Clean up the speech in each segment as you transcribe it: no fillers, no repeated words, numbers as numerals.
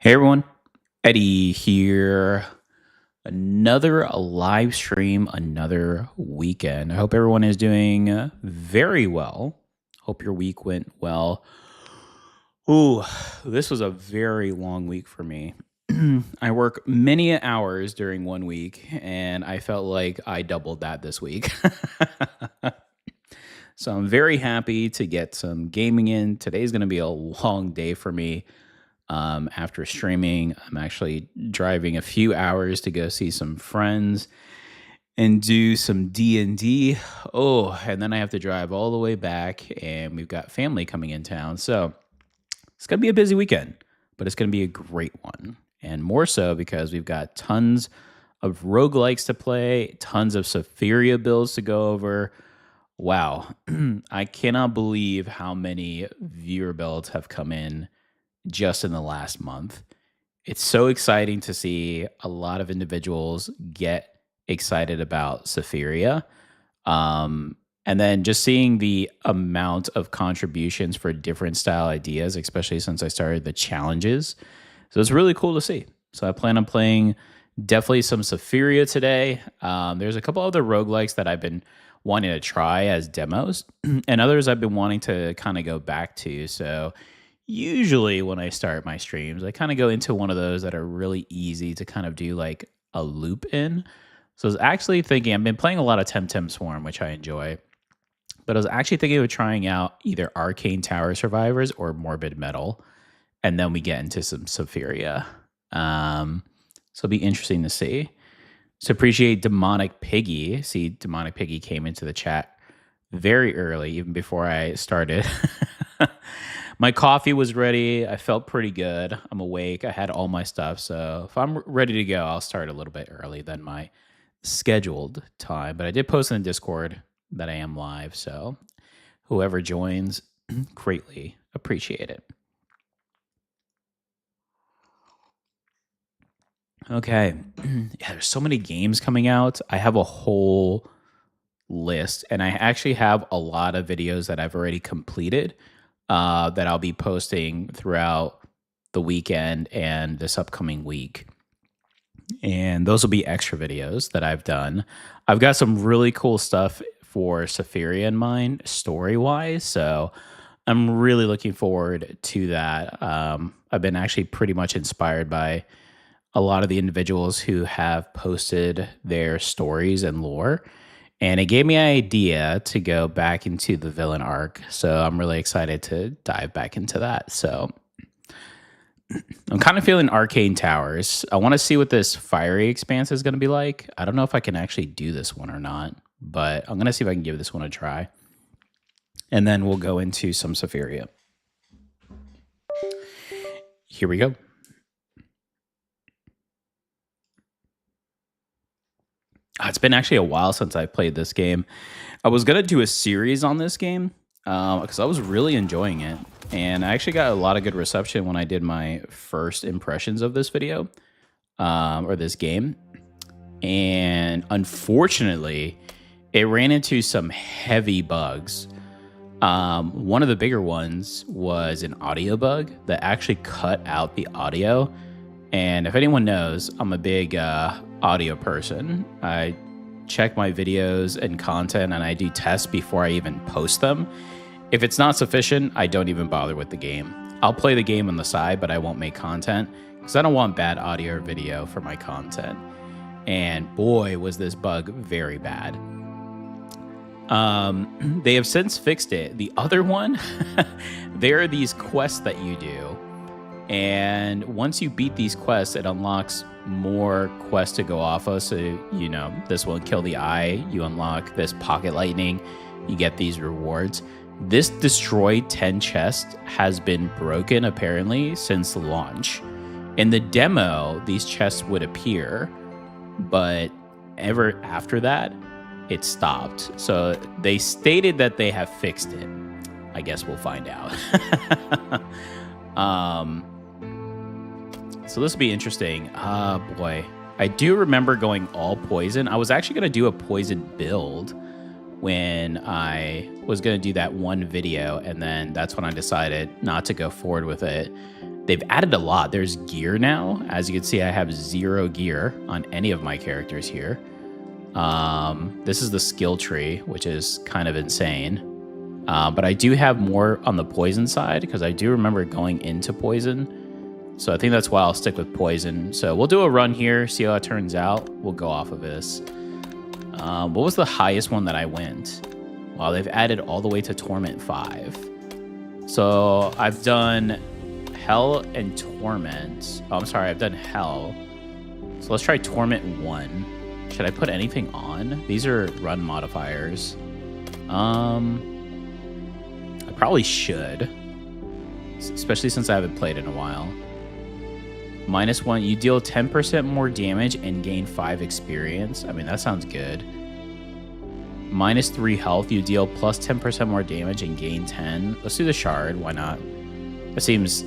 Hey everyone, Eddie here. Another live stream, another weekend. I hope everyone is doing very well. Hope your week went well. Ooh, this was a very long week for me. I work many hours during one week, and I felt like I doubled that this week. So I'm very happy to get some gaming in. Today's going to be a long day for me. After streaming, I'm actually driving a few hours to go see some friends and do some D&D. Oh, and then I have to drive all the way back, and we've got family coming in town. So it's going to be a busy weekend, but it's going to be a great one. And more so because we've got tons of roguelikes to play, tons of Sephiria builds to go over. Wow, I cannot believe how many viewer builds have come in just in the last month. It's so exciting to see a lot of individuals get excited about Sephiria. And then just seeing the amount of contributions for different style ideas, especially since I started the challenges. So it's really cool to see. So I plan on playing definitely some Sephiria today. There's a couple other roguelikes that I've been wanting to try as demos, and others I've been wanting to kind of go back to. So usually when I start my streams, I kind of go into one of those that are really easy to kind of do like a loop in. So I was actually thinking, I've been playing a lot of Temtem Swarm, which I enjoy, but I was actually thinking of trying out either Arcane Tower Survivors or Morbid Metal, and then we get into some Sephiria. So it'll be interesting to see. So appreciate Demonic Piggy. See, Demonic Piggy came into the chat very early, even before I started. My coffee was ready. I felt pretty good. I'm awake. I had all my stuff. So if I'm ready to go, I'll start a little bit early than my scheduled time. But I did post in the Discord that I am live. So whoever joins, greatly appreciate it. Okay. Yeah, there's so many games coming out. I have a whole list, and I actually have a lot of videos that I've already completed that I'll be posting throughout the weekend and this upcoming week. And those will be extra videos that I've done. I've got some really cool stuff for Sephiria in mind, story-wise, so I'm really looking forward to that. I've been actually pretty much inspired by a lot of the individuals who have posted their stories and lore. And it gave me an idea to go back into the villain arc. So I'm really excited to dive back into that. So I'm kind of feeling Arcane Towers. I want to see what this Fiery Expanse is going to be like. I don't know if I can actually do this one or not, but I'm going to see if I can give this one a try. And then we'll go into some Sephiria. Here we go. It's been actually a while since I played this game. I was going to do a series on this game because I was really enjoying it. And I actually got a lot of good reception when I did my first impressions of this video or this game. And unfortunately, it ran into some heavy bugs. One of the bigger ones was an audio bug that actually cut out the audio. And if anyone knows, I'm a big audio person. I check my videos and content, and I do tests before I even post them. If it's not sufficient, I don't even bother with the game. I'll play the game on the side, but I won't make content because I don't want bad audio or video for my content. And boy, was this bug very bad. They have since fixed it. The other one, there are these quests that you do. And once you beat these quests, it unlocks more quests to go off of. So, you know, this will kill the eye. You unlock this pocket lightning. You get these rewards. This destroyed 10 chest has been broken apparently since launch. In the demo, these chests would appear, but ever after that, it stopped. So they stated that they have fixed it. I guess we'll find out. So this will be interesting. Boy. I do remember going all poison. I was actually going to do a poison build when I was going to do that one video, and then that's when I decided not to go forward with it. They've added a lot. There's gear now. As you can see, I have 0 gear on any of my characters here. This is the skill tree, which is kind of insane. But I do have more on the poison side because I do remember going into poison. So I think that's why I'll stick with poison. So we'll do a run here, see how it turns out. We'll go off of this. What was the highest one that I went? Wow, they've added all the way to Torment 5. So I've done Hell and Torment. Oh, I'm sorry, I've done Hell. So let's try Torment 1. Should I put anything on? These are run modifiers. I probably should. Especially since I haven't played in a while. -1, you deal 10% more damage and gain 5 experience. I mean, that sounds good. -3 health, you deal plus 10% more damage and gain 10. Let's do the shard, why not? That seems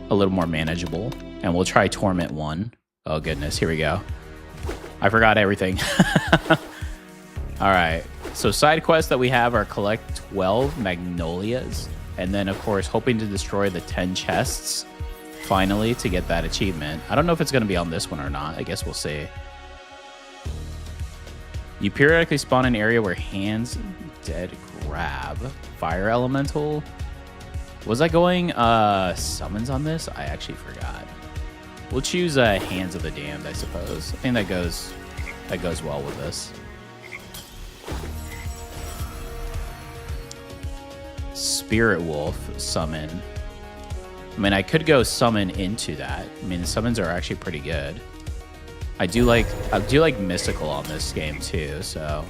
a little more manageable. And we'll try Torment 1. Oh goodness, here we go. I forgot everything. Alright, so side quests that we have are collect 12 magnolias. And then of course, hoping to destroy the 10 chests. Finally, to get that achievement. I don't know if it's going to be on this one or not. I guess we'll see. You periodically spawn an area where hands dead grab. Fire elemental. Was I going summons on this? I actually forgot. We'll choose Hands of the Damned, I suppose. I think that goes well with this. Spirit Wolf summon. I mean, I could go summon into that. I mean, the summons are actually pretty good. I do like mystical on this game too, so.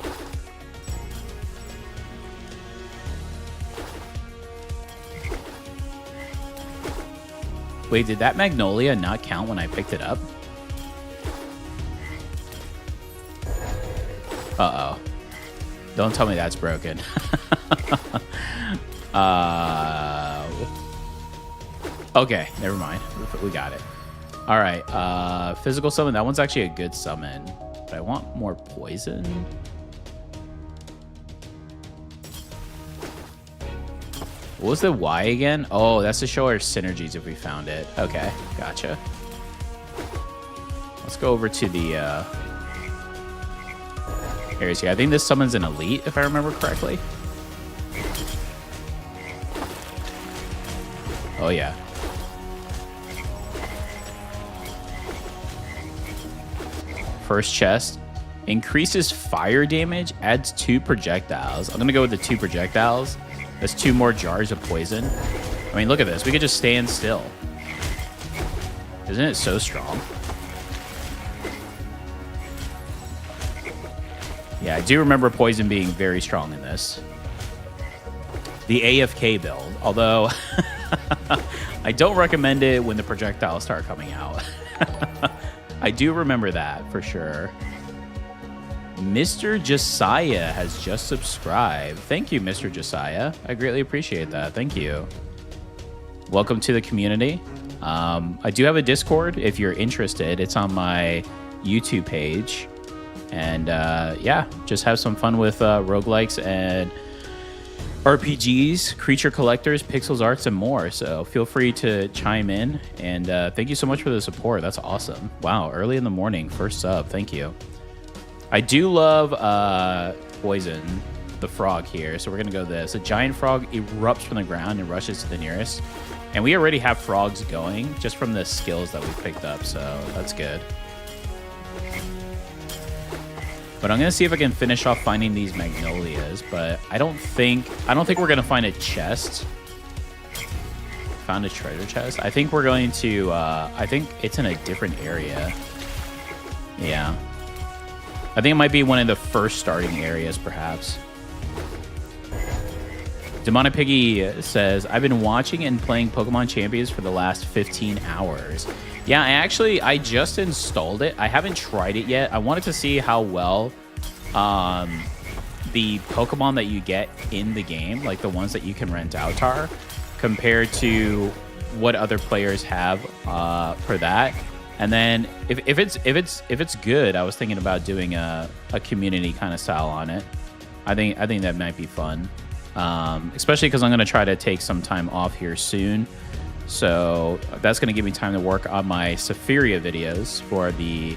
Wait, did that magnolia not count when I picked it up? Uh-oh. Don't tell me that's broken. Okay, never mind. We got it. All right, physical summon. That one's actually a good summon, but I want more poison. What was the Y again? Oh, that's to show our synergies if we found it. Okay, gotcha. Let's go over to the areas here. I think this summons an elite, if I remember correctly. Oh, yeah. First chest. Increases fire damage, adds 2 projectiles. I'm going to go with the 2 projectiles. That's 2 more jars of poison. I mean, look at this. We could just stand still. Isn't it so strong? Yeah, I do remember poison being very strong in this. The AFK build, although I don't recommend it when the projectiles start coming out. I do remember that for sure. Mr. Josiah has just subscribed. Thank you, Mr. Josiah. I greatly appreciate that. Thank you. Welcome to the community. I do have a Discord if you're interested. It's on my YouTube page. And yeah, just have some fun with roguelikes and RPGs, creature collectors, pixels arts, and more. So feel free to chime in. And thank you so much for the support. That's awesome. Wow, early in the morning, first sub. Thank you. I do love Poison, the frog here. So we're going to go this. A giant frog erupts from the ground and rushes to the nearest. And we already have frogs going just from the skills that we picked up. So that's good. But I'm going to see if I can finish off finding these magnolias. But I don't think we're going to find a chest. Found a treasure chest. I think we're going to... I think it's in a different area. Yeah. I think it might be one of the first starting areas, perhaps. Demonic Piggy says, I've been watching and playing Pokemon Champions for the last 15 hours. Yeah, I just installed it. I haven't tried it yet. I wanted to see how well the Pokemon that you get in the game, like the ones that you can rent out, are compared to what other players have for that. And then if it's good, I was thinking about doing a community kind of style on it. I think that might be fun, especially because I'm going to try to take some time off here soon So that's going to give me time to work on my Sephiria videos for the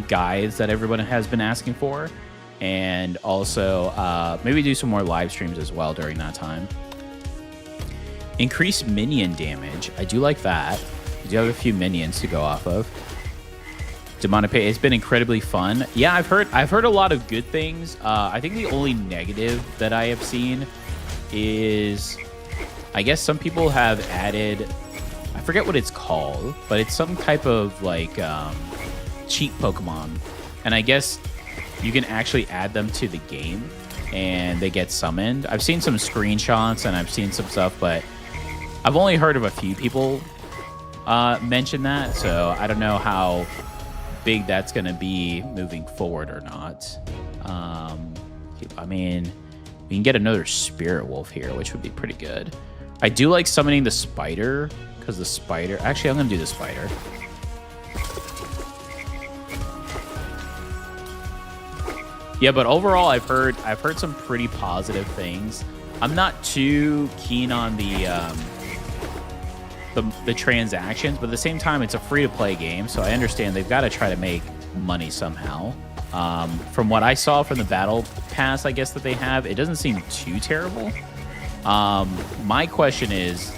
guides that everyone has been asking for. And also maybe do some more live streams as well during that time. Increase minion damage. I do like that. You do have a few minions to go off of. Demonic Pay, it's been incredibly fun. Yeah, I've heard a lot of good things. I think the only negative that I have seen is, I guess some people have added, I forget what it's called, but it's some type of like cheat Pokemon. And I guess you can actually add them to the game and they get summoned. I've seen some screenshots and I've seen some stuff, but I've only heard of a few people mention that. So I don't know how big that's going to be moving forward or not. I mean, we can get another Spirit Wolf here, which would be pretty good. I do like summoning the spider because the spider, actually I'm going to do the spider. Yeah, but overall I've heard some pretty positive things. I'm not too keen on the transactions, but at the same time, it's a free-to-play game, so I understand they've got to try to make money somehow. From what I saw from the Battle Pass, I guess, that they have, it doesn't seem too terrible. My question is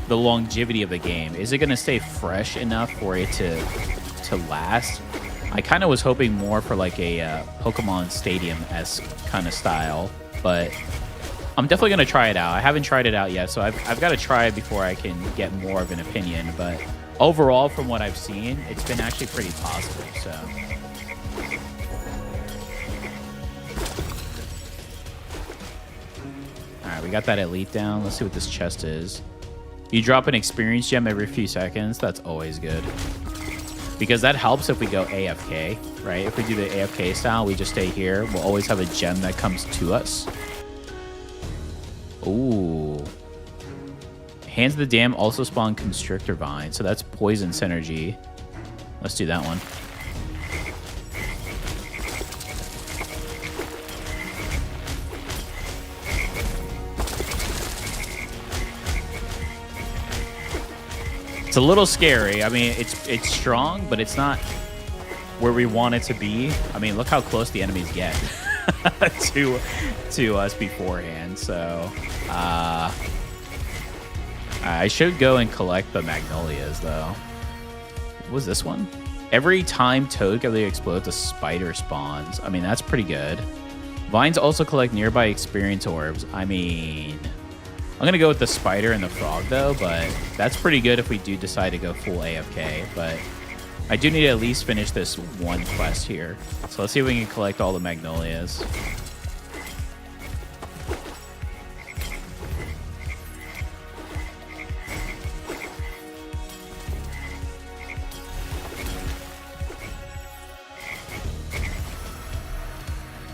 the longevity of the game. Is it going to stay fresh enough for it to last? I kind of was hoping more for like a Pokemon Stadium-esque kind of style, but I'm definitely going to try it out. I haven't tried it out yet, so I've got to try it before I can get more of an opinion. But overall, from what I've seen, it's been actually pretty positive. So, all right, we got that elite down. Let's see what this chest is. You drop an experience gem every few seconds. That's always good, because that helps if we go AFK, right? If we do the AFK style, we just stay here. We'll always have a gem that comes to us. Ooh. Hands of the Dam also spawn Constrictor Vine, so that's poison synergy. Let's do that one. It's a little scary. I mean, it's strong, but it's not where we want it to be. I mean, look how close the enemies get to us beforehand. So I should go and collect the Magnolias, though. What was this one? Every time Toadgably explodes, a spider spawns. I mean, that's pretty good. Vines also collect nearby experience orbs. I mean, I'm going to go with the spider and the frog, though, but that's pretty good if we do decide to go full AFK. But I do need to at least finish this one quest here. So let's see if we can collect all the Magnolias.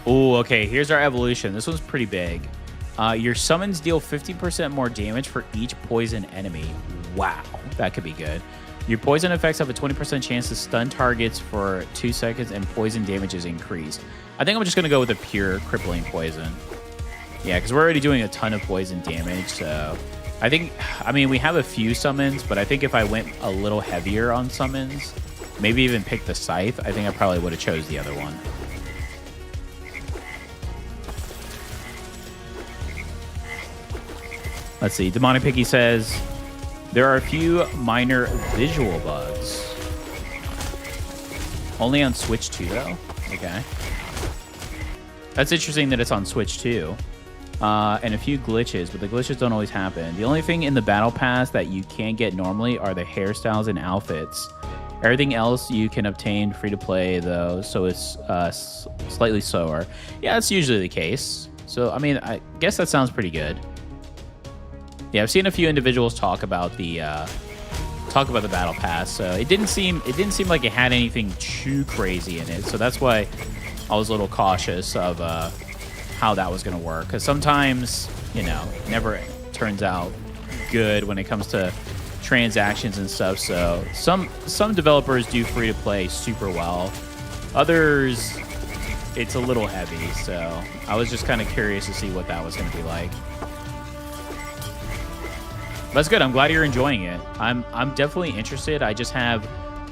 Oh, okay, here's our evolution. This one's pretty big. Your summons deal 50% more damage for each poison enemy. Wow, that could be good. Your poison effects have a 20% chance to stun targets for 2 seconds, and poison damage is increased. I think I'm just going to go with a pure crippling poison. Yeah, because we're already doing a ton of poison damage, so I mean, we have a few summons, but I think if I went a little heavier on summons, maybe even pick the Scythe, I think I probably would have chose the other one. Let's see. Demonic Picky says, there are a few minor visual bugs. Only on Switch 2, though? Okay. That's interesting that it's on Switch 2. And a few glitches, but the glitches don't always happen. The only thing in the Battle Pass that you can't get normally are the hairstyles and outfits. Everything else you can obtain free to play, though, so it's slightly slower. Yeah, that's usually the case. So, I mean, I guess that sounds pretty good. Yeah, I've seen a few individuals talk about the Battle Pass. So it didn't seem like it had anything too crazy in it. So that's why I was a little cautious of how that was going to work. Because sometimes, you know, it never turns out good when it comes to transactions and stuff. So some developers do free to play super well. Others, it's a little heavy. So I was just kind of curious to see what that was going to be like. That's good. I'm glad you're enjoying it. I'm definitely interested. I just have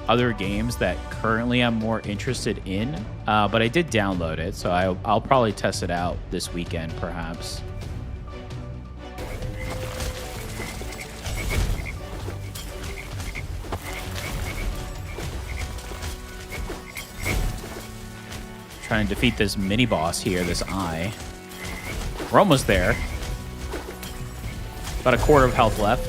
other games that currently I'm more interested in, but I did download it, so I'll probably test it out this weekend, perhaps. Trying to defeat this mini boss here, this eye. We're almost there. About a quarter of health left.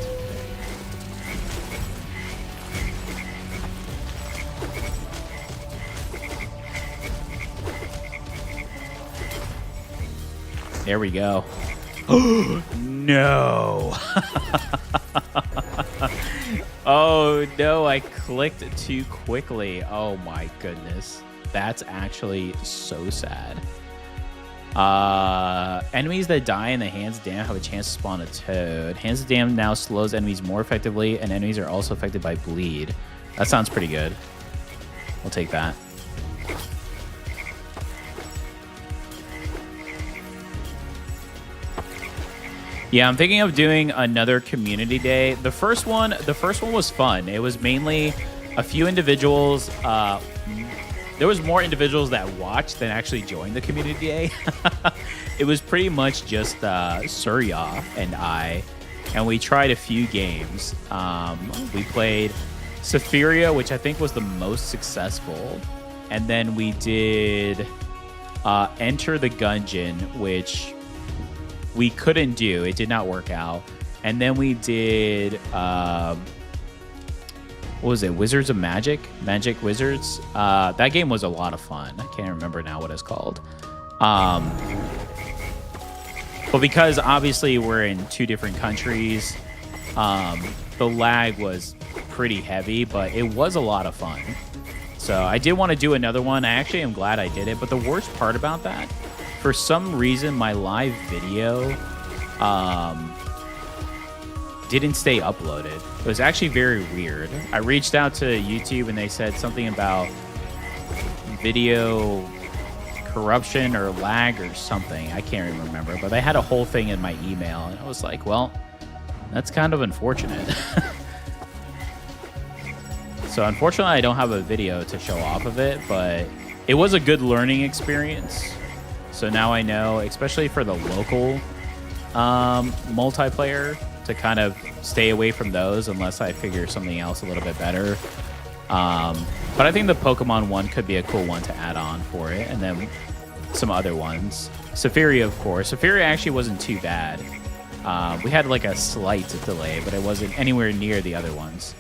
There we go. No. Oh, no, I clicked too quickly. Oh, my goodness. That's actually so sad. Enemies that die in the Hands of Damned have a chance to spawn a toad. Hands of Damned now slows enemies more effectively, and enemies are also affected by bleed. That sounds pretty good. We'll take that. Yeah, I'm thinking of doing another community day. The first one was fun. It was mainly a few individuals. There was more individuals that watched than actually joined the community day. It was pretty much just Surya and I, and we tried a few games. We played Sephiria, which I think was the most successful, and then we did Enter the Gungeon, which we couldn't do. It did not work out. And then we did what was it? Wizards of Magic? Magic Wizards? That game was a lot of fun. I can't remember now what it's called. But because obviously we're in two different countries, the lag was pretty heavy, but it was a lot of fun. So I did want to do another one. I actually am glad I did it. But the worst part about that, for some reason, my live video didn't stay uploaded. It was actually very weird. I reached out to YouTube and they said something about video corruption or lag or something. I can't even remember, but they had a whole thing in my email and I was like, well, that's kind of unfortunate. So unfortunately, I don't have a video to show off of it, but it was a good learning experience. So now I know, especially for the local multiplayer, to kind of stay away from those unless I figure something else a little bit better. But I think the Pokemon one could be a cool one to add on for it, and then some other ones. Sephiria, of course. Sephiria actually wasn't too bad. We had like a slight delay, but it wasn't anywhere near the other ones.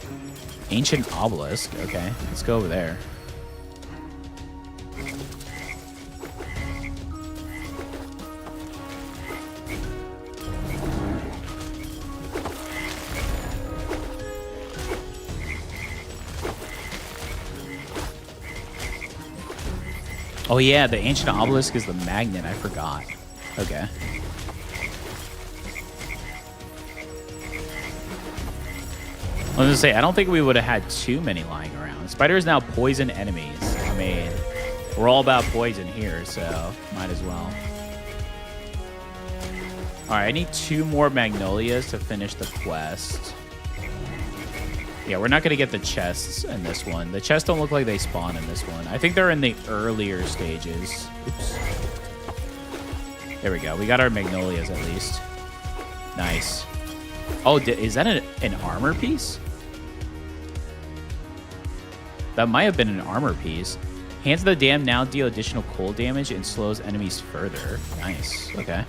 Ancient Obelisk. Okay, let's go over there. Oh yeah, the Ancient Obelisk is the magnet. I forgot. Okay. I was gonna say, I don't think we would have had too many lying around. Spiders now poison enemies. I mean, we're all about poison here, so might as well. All right, I need 2 more Magnolias to finish the quest. Yeah, we're not going to get the chests in this one. The chests don't look like they spawn in this one. I think they're in the earlier stages. Oops. There we go. We got our Magnolias at least. Nice. Oh, is that an armor piece? That might have been an armor piece. Hands of the Damned now deal additional cold damage and slows enemies further. Nice. Okay.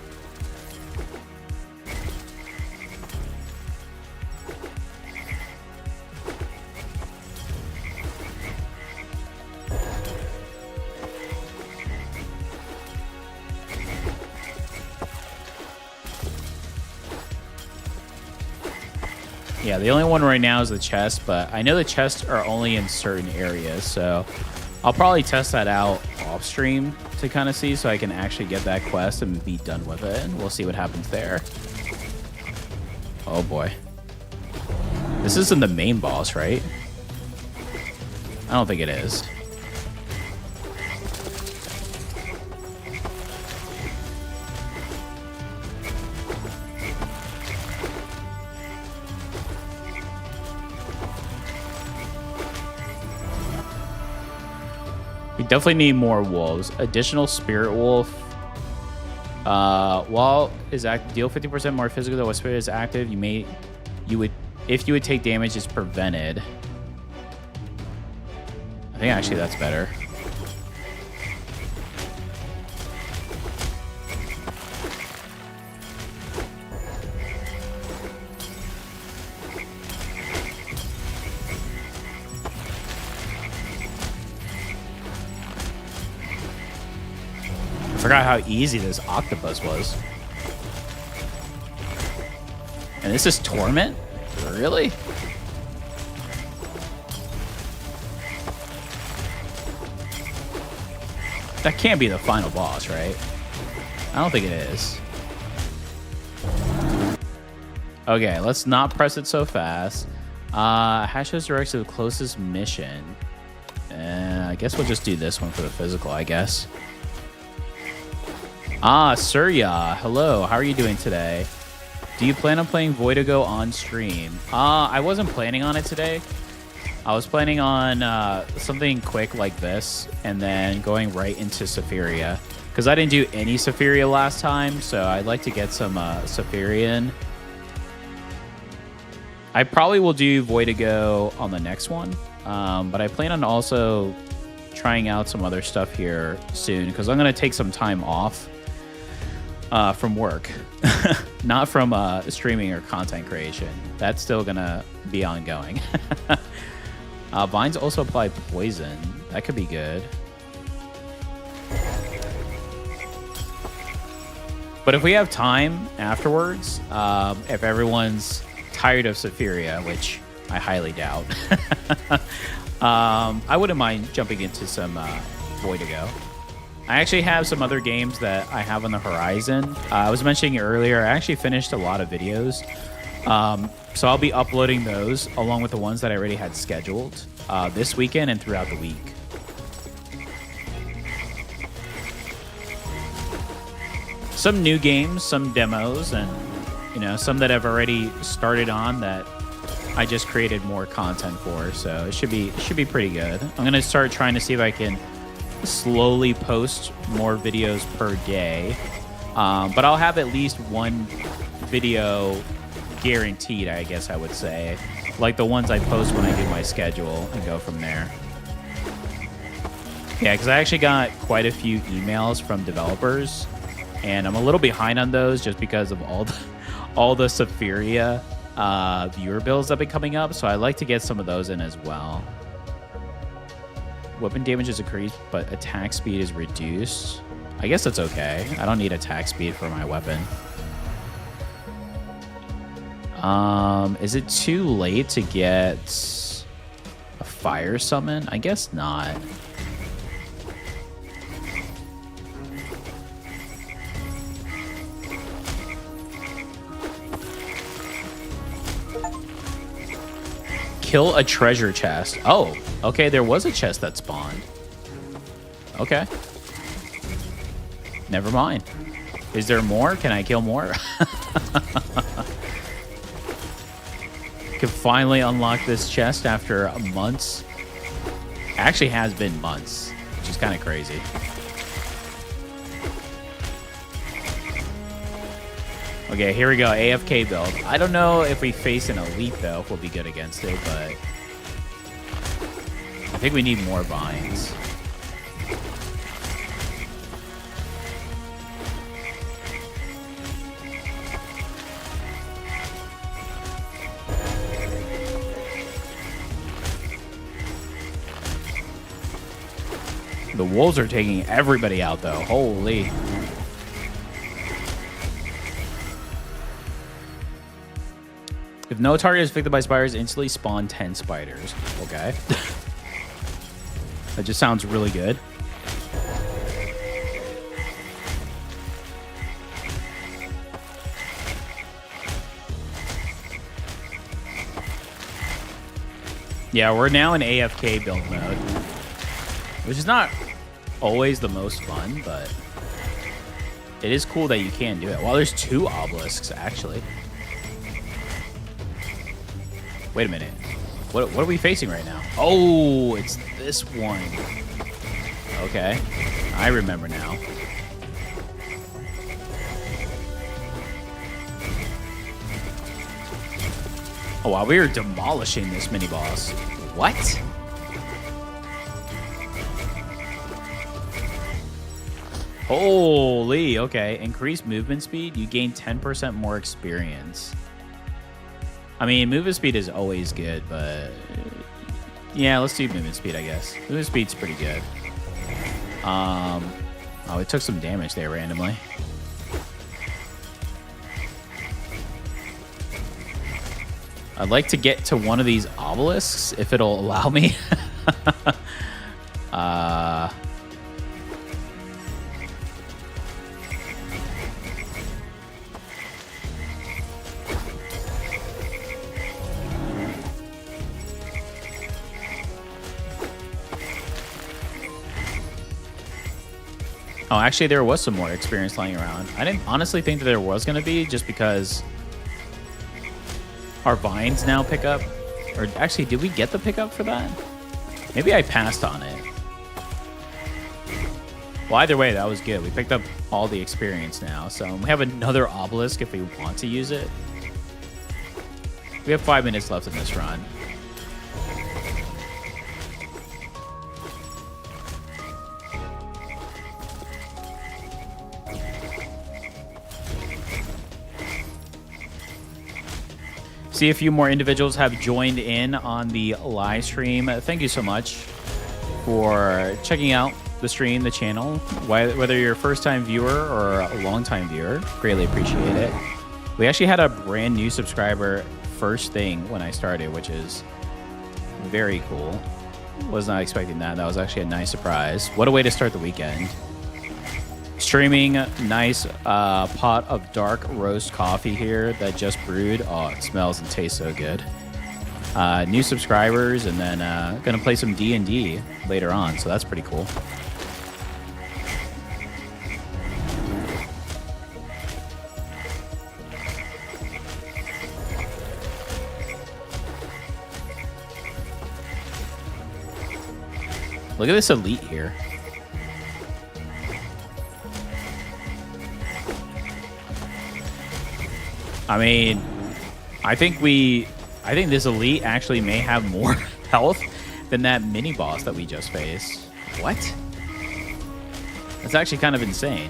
Yeah, the only one right now is the chest, but I know the chests are only in certain areas, so I'll probably test that out off stream to kind of see so I can actually get that quest and be done with it, and we'll see what happens there. Oh boy. This isn't the main boss, right? I don't think it is. We definitely need more wolves. Additional spirit wolf. While is active, deal 50% more physical than what spirit is active. If you would take damage, it's prevented. I think actually that's better. I forgot how easy this octopus was. And this is Torment? Really? That can't be the final boss, right? I don't think it is. Okay, let's not press it so fast. Hashes directs to the closest mission. I guess we'll just do this one for the physical, I guess. Surya. Hello, how are you doing today? Do you plan on playing Voidigo on stream? I wasn't planning on it today. I was planning on something quick like this and then going right into Sephiria. Because I didn't do any Sephiria last time, so I'd like to get some Sephiria in. I probably will do Voidigo on the next one. But I plan on also trying out some other stuff here soon because I'm going to take some time off from work. Not from streaming or content creation. That's still going to be ongoing. Vines also apply poison. That could be good. But if we have time afterwards, if everyone's tired of Sephiria, which I highly doubt, I wouldn't mind jumping into some Voidigo. I actually have some other games that I have on the horizon. I was mentioning earlier, I actually finished a lot of videos. So I'll be uploading those along with the ones that I already had scheduled this weekend and throughout the week. Some new games, some demos, and some that I've already started on that I just created more content for. So it should be pretty good. I'm gonna start trying to see if I can slowly post more videos per day, but I'll have at least one video guaranteed, I guess I would say, like the ones I post when I do my schedule and go from there. Yeah, because I actually got quite a few emails from developers and I'm a little behind on those just because of all the Sephiria viewer bills that have been coming up, so I like to get some of those in as well. Weapon damage is increased, but attack speed is reduced. I guess that's okay. I don't need attack speed for my weapon. Is it too late to get a fire summon? I guess not. Kill a treasure chest. Oh, okay, there was a chest that spawned. Okay. Never mind. Is there more? Can I kill more? Can finally unlock this chest after months. Actually has been months, which is kind of crazy. Okay, here we go. AFK build. I don't know if we face an elite, though, if we'll be good against it, but I think we need more vines. The wolves are taking everybody out, though. Holy. If no target is affected by spiders, instantly spawn 10 spiders. Okay. That just sounds really good. Yeah, we're now in AFK build mode, which is not always the most fun, but it is cool that you can do it. Well, there's 2 obelisks, actually. Wait a minute. What are we facing right now? Oh, it's this one. Okay. I remember now. Oh, wow, we are demolishing this mini-boss. What? Holy, okay. Increased movement speed, you gain 10% more experience. I mean, movement speed is always good, but... yeah, let's do movement speed, I guess. Movement speed's pretty good. Oh, it took some damage there randomly. I'd like to get to one of these obelisks, if it'll allow me. Oh, actually, there was some more experience lying around. I didn't honestly think that there was going to be, just because our vines now pick up. Or actually, did we get the pickup for that? Maybe I passed on it. Well, either way, that was good. We picked up all the experience now. So we have another obelisk if we want to use it. We have 5 minutes left in this run. See a few more individuals have joined in on the live stream. Thank you so much for checking out the stream, the channel. Whether you're a first-time viewer or a long-time viewer, greatly appreciate it. We actually had a brand new subscriber first thing when I started, which is very cool. Was not expecting that. That was actually a nice surprise. What a way to start the weekend. Streaming nice pot of dark roast coffee here that just brewed. Oh, it smells and tastes so good. New subscribers, and then gonna play some D&D later on, so that's pretty cool. Look at this elite here. I mean, I think this elite actually may have more health than that mini boss that we just faced. What? That's actually kind of insane.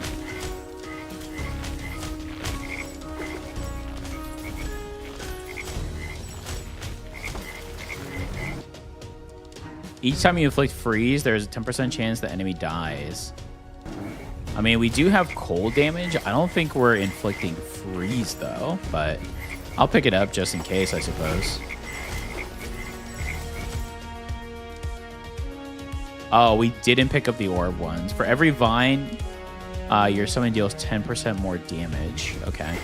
Each time you inflict freeze, there's a 10% chance the enemy dies. I mean, we do have cold damage. I don't think we're inflicting freeze, though, but I'll pick it up just in case, I suppose. Oh, we didn't pick up the orb ones. For every vine, your summon deals 10% more damage. Okay.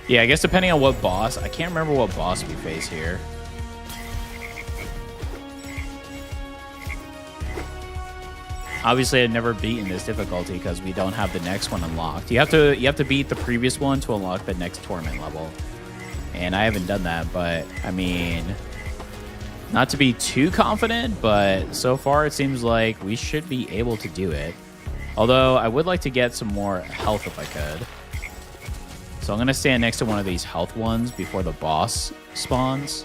Yeah, I guess depending on what boss. I can't remember what boss we face here. Obviously, I've never beaten this difficulty because we don't have the next one unlocked. You have to beat the previous one to unlock the next torment level. And I haven't done that, but I mean, not to be too confident, but so far it seems like we should be able to do it. Although I would like to get some more health if I could. So I'm going to stand next to one of these health ones before the boss spawns.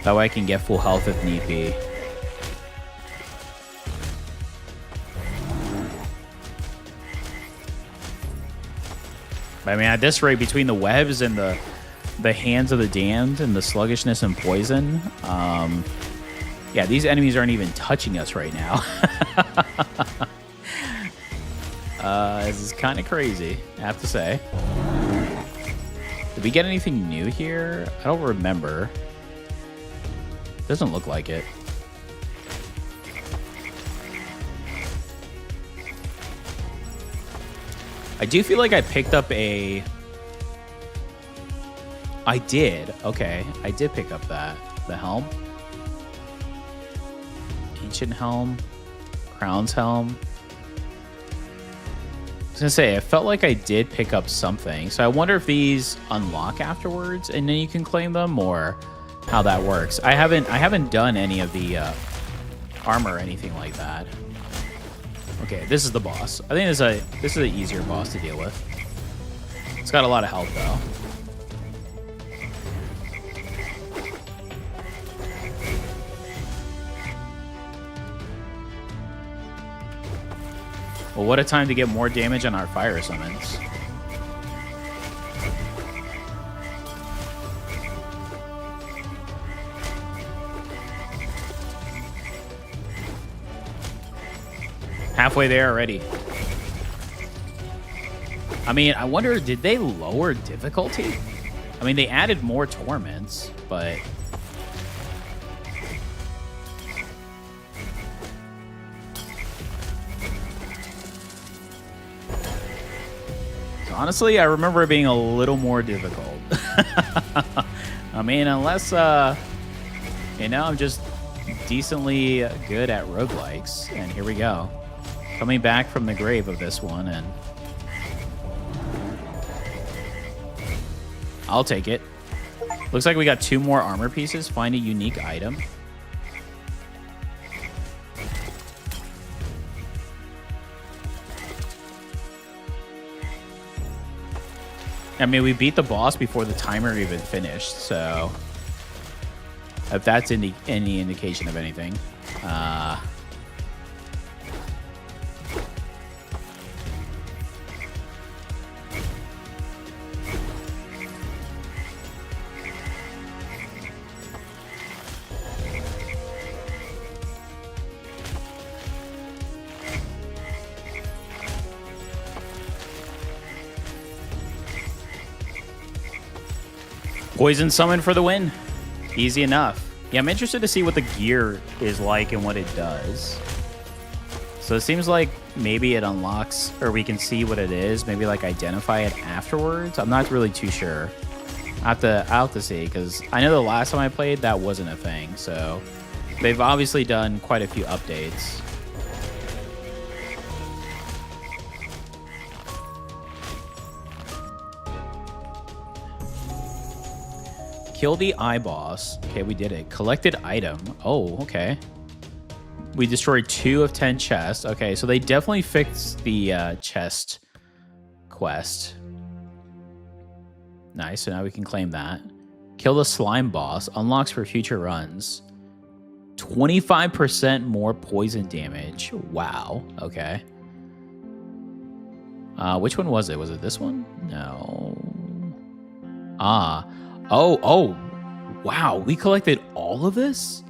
That way I can get full health if need be. But I mean, at this rate, between the webs and the hands of the damned and the sluggishness and poison, yeah, these enemies aren't even touching us right now. This is kind of crazy, I have to say. Did we get anything new here? I don't remember. Doesn't look like it. I do feel like I picked up a... I did. Okay. I did pick up that. The helm. Ancient helm. Crown's helm. I was going to say, I felt like I did pick up something. So I wonder if these unlock afterwards and then you can claim them, or how that works. I haven't done any of the armor or anything like that. Okay, this is the boss. I think this is an easier boss to deal with. It's got a lot of health though. Well, what a time to get more damage on our fire summons. Halfway there already. I mean, I wonder, did they lower difficulty? I mean, they added more torments, but... honestly, I remember it being a little more difficult. I mean, unless, you know, I'm just decently good at roguelikes. And here we go. Coming back from the grave of this one, and I'll take it. Looks like we got 2 more armor pieces. Find a unique item. I mean, we beat the boss before the timer even finished, so if that's any indication of anything. Poison summon for the win. Easy enough. Yeah, I'm interested to see what the gear is like and what it does. So it seems like maybe it unlocks, or we can see what it is. Maybe like identify it afterwards. I'm not really too sure. I'll have to see, because I know the last time I played that wasn't a thing. So they've obviously done quite a few updates. Kill the eye boss. Okay, we did it. Collected item. Oh, okay. We destroyed 2 of 10 chests. Okay, so they definitely fixed the chest quest. Nice, so now we can claim that. Kill the slime boss. Unlocks for future runs. 25% more poison damage. Wow, okay. Which one was it? Was it this one? No. Oh, wow, we collected all of this?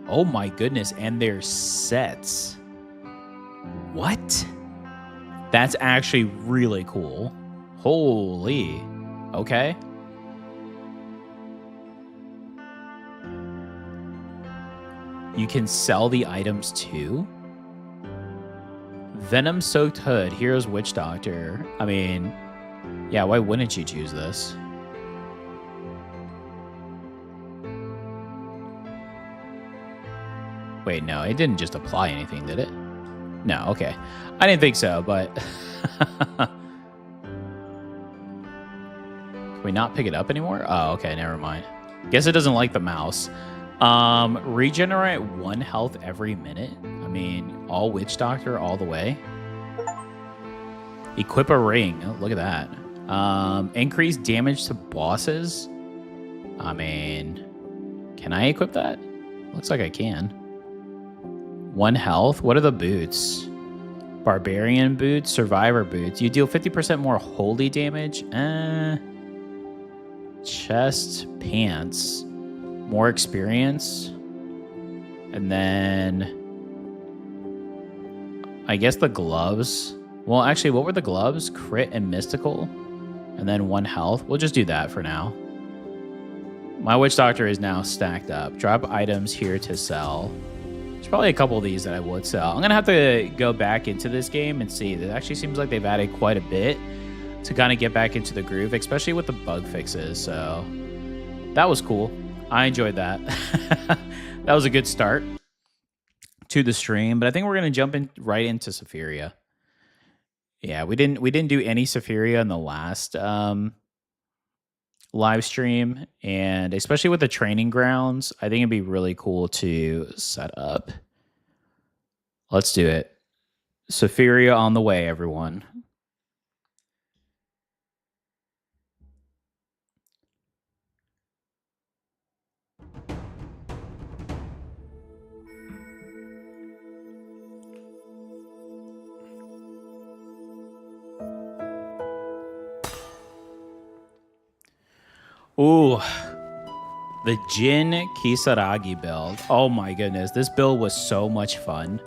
Oh my goodness, and their sets. What? That's actually really cool. Holy, okay. You can sell the items too? Venom-soaked hood, Hero's Witch Doctor. I mean, yeah, why wouldn't you choose this? Wait, no, it didn't just apply anything, did it? No, okay. I didn't think so, but... Can we not pick it up anymore? Oh, okay, never mind. Guess it doesn't like the mouse. Regenerate 1 health every minute. I mean, all Witch Doctor all the way. Equip a ring. Oh, look at that. Increase damage to bosses. I mean, can I equip that? Looks like I can. 1 health. What are the boots? Barbarian boots, survivor boots. You deal 50% more holy damage. Chest, pants, more experience. And then I guess the gloves. Well, actually, what were the gloves? Crit and mystical. And then 1 health. We'll just do that for now. My Witch Doctor is now stacked up. Drop items here to sell. There's probably a couple of these that I would sell. I'm going to have to go back into this game and see. It actually seems like they've added quite a bit to kind of get back into the groove, especially with the bug fixes. So that was cool. I enjoyed that. That was a good start to the stream, but I think we're going to jump in right into Sephiria. Yeah, we didn't do any Sephiria in the last live stream, and especially with the training grounds, I think it'd be really cool to set up. Let's do it. Sephiria on the way, everyone. Ooh, the Jin Kisaragi build. Oh my goodness, this build was so much fun.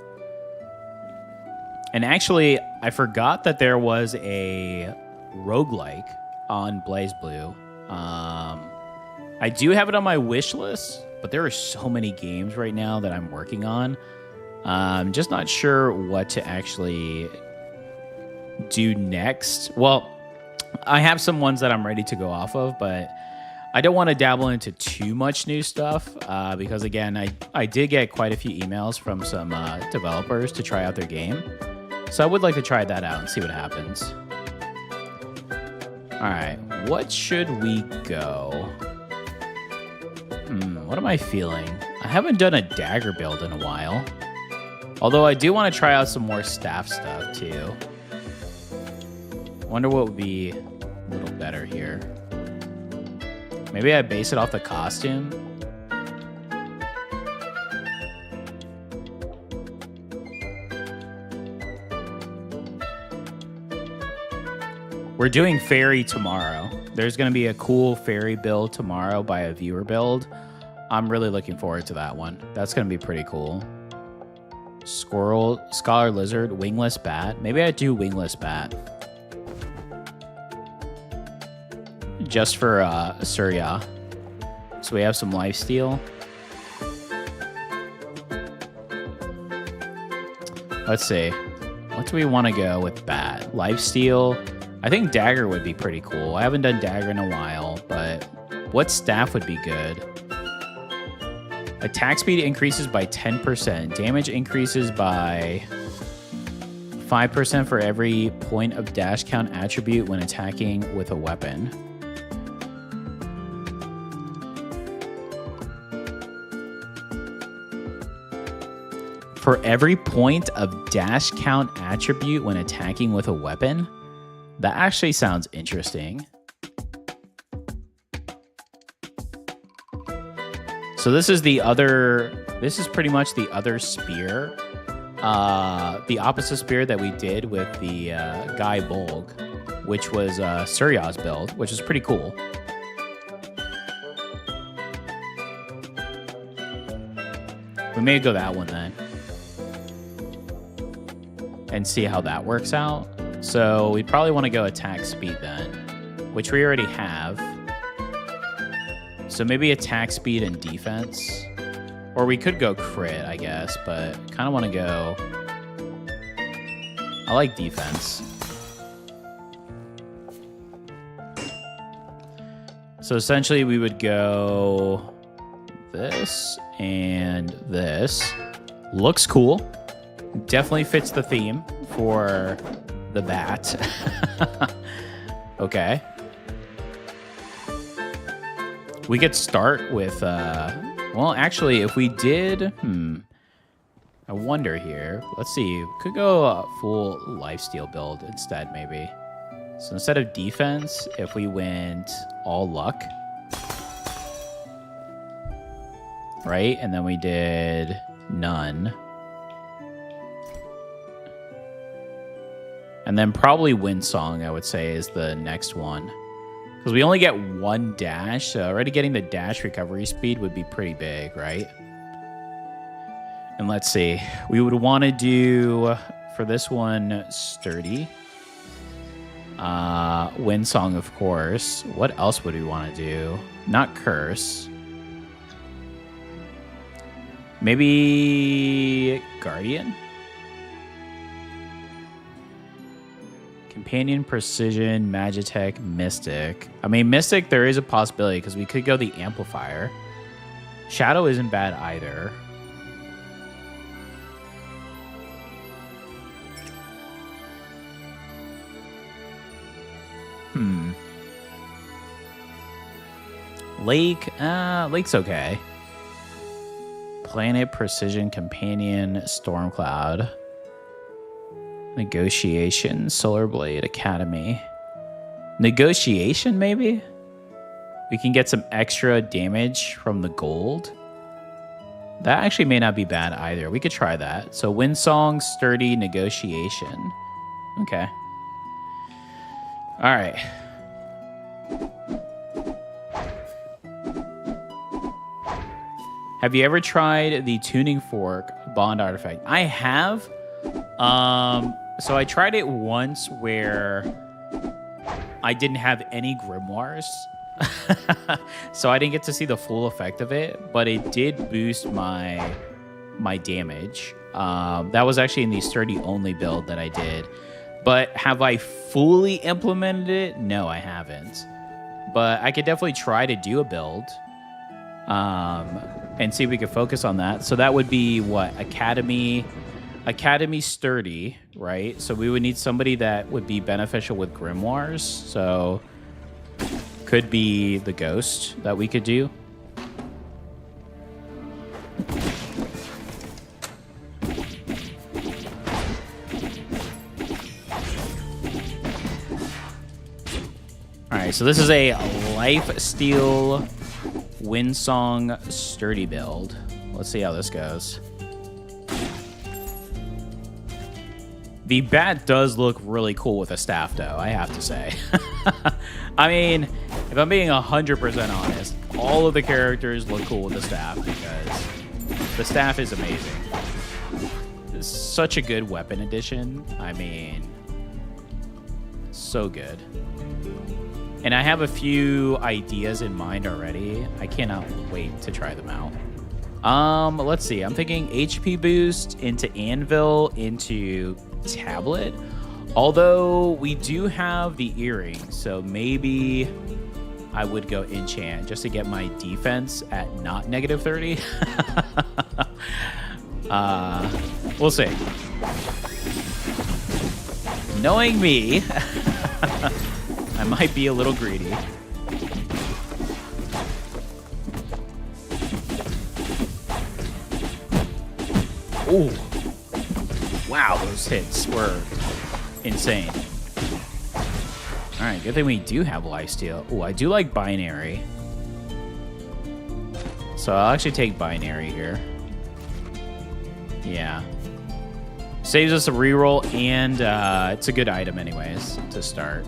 And actually, I forgot that there was a roguelike on BlazBlue. I do have it on my wish list, but there are so many games right now that I'm working on. I'm just not sure what to actually do next. Well, I have some ones that I'm ready to go off of, but I don't want to dabble into too much new stuff because, again, I did get quite a few emails from some developers to try out their game. So I would like to try that out and see what happens. All right, what should we go? What am I feeling? I haven't done a dagger build in a while. Although I do want to try out some more staff stuff too. Wonder what would be a little better here. Maybe I base it off the costume. We're doing fairy tomorrow. There's going to be a cool fairy build tomorrow by a viewer build. I'm really looking forward to that one. That's going to be pretty cool. Squirrel, Scholar Lizard, Wingless Bat. Maybe I do Wingless Bat. Just for Surya. So we have some lifesteal. Let's see. What do we want to go with Bat? Lifesteal. I think Dagger would be pretty cool. I haven't done Dagger in a while, but what staff would be good? Attack speed increases by 10%. Damage increases by 5% for every point of dash count attribute when attacking with a weapon. For every point of dash count attribute when attacking with a weapon? That actually sounds interesting. So this is the other, this is pretty much the other spear. The opposite spear that we did with the Guy Bolg, which was Surya's build, which is pretty cool. We may go that one then. And see how that works out. So we probably want to go attack speed then, which we already have. So maybe attack speed and defense. Or we could go crit, I guess, but kind of want to go... I like defense. So essentially we would go this and this. Looks cool. Definitely fits the theme for the bat. Okay. We could start with, well, actually, if we did, I wonder here. Let's see. Could go a full lifesteal build instead, maybe. So instead of defense, if we went all luck, right? And then we did none. And then probably Windsong, I would say, is the next one. Because we only get one dash, so already getting the dash recovery speed would be pretty big, right? And let's see. We would want to do, for this one, Sturdy. Windsong, of course. What else would we want to do? Not Curse. Maybe Guardian? Companion, Precision, Magitech, Mystic. I mean, Mystic, there is a possibility because we could go the Amplifier. Shadow isn't bad either. Lake, Lake's okay. Planet, Precision, Companion, Stormcloud. Negotiation, Solar Blade, Academy. Negotiation, maybe? We can get some extra damage from the gold. That actually may not be bad either. We could try that. So Windsong, Sturdy, Negotiation. Okay. All right. Have you ever tried the tuning fork bond artifact? I have. So I tried it once where I didn't have any grimoires. So I didn't get to see the full effect of it, but it did boost my damage. That was actually in the sturdy only build that I did. But have I fully implemented it? No, I haven't. But I could definitely try to do a build. And see if we could focus on that. So that would be what? Academy sturdy, right? So we would need somebody that would be beneficial with grimoires. So could be the ghost that we could do. All right, so this is a Lifesteal Windsong Sturdy build. Let's see how this goes. The bat does look really cool with a staff, though, I have to say. I mean, if I'm being 100% honest, all of the characters look cool with the staff because the staff is amazing. It's such a good weapon addition. I mean, so good. And I have a few ideas in mind already. I cannot wait to try them out. Let's see. I'm thinking HP boost into Anvil into Tablet. Although we do have the earrings, so maybe I would go enchant just to get my defense at not -30. We'll see. Knowing me, I might be a little greedy. Ooh. Wow, those hits were insane. All right, good thing we do have lifesteal. Ooh, I do like binary. So I'll actually take binary here. Yeah. Saves us a reroll, and it's a good item anyways to start.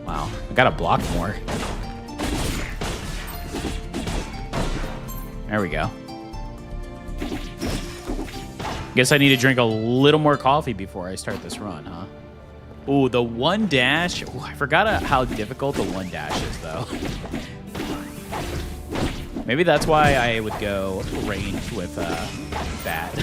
Wow, I gotta block more. There we go. Guess I need to drink a little more coffee before I start this run, huh? Ooh, the one dash. Ooh, I forgot how difficult the one dash is, though. Maybe that's why I would go range with that.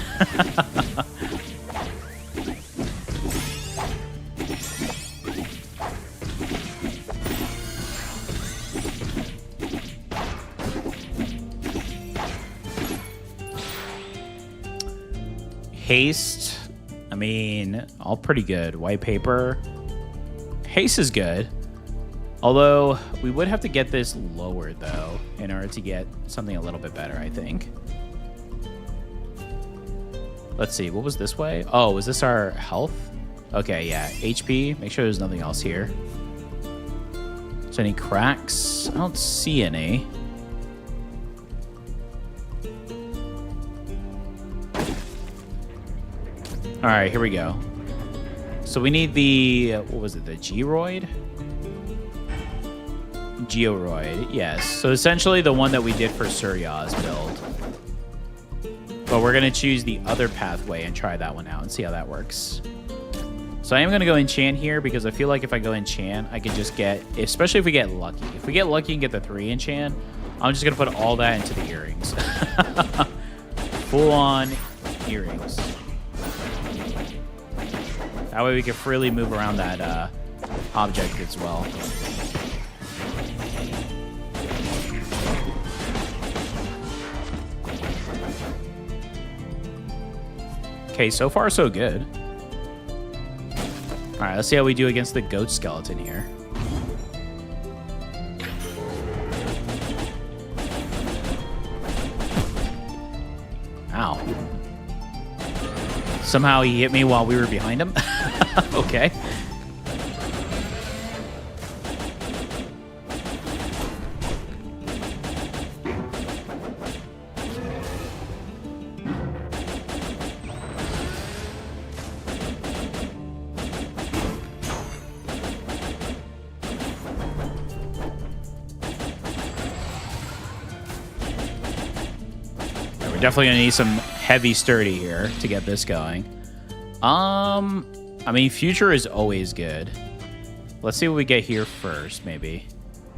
Haste, I mean, all pretty good. White paper. Haste is good. Although, we would have to get this lower, though, in order to get something a little bit better, I think. Let's see, what was this way? Oh, was this our health? Okay, yeah, HP. Make sure there's nothing else here. So any cracks? I don't see any. All right, here we go. So we need the, what was it, the Georoid? Georoid, yes. So essentially the one that we did for Surya's build. But we're going to choose the other pathway and try that one out and see how that works. So I am going to go enchant here because I feel like if I go enchant, I can just get, especially if we get lucky. If we get lucky and get the 3 enchant, I'm just going to put all that into the earrings. Full on earrings. That way we can freely move around that object as well. Okay, so far so good. All right, let's see how we do against the goat skeleton here. Ow. Somehow he hit me while we were behind him. Okay. Definitely gonna need some heavy sturdy here to get this going. I mean, future is always good. Let's see what we get here first, maybe.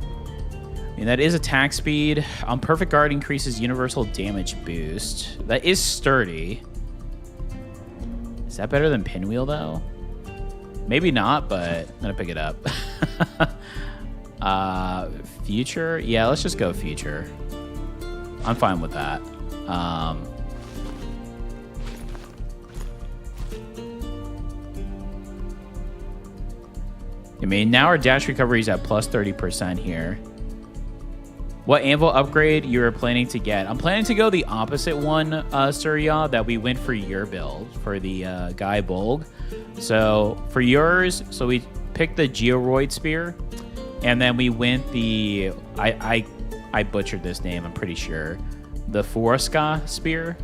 I mean, that is attack speed. Perfect guard increases universal damage boost. That is sturdy. Is that better than pinwheel though? Maybe not, but I'm gonna pick it up. Future? Yeah, let's just go future. I'm fine with that. I mean, now our dash recovery is at plus 30% here. What anvil upgrade you're planning to get? I'm planning to go the opposite one, Surya, that we went for your build, for the Guy Bolg. So for yours, so we picked the Georoid Spear, and then we went the, I butchered this name, I'm pretty sure. The Forska Spear?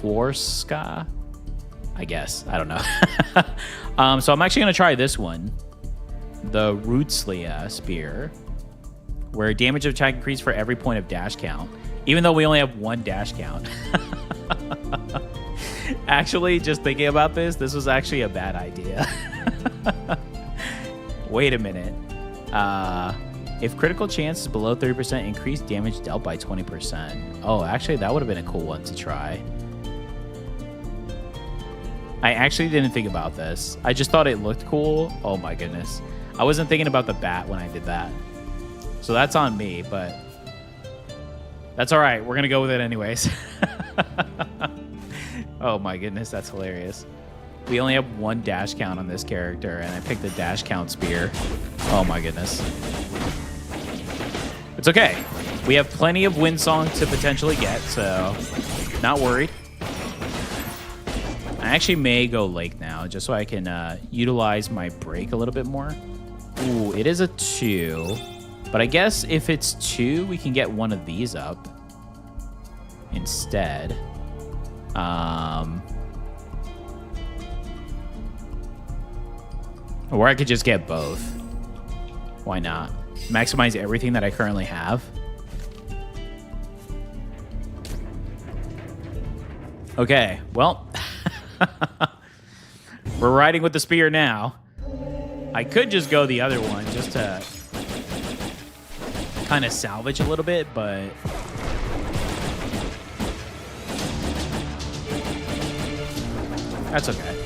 Forska? I guess. I don't know. So I'm actually going to try this one. The Rootslia Spear. Where damage of attack increase for every point of dash count. Even though we only have one dash count. Actually, just thinking about this was actually a bad idea. Wait a minute. If critical chance is below 30%, increase damage dealt by 20%. Oh, actually, that would have been a cool one to try. I actually didn't think about this. I just thought it looked cool. Oh my goodness. I wasn't thinking about the bat when I did that. So that's on me, but that's all right. We're going to go with it anyways. Oh my goodness, that's hilarious. We only have one dash count on this character, and I picked the dash count spear. Oh my goodness. It's okay. We have plenty of Windsong to potentially get, so not worried. I actually may go Lake now, just so I can utilize my break a little bit more. Ooh, it is a 2. But I guess if it's 2, we can get one of these up instead. Or I could just get both. Why not? Maximize everything that I currently have. Okay, well, we're riding with the spear now. I could just go the other one just to kind of salvage a little bit, but that's okay.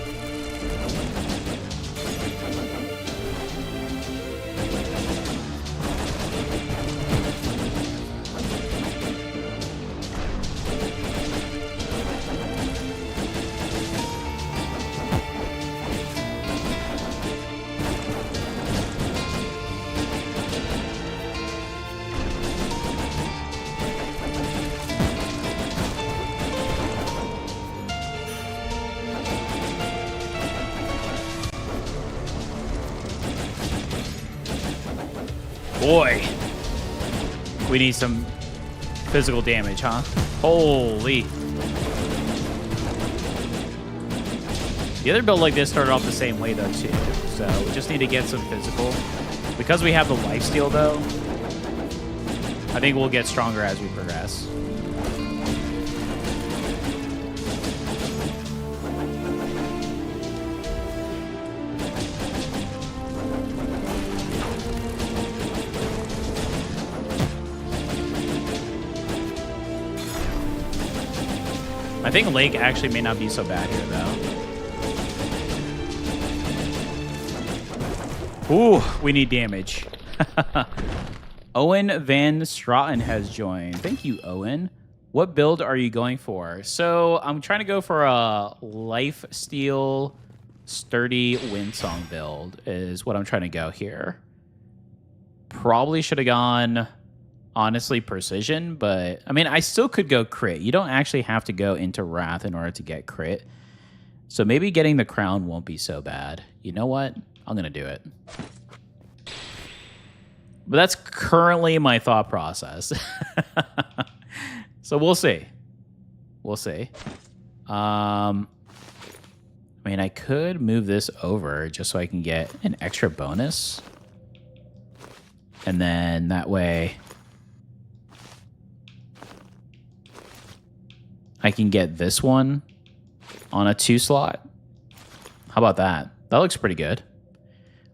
Boy, we need some physical damage, huh? Holy. The other build like this started off the same way, though, too. So we just need to get some physical. Because we have the lifesteal, though, I think we'll get stronger as we progress. I think Lake actually may not be so bad here, though. Ooh, we need damage. Owen Van Straten has joined. Thank you, Owen. What build are you going for? So I'm trying to go for a life steal Sturdy Windsong build is what I'm trying to go here. Probably should have gone, honestly, precision, but I mean, I still could go crit. You don't actually have to go into Wrath in order to get crit. So maybe getting the crown won't be so bad. You know what? I'm going to do it. But that's currently my thought process. So we'll see. We'll see. I mean, I could move this over just so I can get an extra bonus. And then that way I can get this one on a 2 slot. How about that? That looks pretty good.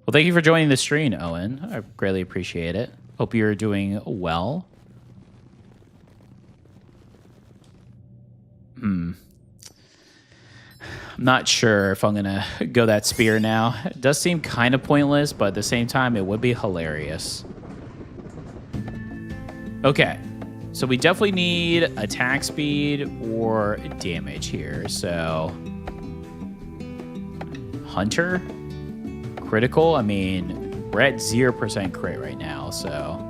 Well, thank you for joining the stream, Owen. I greatly appreciate it. Hope you're doing well. I'm not sure if I'm going to go that spear now. It does seem kind of pointless, but at the same time, it would be hilarious. Okay. So we definitely need attack speed or damage here. So Hunter, critical. I mean, we're at 0% crit right now, so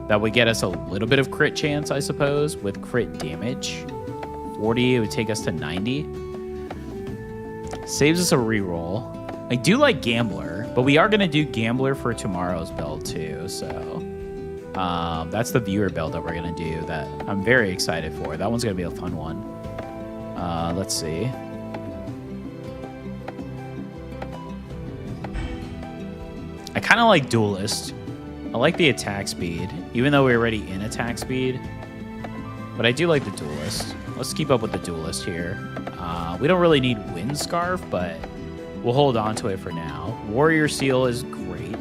that would get us a little bit of crit chance, I suppose, with crit damage. 40, it would take us to 90. Saves us a reroll. I do like Gambler, but we are going to do Gambler for tomorrow's build too, so that's the viewer build that we're going to do that I'm very excited for. That one's going to be a fun one. Let's see. I kind of like Duelist. I like the attack speed, even though we're already in attack speed. But I do like the Duelist. Let's keep up with the Duelist here. We don't really need Wind Scarf, but we'll hold on to it for now. Warrior Seal is great.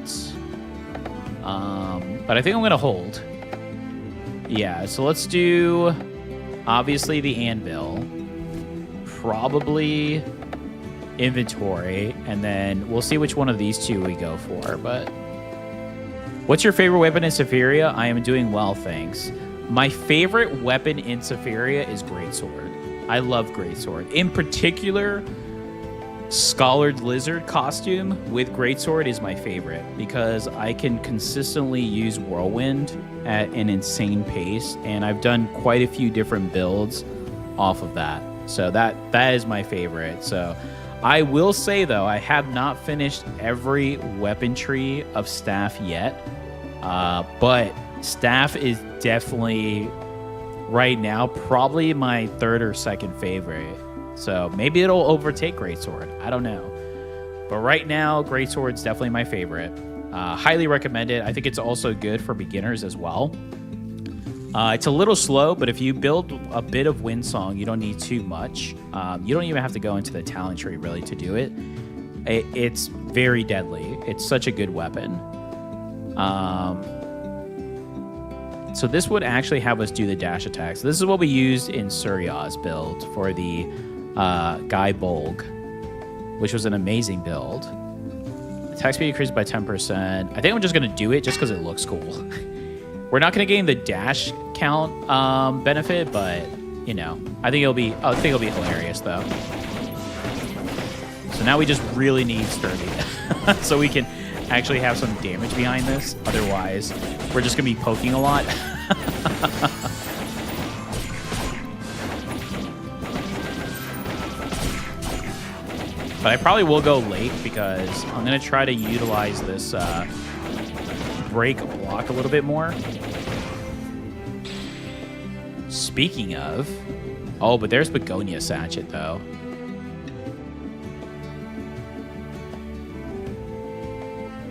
But I think I'm going to hold. Yeah, so let's do, obviously, the Anvil. Probably Inventory. And then we'll see which one of these two we go for. But what's your favorite weapon in Sephiria? I am doing well, thanks. My favorite weapon in Sephiria is Greatsword. I love Greatsword. In particular, Scholared Lizard costume with Greatsword is my favorite because I can consistently use Whirlwind at an insane pace, and I've done quite a few different builds off of that. So that is my favorite. So I will say, though, I have not finished every weapon tree of Staff yet, but Staff is definitely, right now, probably my third or second favorite. So maybe it'll overtake Greatsword. I don't know. But right now, Greatsword's definitely my favorite. Highly recommend it. I think it's also good for beginners as well. It's a little slow, but if you build a bit of Windsong, you don't need too much. You don't even have to go into the talent tree, really, to do it. It's very deadly. It's such a good weapon. So this would actually have us do the dash attacks. This is what we used in Surya's build for the Guy Bolg, which was an amazing build. Attack speed increased by 10%. I think I'm just going to do it just because it looks cool. We're not going to gain the dash count benefit, but, you know, I think it'll be hilarious, though. So now we just really need Sturdy so we can actually have some damage behind this. Otherwise, we're just going to be poking a lot. But I probably will go late because I'm going to try to utilize this break block a little bit more. Speaking of... Oh, but there's Begonia Sachet, though.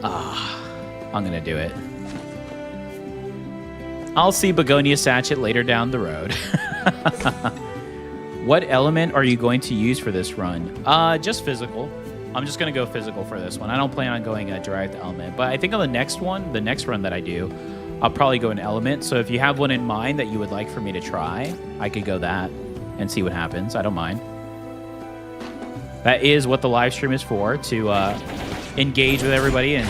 I'm going to do it. I'll see Begonia Sachet later down the road. What element are you going to use for this run? Just physical. I'm just going to go physical for this one. I don't plan on going a direct element. But I think on the next one, the next run that I do, I'll probably go an element. So if you have one in mind that you would like for me to try, I could go that and see what happens. I don't mind. That is what the live stream is for, to engage with everybody and,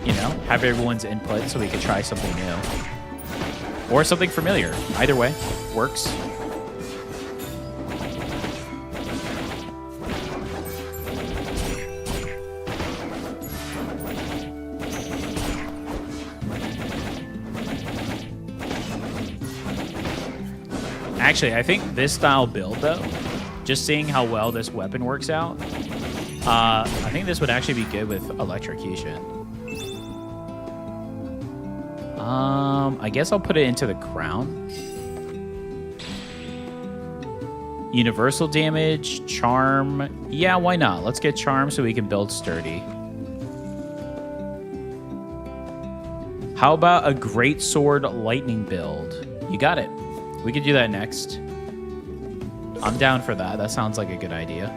you know, have everyone's input so we could try something new. Or something familiar. Either way, works. Actually, I think this style build, though, just seeing how well this weapon works out, I think this would actually be good with electrocution. I guess I'll put it into the crown. Universal damage, charm. Yeah, why not? Let's get charm so we can build sturdy. How about a great sword lightning build? You got it. We could do that next. I'm down for that. That sounds like a good idea.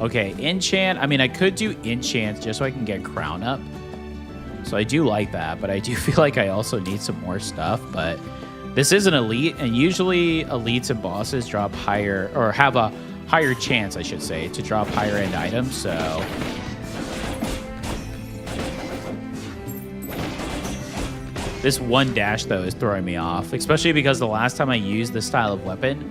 Okay, enchant. I mean, I could do enchant just so I can get crown up. So I do like that, but I do feel like I also need some more stuff. But this is an elite, and usually elites and bosses drop higher, or have a higher chance, I should say, to drop higher end items. So this one dash, though, is throwing me off, especially because the last time I used this style of weapon,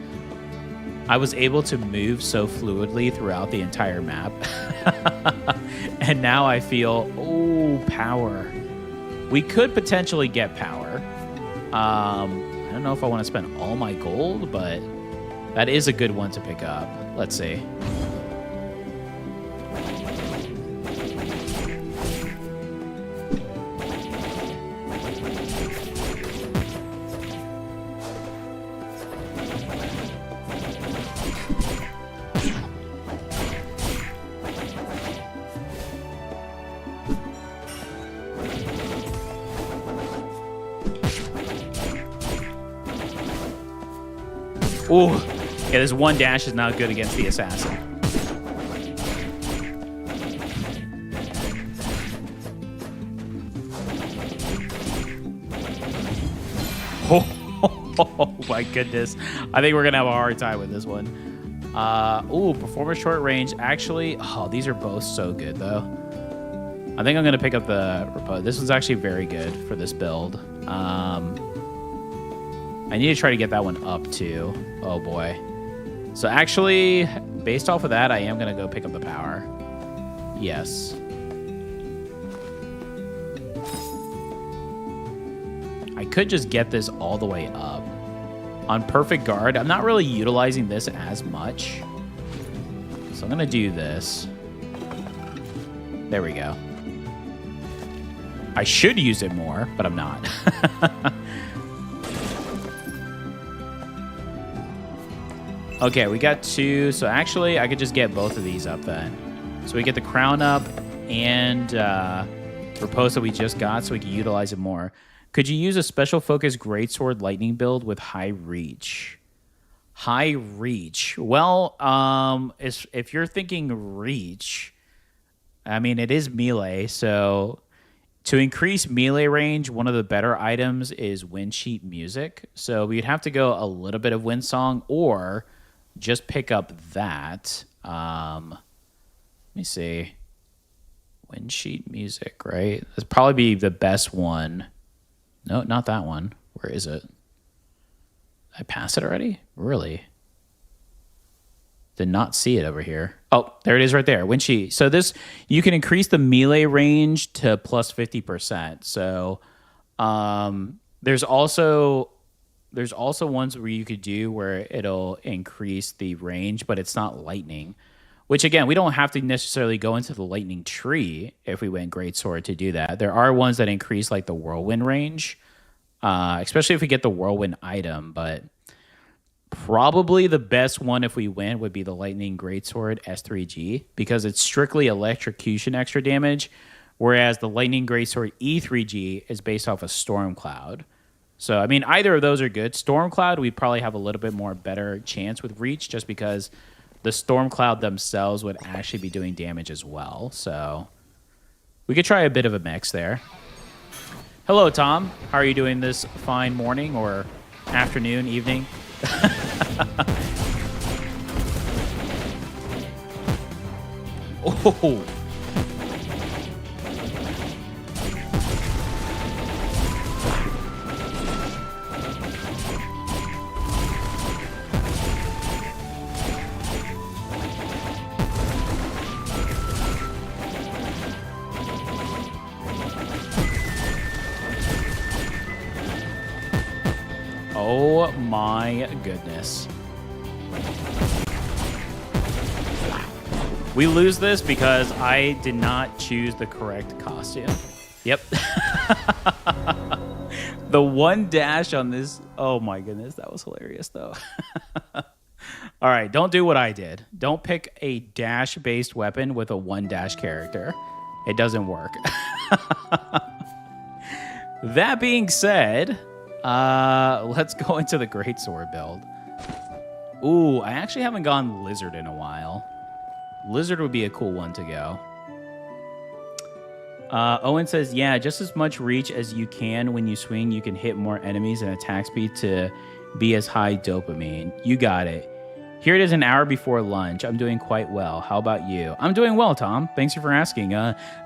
I was able to move so fluidly throughout the entire map. And now I feel, oh, power. We could potentially get power. I don't know if I want to spend all my gold, but that is a good one to pick up. Let's see. Ooh, yeah, this one dash is not good against the assassin. Oh my goodness. I think we're going to have a hard time with this one. Ooh, performance short range. Actually, oh, these are both so good, though. I think I'm going to pick up the Repo. This one's actually very good for this build. I need to try to get that one up, too. Oh, boy. So, actually, based off of that, I am going to go pick up the power. Yes. I could just get this all the way up. On Perfect Guard, I'm not really utilizing this as much. So, I'm going to do this. There we go. I should use it more, but I'm not. Okay, we got two. So actually, I could just get both of these up then. So we get the crown up and repose that we just got so we can utilize it more. Could you use a special focus greatsword lightning build with high reach? High reach. Well, if you're thinking reach, I mean, it is melee. So to increase melee range, one of the better items is wind sheet music. So we'd have to go a little bit of wind song or just pick up that. Let me see. Wind sheet music, right? That'd probably be the best one. No, not that one. Where is it? Did I pass it already? Really? Did not see it over here. Oh, there it is right there. Wind sheet. So this, you can increase the melee range to plus 50%. So there's also ones where you could do where it'll increase the range, but it's not lightning. Which, again, we don't have to necessarily go into the lightning tree if we went greatsword to do that. There are ones that increase, like, the whirlwind range, especially if we get the whirlwind item. But probably the best one if we win would be the lightning greatsword S3G, because it's strictly electrocution extra damage, whereas the lightning greatsword E3G is based off a storm cloud. So, I mean, either of those are good. Storm Cloud, we'd probably have a little bit more better chance with reach just because the Storm Cloud themselves would actually be doing damage as well. So, we could try a bit of a mix there. Hello, Tom. How are you doing this fine morning or afternoon, evening? Oh! Oh my goodness. We lose this because I did not choose the correct costume. Yep. The one dash on this. Oh my goodness. That was hilarious though. All right. Don't do what I did. Don't pick a dash based weapon with a one dash character. It doesn't work. That being said, let's go into the greatsword build. Ooh, I actually haven't gone lizard in a while. Lizard would be a cool one to go. Owen says, yeah, just as much reach as you can when you swing. You can hit more enemies and attack speed to be as high dopamine. You got it. Here it is an hour before lunch. I'm doing quite well. How about you? I'm doing well, Tom. Thanks for asking.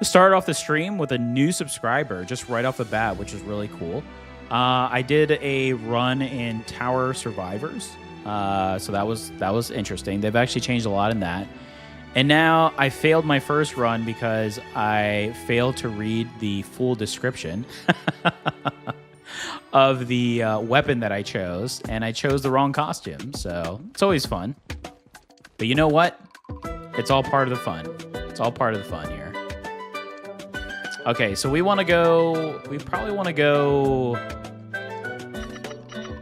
Started off the stream with a new subscriber just right off the bat, which is really cool. I did a run in Tower Survivors. So that was interesting. They've actually changed a lot in that. And now I failed my first run because I failed to read the full description of the weapon that I chose, and I chose the wrong costume. So it's always fun. But you know what? It's all part of the fun. It's all part of the fun here. Okay, so we want to go... We probably want to go...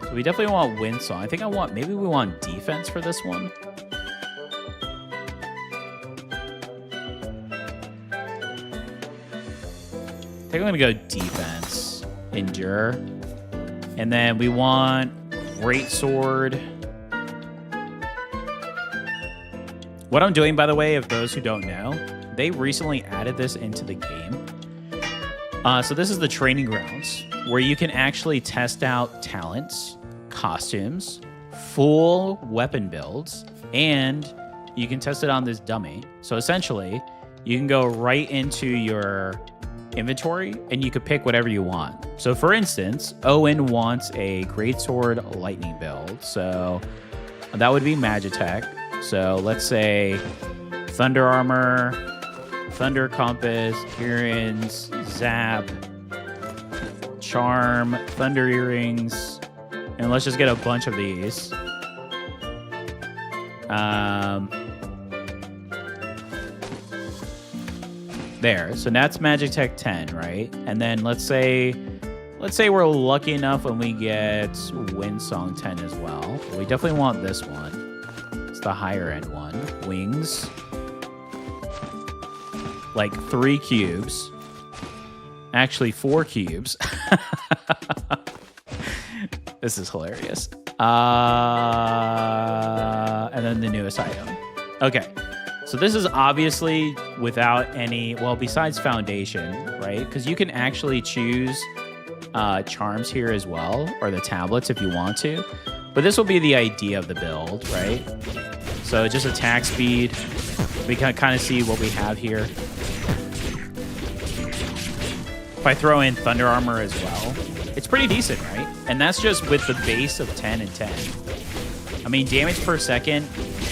So we definitely want Windsong. I think I want... Maybe we want defense for this one. I think I'm going to go defense. Endure. And then we want Greatsword. What I'm doing, by the way, of those who don't know, they recently added this into the game. So this is the training grounds where you can actually test out talents, costumes, full weapon builds, and you can test it on this dummy. So essentially, you can go right into your inventory and you could pick whatever you want. So for instance, Owen wants a Greatsword lightning build. So that would be Magitech. So let's say Thunder Armor, Thunder Compass, Earrings, Zap, Charm, Thunder Earrings, and let's just get a bunch of these. There. So that's Magitech 10, right? And then let's say we're lucky enough and we get Windsong 10 as well. We definitely want this one. It's the higher end one. Wings. Like 3 cubes. Actually 4 cubes. This is hilarious. And then the newest item. Okay. So this is obviously without any, well, besides foundation, right? Because you can actually choose charms here as well, or the tablets if you want to. But this will be the idea of the build, right? So just attack speed. We can kind of see what we have here. If I throw in Thunder Armor as well, it's pretty decent, right? And that's just with the base of 10 and 10. I mean, damage per second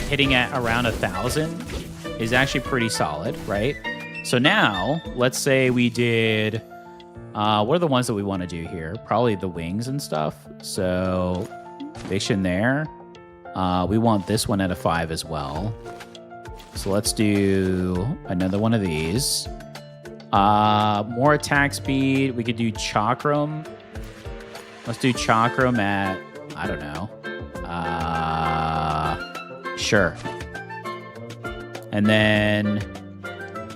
hitting at around 1,000 is actually pretty solid, right? So now, let's say we did... what are the ones that we want to do here? Probably the wings and stuff. So, Vision there. We want this one at a 5 as well. So let's do another one of these. More attack speed. We could do Chakram. Let's do Chakram at, I don't know. Sure. And then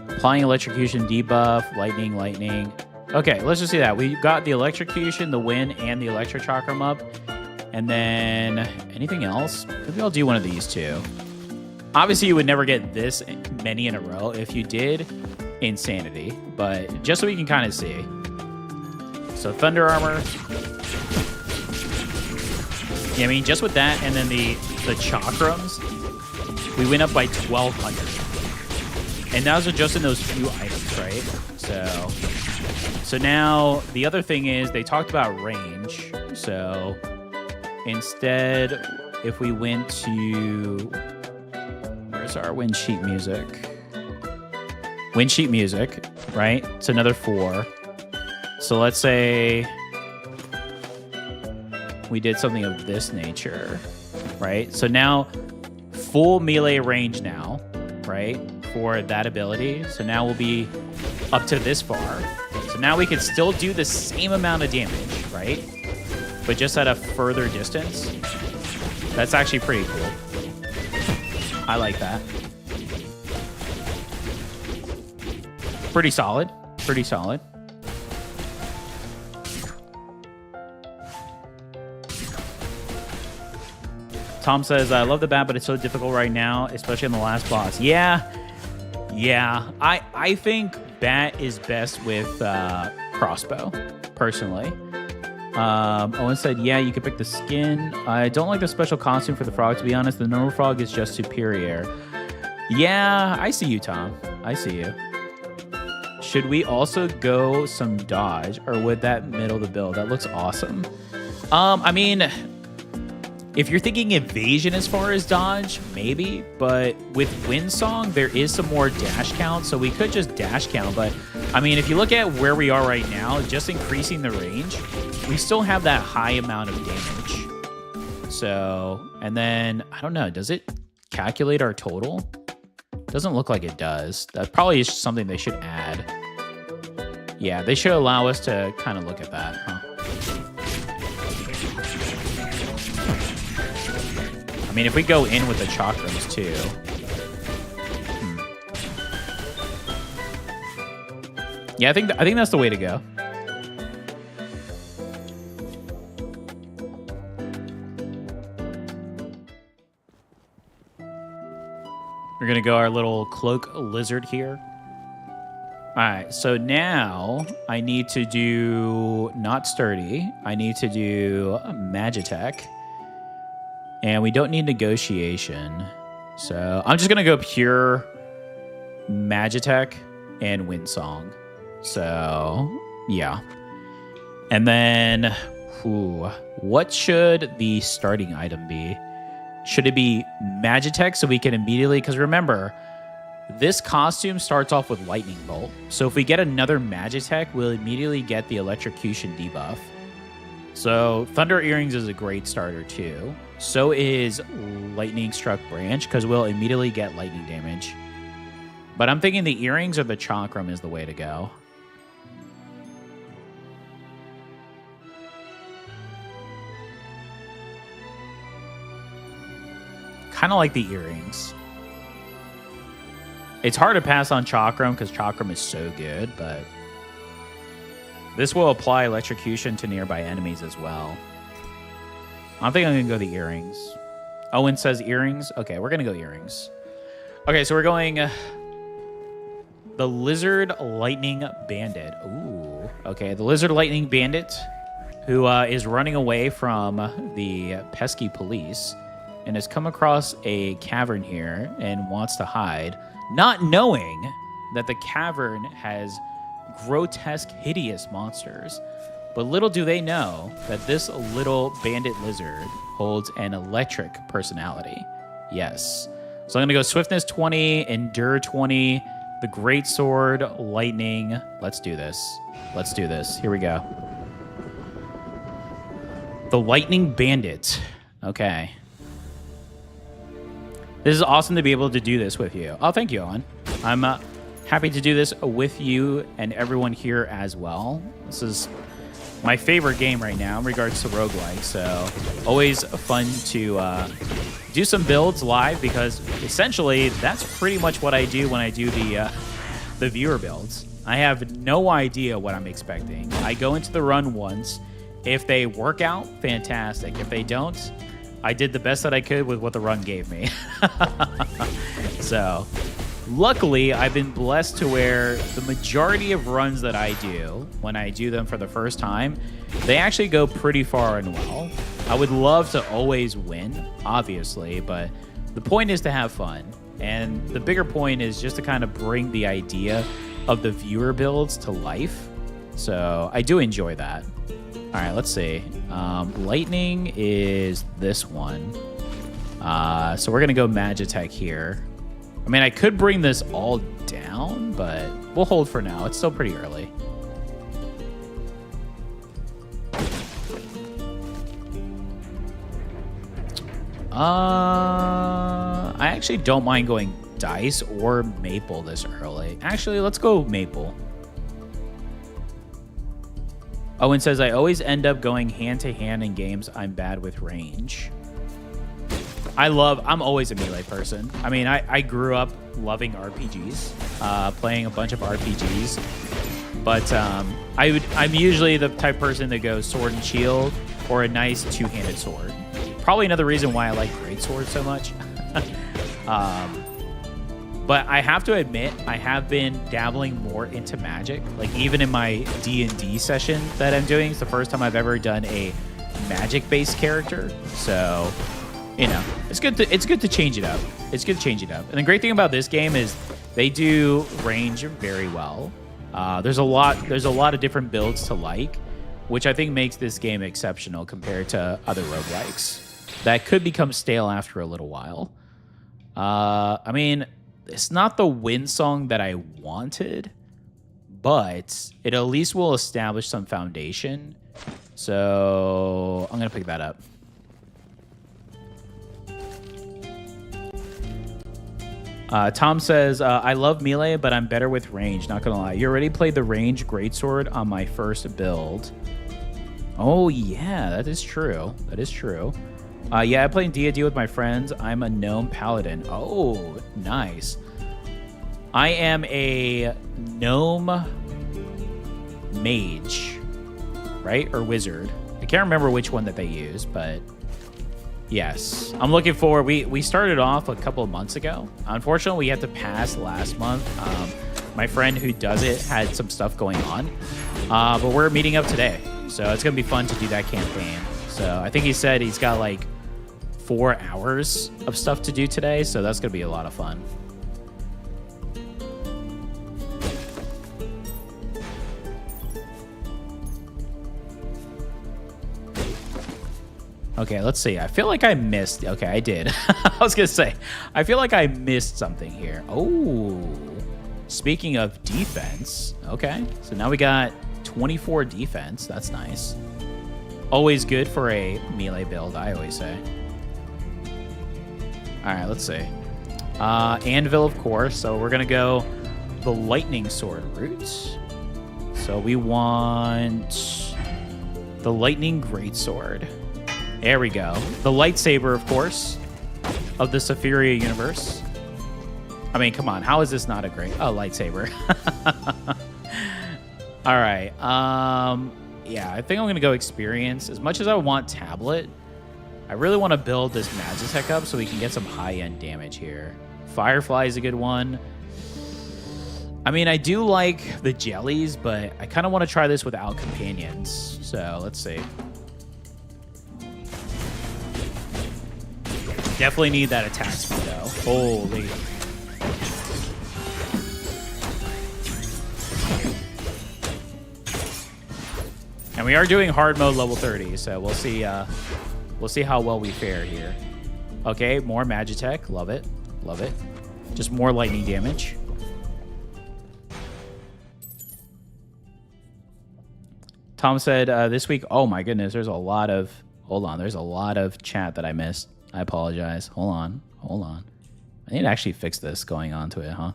applying electrocution debuff, lightning. Okay, let's just see that. We got the electrocution, the wind, and the electro chakram up. And then anything else? Maybe I'll do one of these too. Obviously, you would never get this many in a row. If you did, insanity. But just so we can kind of see. So Thunder Armor. Yeah, I mean, just with that and then the chakrams, we went up by 1,200. And those are just in those few items, right? So now the other thing is they talked about range. So instead, if we went to... Where's our wind sheet music? Wind sheet music, right? It's another 4. So let's say... we did something of this nature, right? So now full melee range now, right, for that ability. So now we'll be up to this far. So now we can still do the same amount of damage, right? But just at a further distance. That's actually pretty cool. I like that. Pretty solid. Pretty solid. Tom says, I love the bat, but it's so difficult right now, especially on the last boss. Yeah. I think bat is best with crossbow, personally. Owen said, yeah, you can pick the skin. I don't like the special costume for the frog, to be honest. The normal frog is just superior. Yeah, I see you, Tom. I see you. Should we also go some dodge, or would that middle the build? That looks awesome. I mean, if you're thinking evasion as far as dodge, maybe. But with Windsong, there is some more dash count, so we could just dash count. But, I mean, if you look at where we are right now, just increasing the range, we still have that high amount of damage. So, and then, I don't know, does it calculate our total? Doesn't look like it does. That probably is something they should add. Yeah, they should allow us to kind of look at that, huh? I mean, if we go in with the chakrams too. Yeah, I think that's the way to go. We're gonna go our little cloak lizard here. All right, so now I need to do not sturdy. I need to do Magitech. And we don't need negotiation. So I'm just going to go pure Magitech and Windsong. So, yeah. And then, what should the starting item be? Should it be Magitech so we can immediately... Because remember, this costume starts off with Lightning Bolt. So if we get another Magitech, we'll immediately get the Electrocution debuff. So Thunder Earrings is a great starter too. So is Lightning Struck Branch, because we'll immediately get lightning damage. But I'm thinking the earrings or the chakram is the way to go. Kind of like the earrings. It's hard to pass on chakram because chakram is so good, but this will apply electrocution to nearby enemies as well. I think I'm going to go the earrings. Owen says earrings. Okay, we're going to go earrings. Okay, so we're going the Lizard Lightning Bandit. Ooh, okay, the Lizard Lightning Bandit, who is running away from the pesky police and has come across a cavern here and wants to hide, not knowing that the cavern has grotesque, hideous monsters. But little do they know that this little bandit lizard holds an electric personality. Yes. So I'm going to go Swiftness 20, Endure 20, the Great Sword, Lightning. Let's do this. Let's do this. Here we go. The Lightning Bandit. Okay. This is awesome to be able to do this with you. Oh, thank you, Owen. I'm happy to do this with you and everyone here as well. This is my favorite game right now in regards to roguelike, so always fun to do some builds live, because essentially that's pretty much what I do when I do the viewer builds. I have no idea what I'm expecting. I go into the run once. If they work out, fantastic. If they don't, I did the best that I could with what the run gave me. So luckily, I've been blessed to where the majority of runs that I do, when I do them for the first time, they actually go pretty far and well. I would love to always win, obviously, but the point is to have fun. And the bigger point is just to kind of bring the idea of the viewer builds to life. So I do enjoy that. All right, let's see. Lightning is this one. So we're going to go Magitech here. I mean, I could bring this all down, but we'll hold for now. It's still pretty early. I actually don't mind going dice or maple this early. Actually, let's go maple. Owen says, I always end up going hand-to-hand in games. I'm bad with range. I'm always a melee person. I mean, I grew up loving RPGs, playing a bunch of RPGs. But I'm usually the type of person that goes sword and shield or a nice two-handed sword. Probably another reason why I like greatsword so much. But I have to admit, I have been dabbling more into Magic. Like even in my D&D session that I'm doing, it's the first time I've ever done a Magic-based character. So, you know, it's good to change it up. It's good to change it up. And the great thing about this game is they do range very well. There's a lot of different builds to like, which I think makes this game exceptional compared to other roguelikes that could become stale after a little while. I mean, it's not the win song that I wanted, but it at least will establish some foundation. So I'm going to pick that up. Tom says, I love melee, but I'm better with range. Not going to lie. You already played the range greatsword on my first build. Oh, yeah, that is true. That is true. Yeah, I play D&D with my friends. I'm a gnome paladin. Oh, nice. I am a gnome mage, right? Or wizard. I can't remember which one that they use, but yes. I'm looking for... We started off a couple of months ago. Unfortunately, we had to pass last month. My friend who does it had some stuff going on. But we're meeting up today. So it's going to be fun to do that campaign. So I think he said he's got like 4 hours of stuff to do today, so that's going to be a lot of fun. Okay, let's see. I feel like I missed... Okay, I did. I was going to say, I feel like I missed something here. Oh, speaking of defense. Okay, so now we got 24 defense. That's nice. Always good for a melee build, I always say. All right, let's see. Anvil, of course. So we're going to go the lightning sword route. So we want the lightning greatsword. There we go. The lightsaber, of course, of the Sephiria universe. I mean, come on. How is this not a great... Oh, lightsaber. All right. Yeah, I think I'm going to go experience. As much as I want tablet, I really want to build this Magitech up so we can get some high-end damage here. Firefly is a good one. I mean, I do like the jellies, but I kind of want to try this without companions. So let's see. Definitely need that attack speed, though. Holy. And we are doing hard mode level 30, so we'll see how well we fare here. Okay, more Magitech. Love it. Love it. Just more lightning damage. Tom said this week... Oh, my goodness. There's a lot of... Hold on. There's a lot of chat that I missed. I apologize. Hold on. Hold on. I need to actually fix this going on to it, huh?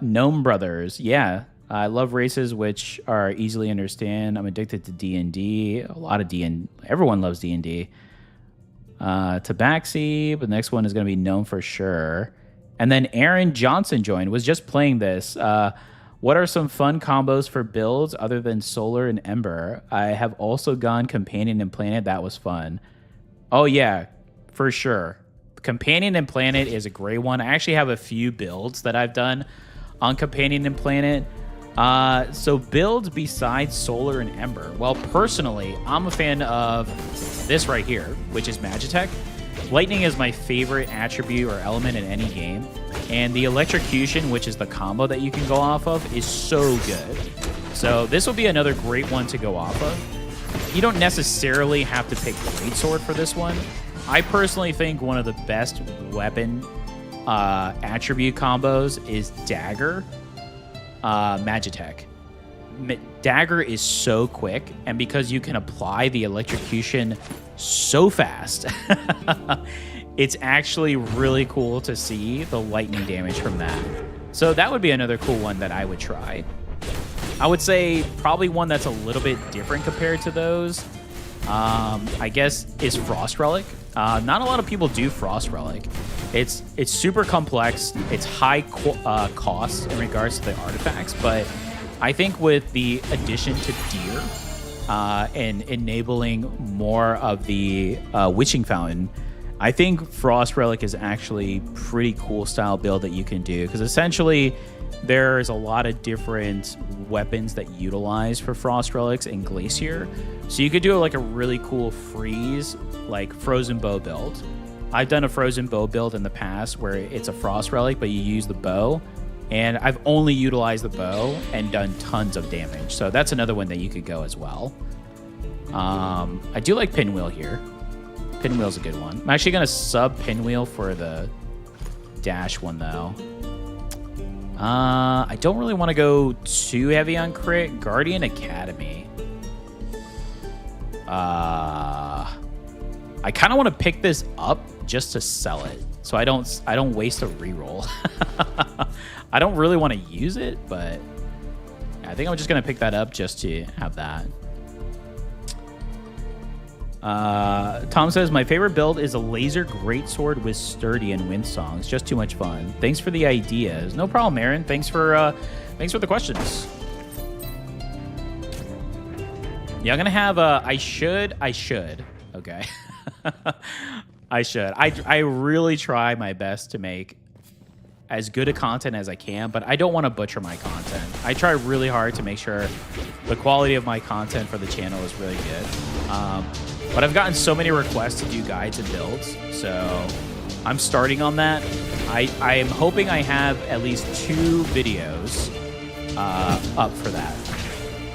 Gnome Brothers. Yeah. I love races which are easily understand. I'm addicted to D&D. A lot of D&D. Everyone loves D&D. Tabaxi. But the next one is going to be Gnome for sure. And then Aaron Johnson joined. Was just playing this. What are some fun combos for builds other than Solar and Ember? I have also gone Companion and Planet. That was fun. Oh, yeah. For sure. Companion and Planet is a great one. I actually have a few builds that I've done on Companion and Planet. So builds besides Solar and Ember. Well, personally, I'm a fan of this right here, which is Magitech. Lightning is my favorite attribute or element in any game. And the electrocution, which is the combo that you can go off of, is so good. So this will be another great one to go off of. You don't necessarily have to pick Greatsword for this one. I personally think one of the best weapon attribute combos is Dagger, Magitech. dagger is so quick, and because you can apply the electrocution so fast, it's actually really cool to see the lightning damage from that. So that would be another cool one that I would try. I would say probably one that's a little bit different compared to those, I guess, is Frost Relic. Not a lot of people do Frost Relic. It's super complex. It's high cost in regards to the artifacts, but I think with the addition to Deer and enabling more of the Witching Fountain, I think Frost Relic is actually pretty cool style build that you can do, because essentially there's a lot of different weapons that utilize for Frost Relics in Glacier. So you could do like a really cool freeze, like Frozen Bow build. I've done a Frozen Bow build in the past where it's a Frost Relic, but you use the bow. And I've only utilized the bow and done tons of damage. So that's another one that you could go as well. I do like Pinwheel here. Pinwheel's a good one. I'm actually going to sub Pinwheel for the dash one, though. I don't really want to go too heavy on crit. Guardian Academy. I kind of want to pick this up just to sell it, so I don't waste a reroll. I don't really want to use it, but I think I'm just gonna pick that up just to have that. Tom says, my favorite build is a laser greatsword with sturdy and wind songs. Just too much fun. Thanks for the ideas. No problem, Aaron. Thanks for the questions. Yeah, I'm gonna have I should. Okay. I should. I really try my best to make as good a content as I can, but I don't want to butcher my content. I try really hard to make sure the quality of my content for the channel is really good. But I've gotten so many requests to do guides and builds, so I'm starting on that. I am hoping I have at least 2 videos up for that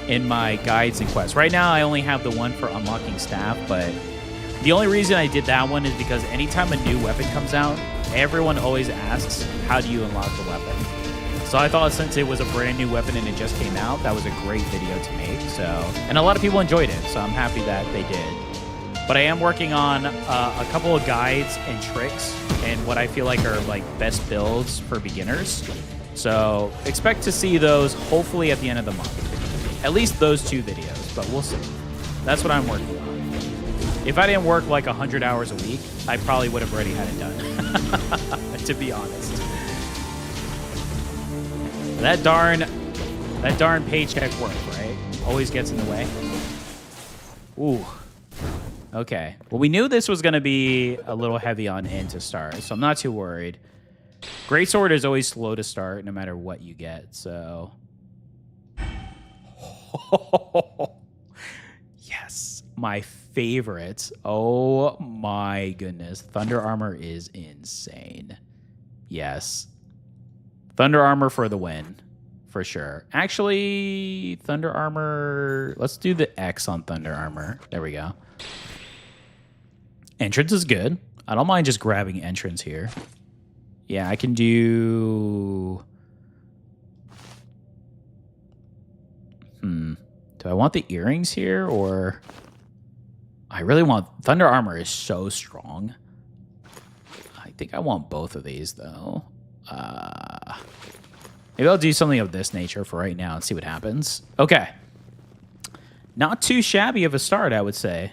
in my guides and quests. Right now, I only have the one for unlocking staff, but the only reason I did that one is because anytime a new weapon comes out, everyone always asks, how do you unlock the weapon? So I thought since it was a brand new weapon and it just came out, that was a great video to make. So, and a lot of people enjoyed it, so I'm happy that they did. But I am working on a couple of guides and tricks and what I feel like are like best builds for beginners. So expect to see those hopefully at the end of the month. At least those 2 videos, but we'll see. That's what I'm working on. If I didn't work like 100 hours a week, I probably would have already had it done, to be honest. That darn paycheck work, right? Always gets in the way. Ooh. Okay. Well, we knew this was going to be a little heavy on end to start, so I'm not too worried. Greatsword is always slow to start no matter what you get, so... Yes. My favorite. Oh my goodness. Thunder Armor is insane. Yes. Thunder Armor for the win. For sure. Actually, Thunder Armor... Let's do the X on Thunder Armor. There we go. Entrance is good. I don't mind just grabbing entrance here. Yeah, I can do... Do I want the earrings here, or... I really want... Thunder Armor is so strong. I think I want both of these, though. Maybe I'll do something of this nature for right now and see what happens. Okay. Not too shabby of a start, I would say.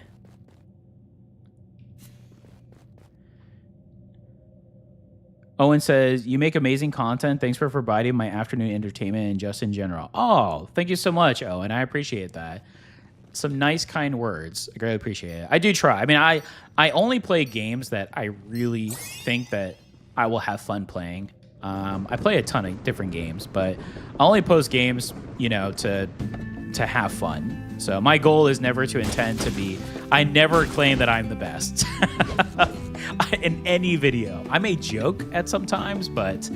Owen says, you make amazing content. Thanks for providing my afternoon entertainment and just in general. Oh, thank you so much, Owen. I appreciate that. Some nice, kind words. I greatly appreciate it. I do try. I mean, I only play games that I really think that I will have fun playing. I play a ton of different games, but I only post games, you know, to have fun. So my goal is never to intend to be... I never claim that I'm the best. In any video. I may joke at some times, but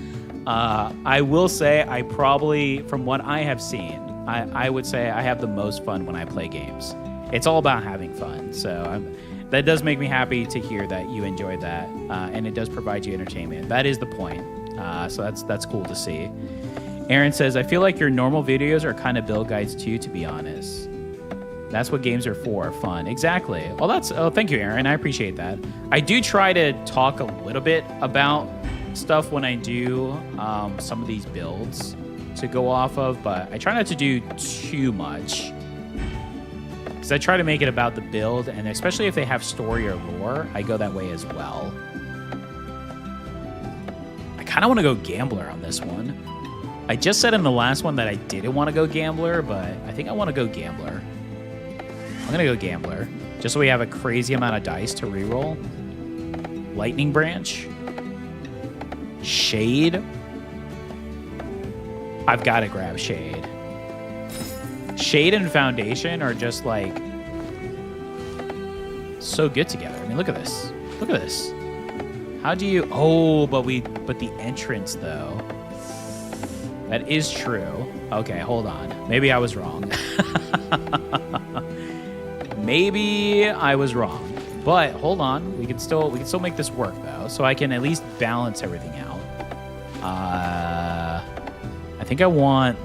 I will say I probably, from what I have seen, I would say I have the most fun when I play games. It's all about having fun. So that does make me happy to hear that you enjoyed that, and it does provide you entertainment. That is the point. So that's cool to see. Aaron says, I feel like your normal videos are kind of build guides too, to be honest. That's what games are for, fun. Exactly. Well, thank you, Aaron. I appreciate that. I do try to talk a little bit about stuff when I do some of these builds to go off of, but I try not to do too much. Because I try to make it about the build, and especially if they have story or lore, I go that way as well. I kind of want to go Gambler on this one. I just said in the last one that I didn't want to go Gambler, but I think I want to go Gambler. I'm going to go Gambler, just so we have a crazy amount of dice to reroll. Lightning Branch. Shade. I've got to grab Shade. Shade and Foundation are just like so good together. I mean, look at this. Look at this. How do you... Oh, but the entrance, though. That is true. Okay, hold on. Maybe I was wrong. Maybe I was wrong. But hold on. We can still make this work, though. So I can at least balance everything out. I think I want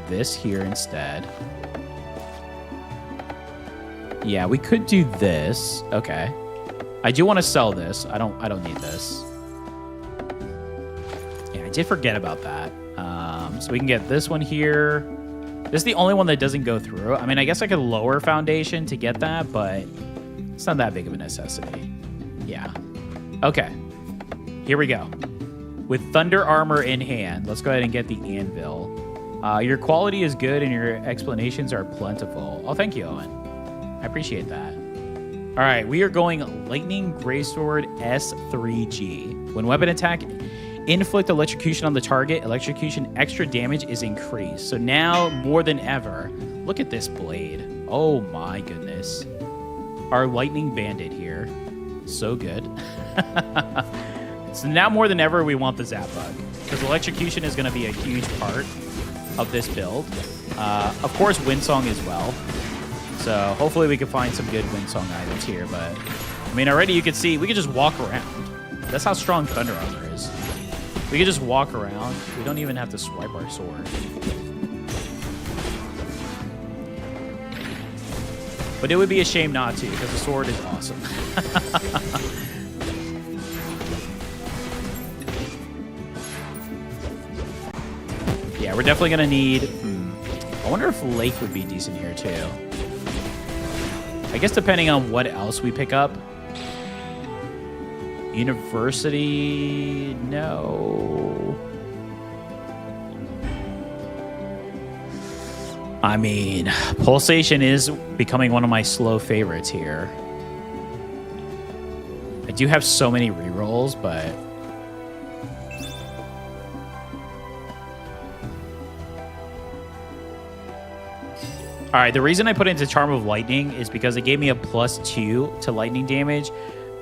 this here instead. Yeah, we could do this. Okay. I do want to sell this. I don't need this. Yeah, I did forget about that. So we can get this one here. This is the only one that doesn't go through. I mean, I guess I could lower Foundation to get that, but it's not that big of a necessity. Yeah. Okay. Here we go. With Thunder Armor in hand, let's go ahead and get the Anvil. Your quality is good and your explanations are plentiful. Oh, thank you, Owen. I appreciate that. All right, we are going Lightning Greysword S3G. When weapon attack, inflict electrocution on the target. Electrocution extra damage is increased. So now, more than ever, look at this blade. Oh my goodness. Our Lightning Bandit here. So good. So now more than ever, we want the Zap Bug. Because electrocution is going to be a huge part of this build. Of course, Windsong as well. So hopefully we can find some good Windsong items here. But, I mean, already you can see, we can just walk around. That's how strong Thunder Armor is. We can just walk around. We don't even have to swipe our sword. But it would be a shame not to, because the sword is awesome. Yeah, we're definitely going to need... I wonder if Lake would be decent here, too. I guess depending on what else we pick up. University... No. I mean, Pulsation is becoming one of my slow favorites here. I do have so many rerolls, but... All right, the reason I put it into Charm of Lightning is because it gave me a +2 to lightning damage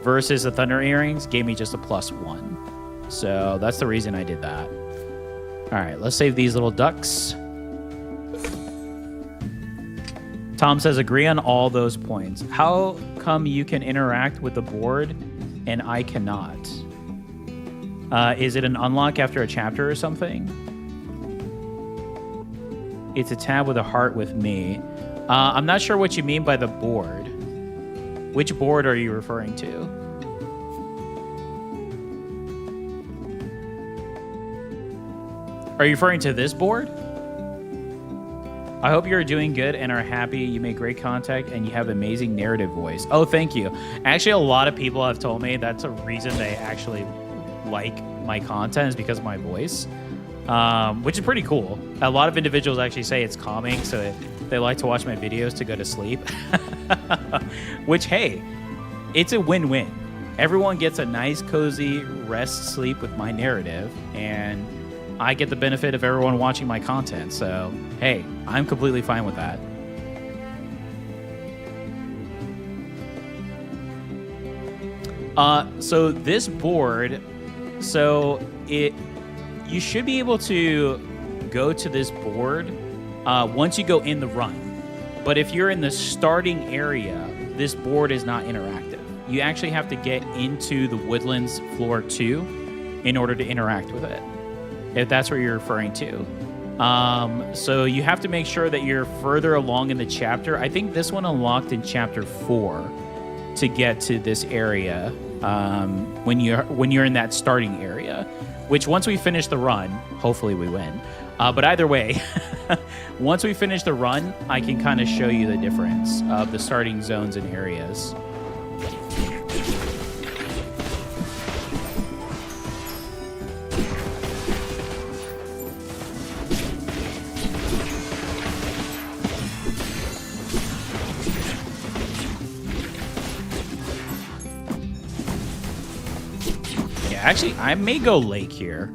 versus the Thunder Earrings gave me just a +1. So that's the reason I did that. All right, let's save these little ducks. Tom says, agree on all those points. How come you can interact with the board and I cannot? Is it an unlock after a chapter or something? It's a tab with a heart with me. I'm not sure what you mean by the board. Which board are you referring to? Are you referring to this board? I hope you're doing good and are happy. You make great content and you have amazing narrative voice. Oh, thank you. Actually, a lot of people have told me that's a reason they actually like my content is because of my voice. Which is pretty cool. A lot of individuals actually say it's calming, so they like to watch my videos to go to sleep. Which, hey, it's a win-win. Everyone gets a nice, cozy rest sleep with my narrative, and I get the benefit of everyone watching my content. So, hey, I'm completely fine with that. So this board, you should be able to go to this board once you go in the run. But if you're in the starting area, this board is not interactive. You actually have to get into the Woodlands floor 2 in order to interact with it, if that's what you're referring to. So you have to make sure that you're further along in the chapter. I think this one unlocked in chapter 4 to get to this area. When you're in that starting area, which once we finish the run, hopefully we win. But either way, once we finish the run, I can kind of show you the difference of the starting zones and areas. Actually, I may go lake here.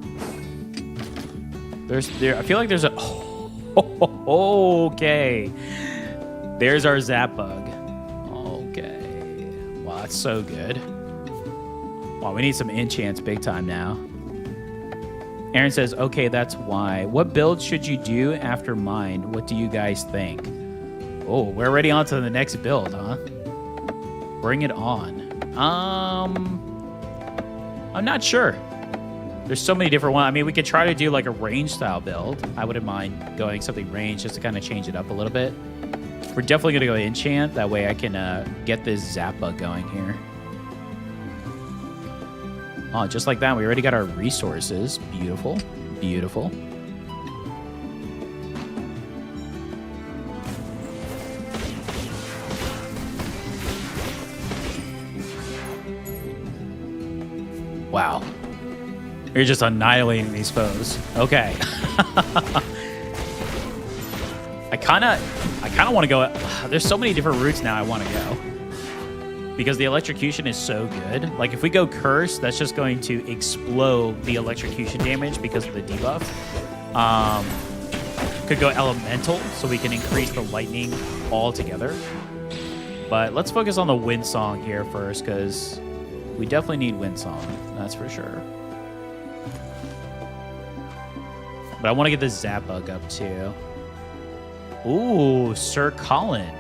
I feel like there's a... Oh, okay. There's our zap bug. Okay. Wow, that's so good. Wow, we need some enchants big time now. Aaron says, okay, that's why. What build should you do after mine? What do you guys think? Oh, we're already on to the next build, huh? Bring it on. I'm not sure. There's so many different ones. I mean, we could try to do like a range style build. I wouldn't mind going something range just to kind of change it up a little bit. We're definitely going to go enchant. That way I can get this zap bug going here. Oh, just like that. We already got our resources. Beautiful. Beautiful. Wow. You're just annihilating these foes. Okay. I kind of want to go... There's so many different routes now I want to go. Because the electrocution is so good. Like, if we go curse, that's just going to explode the electrocution damage because of the debuff. Could go elemental, so we can increase the lightning altogether. But let's focus on the wind song here first, because... we definitely need wind song, that's for sure. But I want to get this zap bug up too. Ooh, Sir Colin.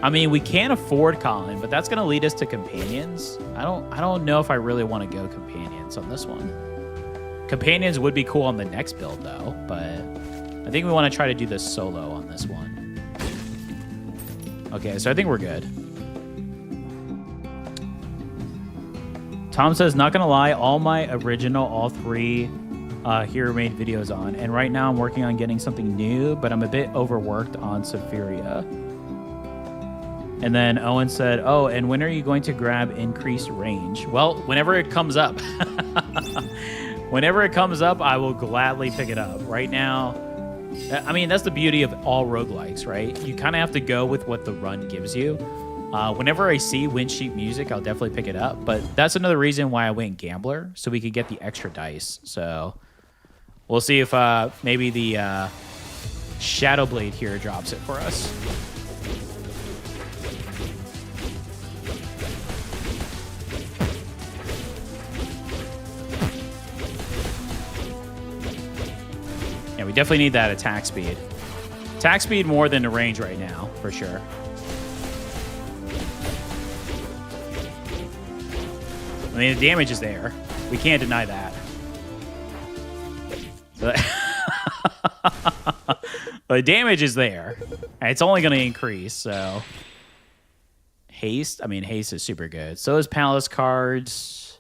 I mean, we can't afford Colin, but that's going to lead us to companions. I don't know if I really want to go companions on this one. Companions would be cool on the next build though, but I think we want to try to do this solo on this one. Okay, so I think we're good. Tom says, not gonna lie, all my original, all 3 Hero Made videos on, and right now I'm working on getting something new, but I'm a bit overworked on Sephiria. And then Owen said, oh, and when are you going to grab increased range? Well, whenever it comes up. Whenever it comes up, I will gladly pick it up. Right now, I mean, that's the beauty of all roguelikes, right? You kind of have to go with what the run gives you. Whenever I see wind sheet music, I'll definitely pick it up. But that's another reason why I went Gambler, so we could get the extra dice. So we'll see if maybe the Shadow Blade here drops it for us. Yeah, we definitely need that attack speed. Attack speed more than the range right now, for sure. I mean, the damage is there. We can't deny that. The damage is there. And it's only going to increase, so... Haste? I mean, haste is super good. So is Palace cards.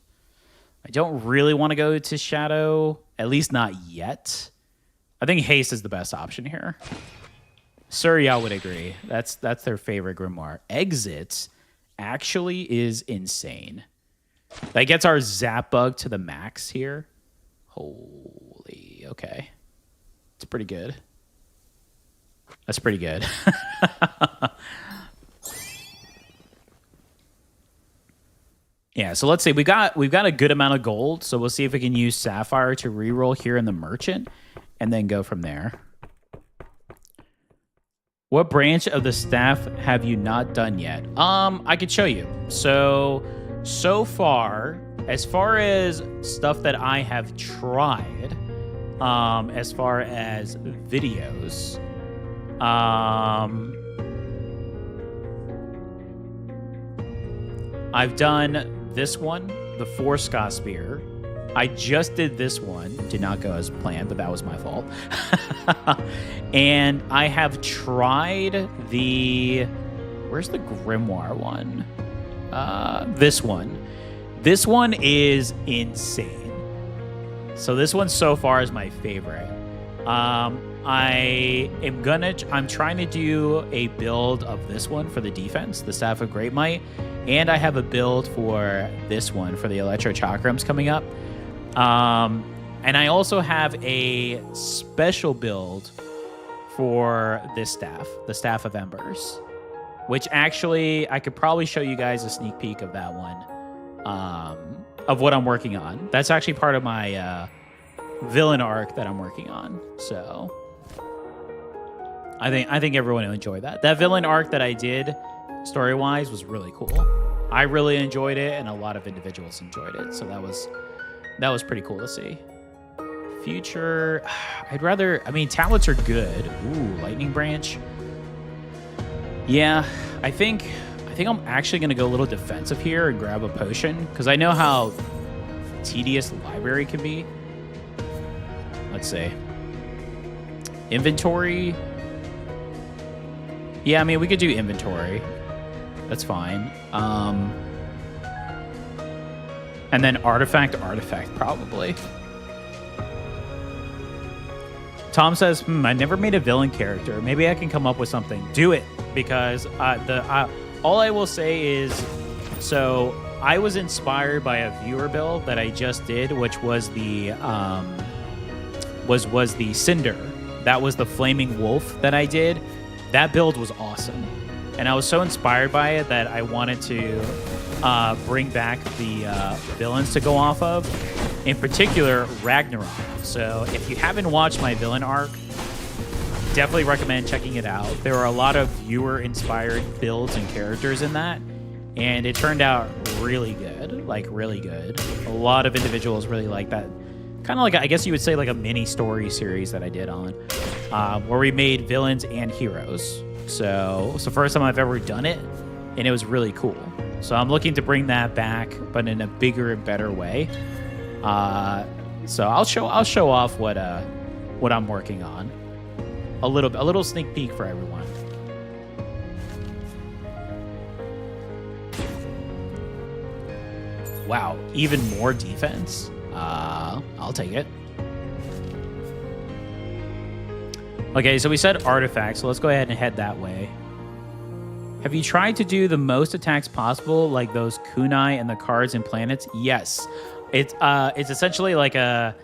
I don't really want to go to Shadow. At least not yet. I think haste is the best option here. Surya would agree. That's their favorite grimoire. Exit actually is insane. That gets our zap bug to the max here. Holy, okay. It's pretty good. That's pretty good. Yeah, so let's see. We've got a good amount of gold, so we'll see if we can use Sapphire to reroll here in the Merchant, and then go from there. What branch of the staff have you not done yet? I could show you. So far, as far as stuff that I have tried, as far as videos, I've done this one, the 4 Ska Spear. I just did this one. Did not go as planned, but that was my fault. And I have tried the... Where's the Grimoire one? This one. This one is insane. So this one so far is my favorite. I'm trying to do a build of this one for the defense, the Staff of Great Might, and I have a build for this one for the Electro Chakrams coming up. And I also have a special build for this staff, the Staff of Embers, which actually I could probably show you guys a sneak peek of that one, of what I'm working on. That's actually part of my villain arc that I'm working on. So I think everyone will enjoy that. That villain arc that I did story-wise was really cool. I really enjoyed it, and a lot of individuals enjoyed it. So that was pretty cool to see. Future, tablets are good. Ooh, Lightning Branch. Yeah, I think I'm actually going to go a little defensive here and grab a potion, because I know how tedious the library can be. Let's see. Inventory. Yeah, I mean, we could do inventory. That's fine. And then artifact, probably. Tom says, I never made a villain character. Maybe I can come up with something. Do it, because all I will say is, so I was inspired by a viewer build that I just did, which was the was the Cinder. That was the Flaming Wolf that I did. That build was awesome, and I was so inspired by it that I wanted to bring back the villains to go off of, in particular Ragnarok. So if you haven't watched my villain arc, definitely recommend checking it out. There are a lot of viewer-inspired builds and characters in that, and it turned out really good, like really good. A lot of individuals really like that. Kind of like, I guess you would say, like a mini story series that I did on, where we made villains and heroes. So it's the first time I've ever done it, and it was really cool. So I'm looking to bring that back, but in a bigger and better way. So I'll show off what I'm working on. A little sneak peek for everyone. Wow, even more defense. I'll take it. Okay, so we said artifacts, so let's go ahead and head that way. Have you tried to do the most attacks possible, like those kunai and the cards and planets? Yes. It's essentially like a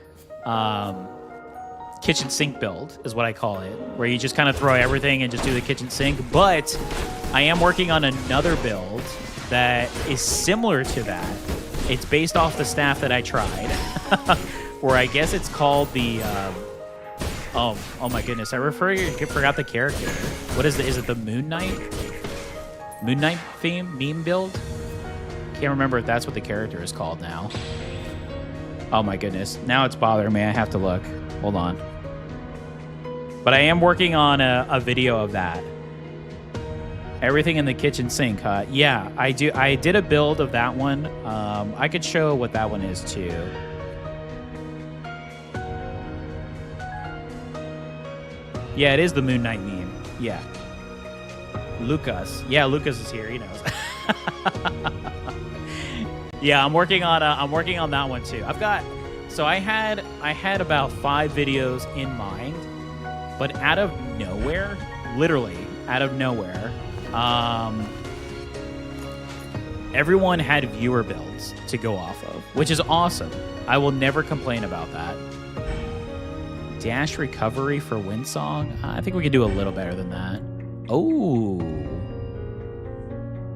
kitchen sink build, is what I call it, where you just kind of throw everything and just do the kitchen sink. But I am working on another build that is similar to that. It's based off the staff that I tried, where I guess it's called the, oh my goodness, I forgot the character. What is it the Moon Knight? Moon Knight theme, meme build? Can't remember if that's what the character is called now. Oh my goodness, now it's bothering me, I have to look. Hold on. But I am working on a video of that. Everything in the kitchen sink, huh? Yeah, I did a build of that one. I could show what that one is too. Yeah, it is the Moon Knight meme. Yeah. Lucas. Yeah, Lucas is here. He knows. Yeah, I'm working on that one too. I had about 5 videos in mind, but out of nowhere, literally out of nowhere, everyone had viewer builds to go off of, which is awesome. I will never complain about that. Dash recovery for Windsong? I think we could do a little better than that. Oh.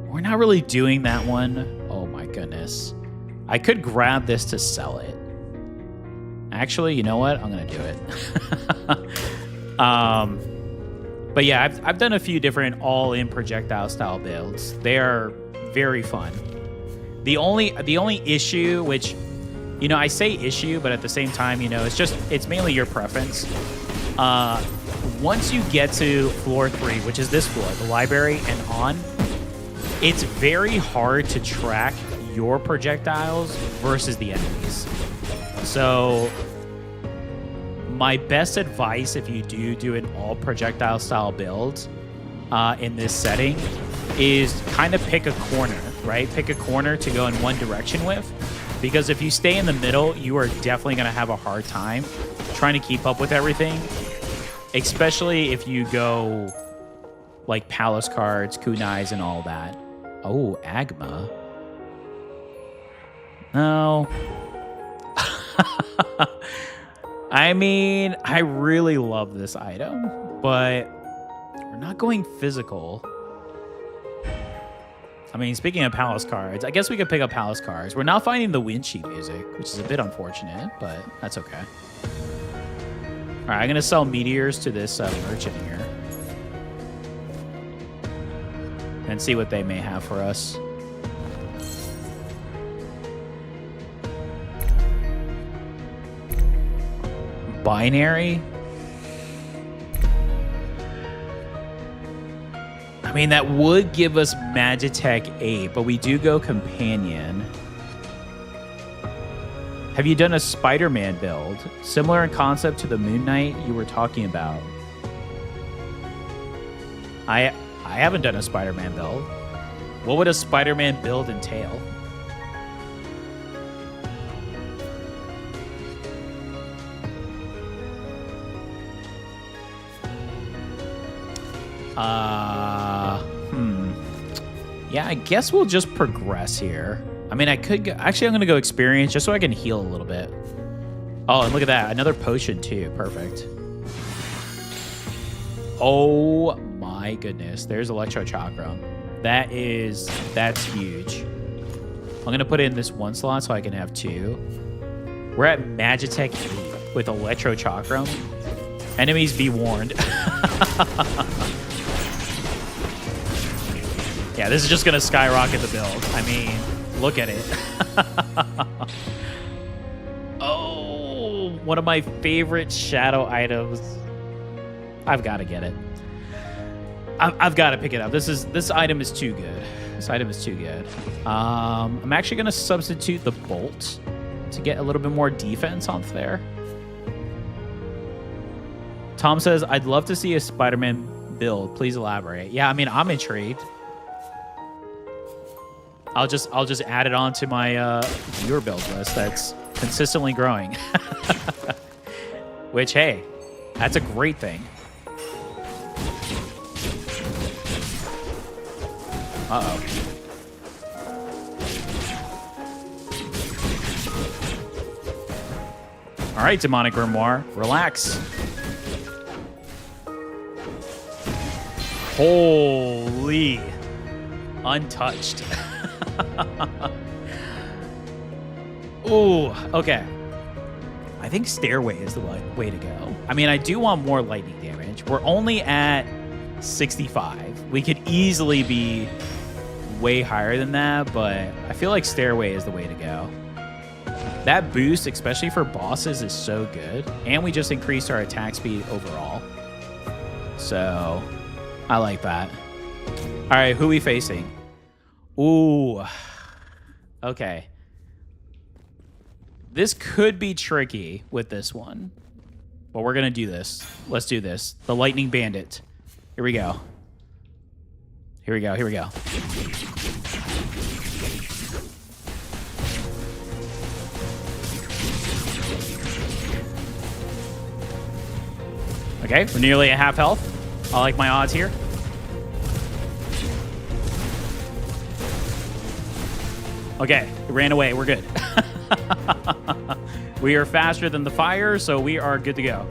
We're not really doing that one. Oh my goodness. I could grab this to sell it. Actually, you know what? I'm going to do it. But yeah, I've done a few different all-in projectile style builds. They are very fun. The only issue, which, you know, I say issue, but at the same time, you know, it's mainly your preference. Once you get to floor 3, which is this floor, the library and on, it's very hard to track your projectiles versus the enemies. So my best advice, if you do an all projectile style build in this setting, is kind of pick a corner, right? Pick a corner to go in one direction with, because if you stay in the middle, you are definitely going to have a hard time trying to keep up with everything, especially if you go like palace cards, kunais, and all that. Oh, Agma. No. I mean, I really love this item, but we're not going physical. I mean, speaking of palace cards, I guess we could pick up palace cards. We're not finding the wind sheet music, which is a bit unfortunate, but that's okay. All right, I'm going to sell meteors to this merchant here and see what they may have for us. Binary? I mean, that would give us Magitech 8, but we do go Companion. Have you done a Spider-Man build? Similar in concept to the Moon Knight you were talking about. I haven't done a Spider-Man build. What would a Spider-Man build entail? Yeah, I guess we'll just progress here. I mean, I could go, actually, I'm going to go experience just so I can heal a little bit. Oh, and look at that. Another potion, too. Perfect. Oh, my goodness. There's Electro Chakram. That's huge. I'm going to put in this one slot so I can have two. We're at Magitech 8 with Electro Chakram. Enemies be warned. Yeah, this is just going to skyrocket the build. I mean, look at it. Oh, one of my favorite shadow items. I've got to get it. I've got to pick it up. This item is too good. This item is too good. I'm actually going to substitute the bolt to get a little bit more defense off there. Tom says, I'd love to see a Spider-Man build. Please elaborate. Yeah, I mean, I'm intrigued. I'll just add it on to my viewer build list that's consistently growing. Which, hey, that's a great thing. Uh-oh. All right, Demonic Grimoire, relax. Holy. Untouched. Ooh, okay. I think Stairway is the way to go. I mean, I do want more lightning damage. We're only at 65. We could easily be way higher than that, but I feel like Stairway is the way to go. That boost, especially for bosses, is so good. And we just increased our attack speed overall. So, I like that. All right, who are we facing? Ooh. Okay. This could be tricky with this one. But we're going to do this. Let's do this. The Lightning Bandit. Here we go. Here we go. Here we go. Okay, we're nearly at half health. I like my odds here. Okay, it ran away. We're good. We are faster than the fire, so we are good to go.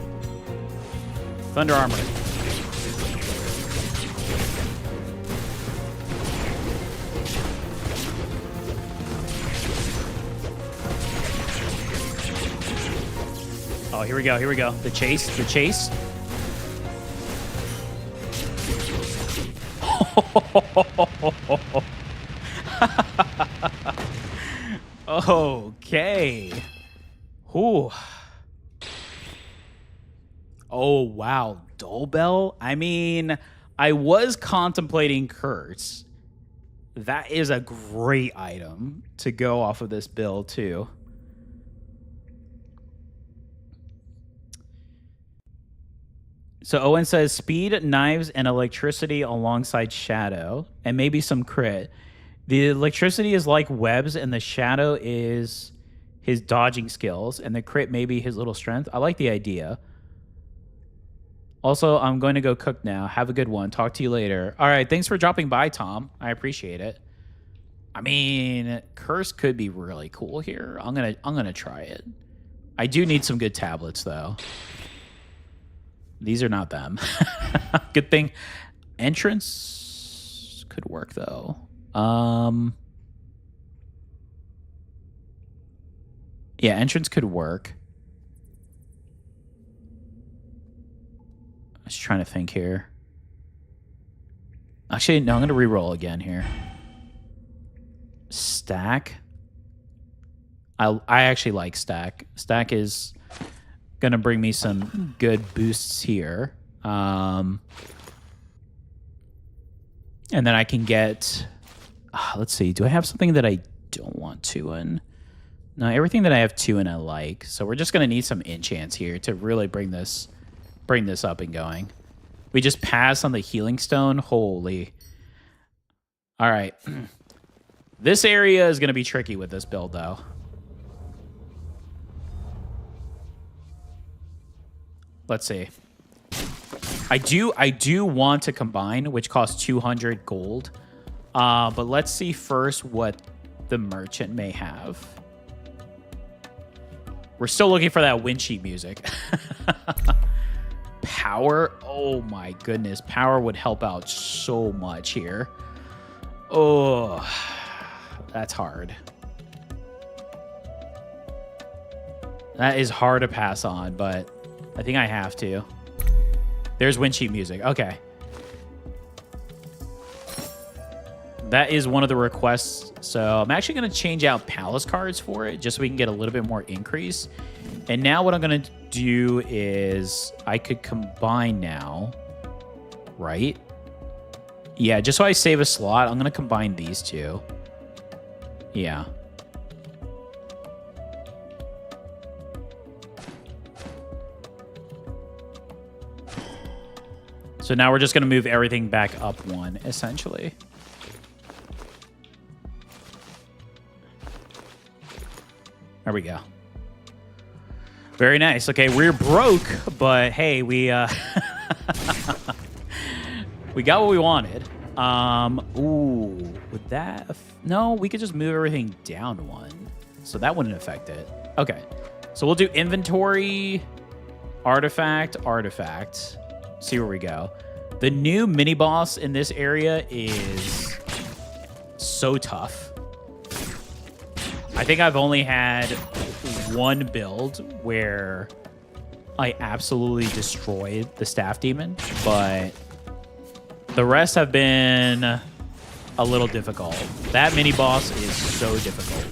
Thunder Armor. Oh, here we go. Here we go. The chase. The chase. Okay. Ooh. Oh, wow. Dull Bell? I mean, I was contemplating Curse. That is a great item to go off of this build, too. So Owen says speed, knives, and electricity alongside shadow, and maybe some crit. The electricity is like webs, and the shadow is his dodging skills, and the crit may be his little strength. I like the idea. Also, I'm going to go cook now. Have a good one. Talk to you later. All right, thanks for dropping by, Tom. I appreciate it. I mean, curse could be really cool here. I'm gonna try it. I do need some good tablets though. These are not them. Good thing. Entrance could work though. Yeah, entrance could work. I was trying to think here. Actually, no, I'm going to re-roll again here. Stack. I actually like stack. Stack is going to bring me some good boosts here. And then I can get... let's see. Do I have something that I don't want to in? No, everything that I have two in I like. So we're just going to need some enchants here to really bring this up and going. We just pass on the healing stone. Holy. All right. This area is going to be tricky with this build, though. Let's see. I do want to combine, which costs 200 gold. But let's see first what the merchant may have. We're still looking for that wind sheet music. Power? Oh my goodness. Power would help out so much here. Oh, that's hard. That is hard to pass on, but I think I have to. There's wind sheet music. Okay. That is one of the requests. So I'm actually going to change out palace cards for it just so we can get a little bit more increase. And now what I'm going to do is I could combine now, right? Yeah, just so I save a slot, I'm going to combine these two. Yeah. So now we're just going to move everything back up one, essentially. There we go. Very nice. Okay, we're broke, but hey, we we got what we wanted. Ooh, would that... No, we could just move everything down one. So that wouldn't affect it. Okay. So we'll do inventory, artifact, artifact. See where we go. The new mini boss in this area is so tough. I think I've only had one build where I absolutely destroyed the staff demon, but the rest have been a little difficult. That mini boss is so difficult.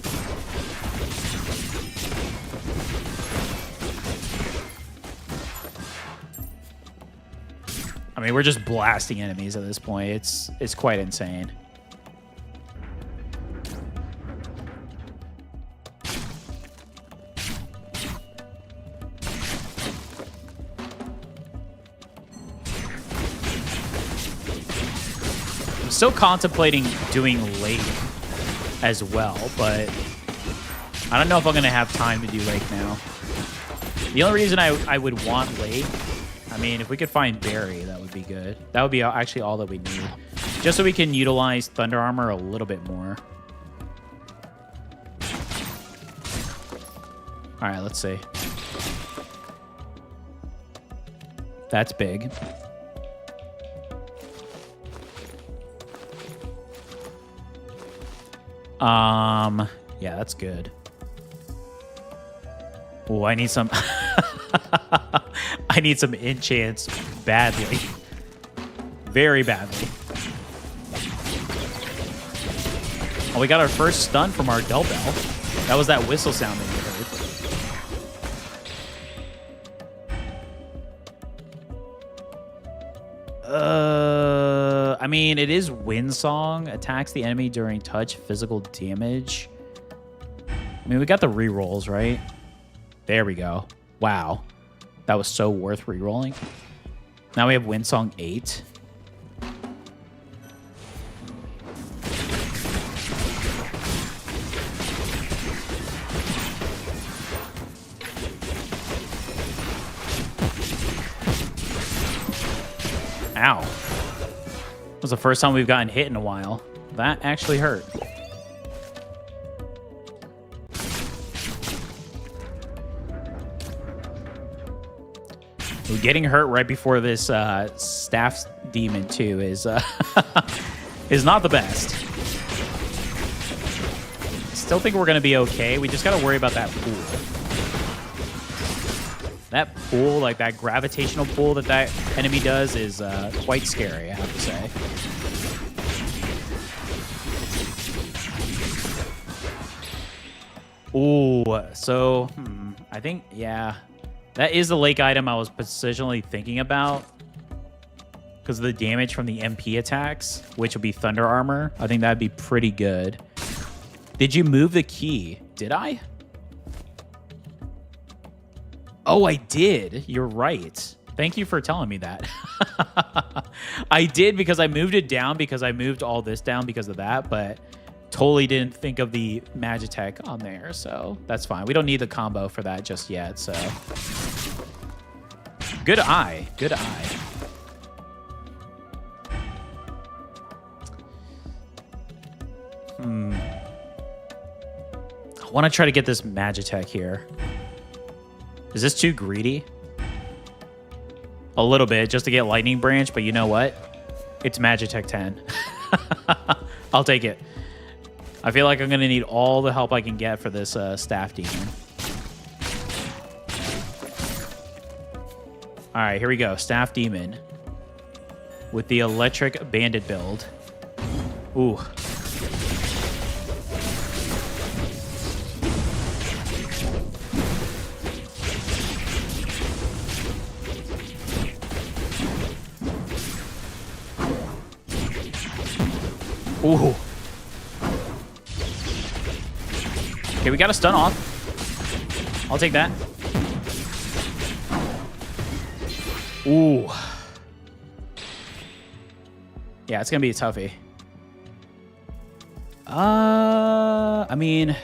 I mean, we're just blasting enemies at this point. It's quite insane. Still contemplating doing lake as well, but I don't know if I'm gonna have time to do lake now. The only reason I would want lake, I mean, if we could find berry, that would be good. That would be actually all that we need, just so we can utilize thunder armor a little bit more. All right, let's see. That's big. Yeah, that's good. Oh, I need some... I need some enchants badly. Very badly. Oh, we got our first stun from our Del Bell. That was that whistle sound that you heard. I mean, it is Windsong. Attacks the enemy during touch, physical damage. I mean, we got the rerolls, right? There we go. Wow. That was so worth rerolling. Now we have Windsong 8. Ow. That was the first time we've gotten hit in a while. That actually hurt. Ooh, getting hurt right before this staff demon too is is not the best. Still think we're gonna be okay. We just gotta worry about that pool. That pull, like that gravitational pull that enemy does is quite scary, I have to say. Ooh, so, I think, yeah. That is the lake item I was positionally thinking about. Because of the damage from the MP attacks, which would be Thunder Armor. I think that'd be pretty good. Did you move the key? Did I? Oh, I did. You're right. Thank you for telling me that. I did because I moved it down because I moved all this down because of that, but totally didn't think of the Magitech on there, so that's fine. We don't need the combo for that just yet, so. Good eye. Good eye. I want to try to get this Magitech here. Is this too greedy? A little bit, just to get Lightning Branch, but you know what? It's Magitech 10. I'll take it. I feel like I'm going to need all the help I can get for this Staff Demon. All right, here we go. Staff Demon with the Electric Bandit build. Ooh. Ooh. Okay, we got a stun off. I'll take that. Ooh. Yeah, it's gonna be a toughie. I mean,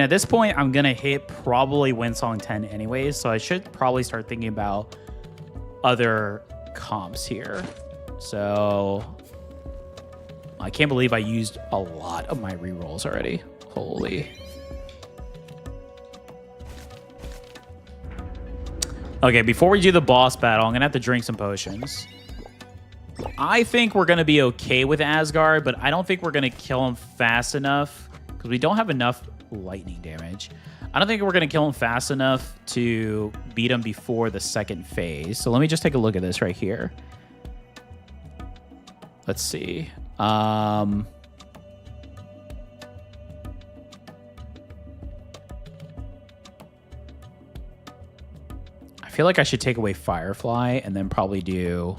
at this point, I'm gonna hit probably Windsong 10 anyways, so I should probably start thinking about other comps here. So I can't believe I used a lot of my rerolls already. Holy. Okay, before we do the boss battle, I'm going to have to drink some potions. I think we're going to be okay with Asgard, but I don't think we're going to kill him fast enough because we don't have enough lightning damage. I don't think we're going to kill him fast enough to beat him before the second phase. So let me just take a look at this right here. Let's see. I feel like I should take away Firefly and then probably do...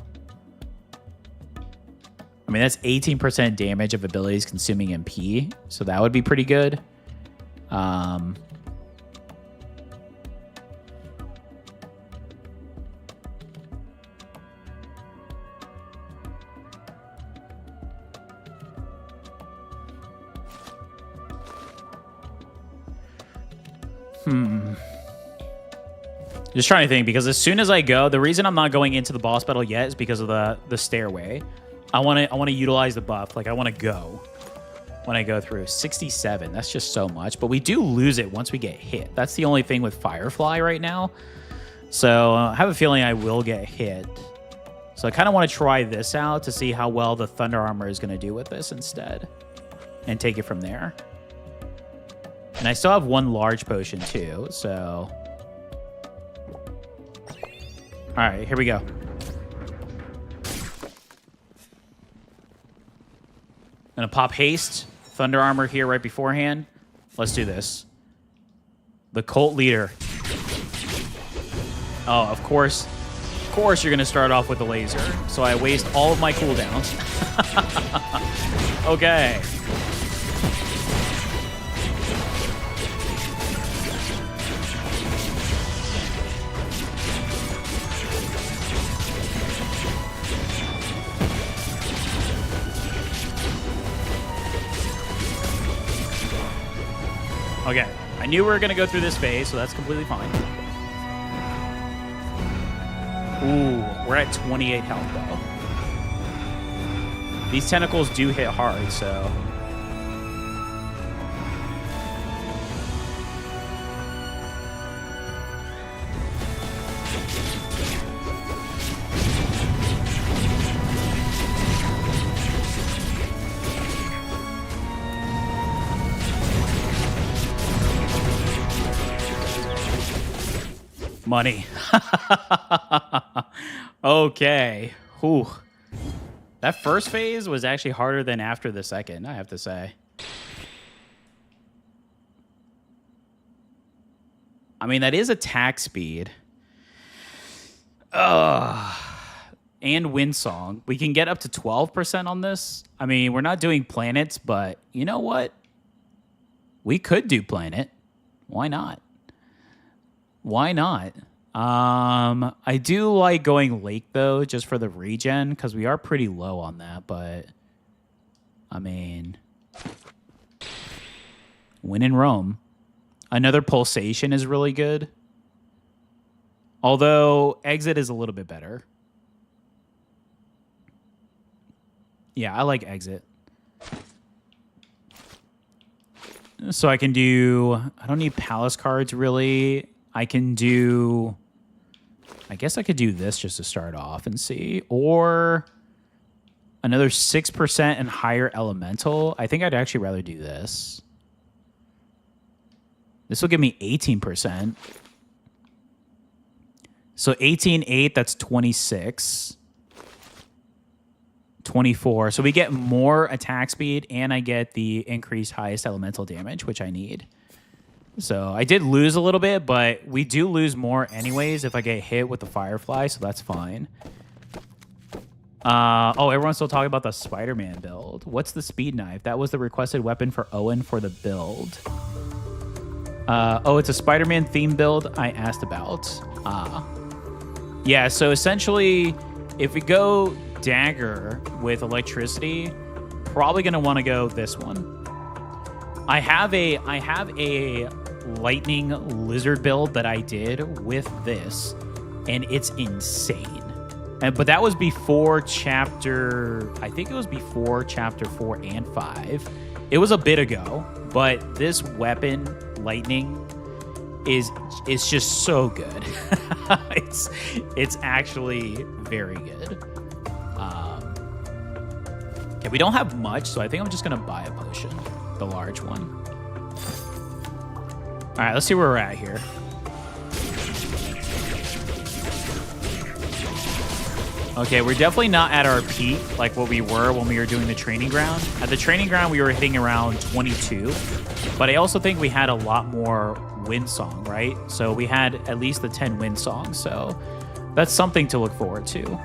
I mean, that's 18% damage of abilities consuming MP, so that would be pretty good. Just trying to think, because as soon as I go, the reason I'm not going into the boss battle yet is because of the stairway. I want to utilize the buff. Like, I want to go when I go through. 67, that's just so much. But we do lose it once we get hit. That's the only thing with Firefly right now. So I have a feeling I will get hit. So I kind of want to try this out to see how well the Thunder Armor is going to do with this instead. And take it from there. And I still have one large potion too, so... Alright, here we go. Gonna pop haste. Thunder Armor here right beforehand. Let's do this. The cult leader. Oh, of course course you're going to start off with the laser. So I waste all of my cooldowns. Okay. Okay. I knew we were going to go through this phase, so that's completely fine. Ooh, we're at 28 health, though. These tentacles do hit hard, so... Money. Okay. Whew. That first phase was actually harder than after the second, I have to say. I mean, that is attack speed. And wind song. We can get up to 12% on this. I mean, we're not doing planets, but you know what? We could do planet. Why not? Why not? I do like going lake, though, just for the regen, because we are pretty low on that, but, I mean, win in Rome. Another pulsation is really good, although exit is a little bit better. Yeah, I like exit. So I can do, I don't need palace cards, really. I can do... I guess I could do this just to start off and see. Or another 6% and higher elemental. I think I'd actually rather do this. This will give me 18%. So 18.8, that's 26. 24. So we get more attack speed, and I get the increased highest elemental damage, which I need. So I did lose a little bit, but we do lose more anyways if I get hit with the Firefly, so that's fine. Oh, everyone's still talking about the Spider-Man build. What's the speed knife? That was the requested weapon for Owen for the build. Oh, it's a Spider-Man themed build I asked about. Yeah, so essentially, if we go dagger with electricity, probably going to want to go this one. I have a lightning lizard build that I did with this, and it's insane. But that was before chapter, I think it was before chapter 4 and 5. It was a bit ago, but this weapon, lightning, is just so good. it's actually very good. Okay, we don't have much, so I think I'm just gonna buy a potion, the large one. All right, let's see where we're at here. Okay, we're definitely not at our peak like what we were when we were doing the training ground. At the training ground, we were hitting around 22, but I also think we had a lot more wind song, right? So we had at least the 10 wind songs, so that's something to look forward to.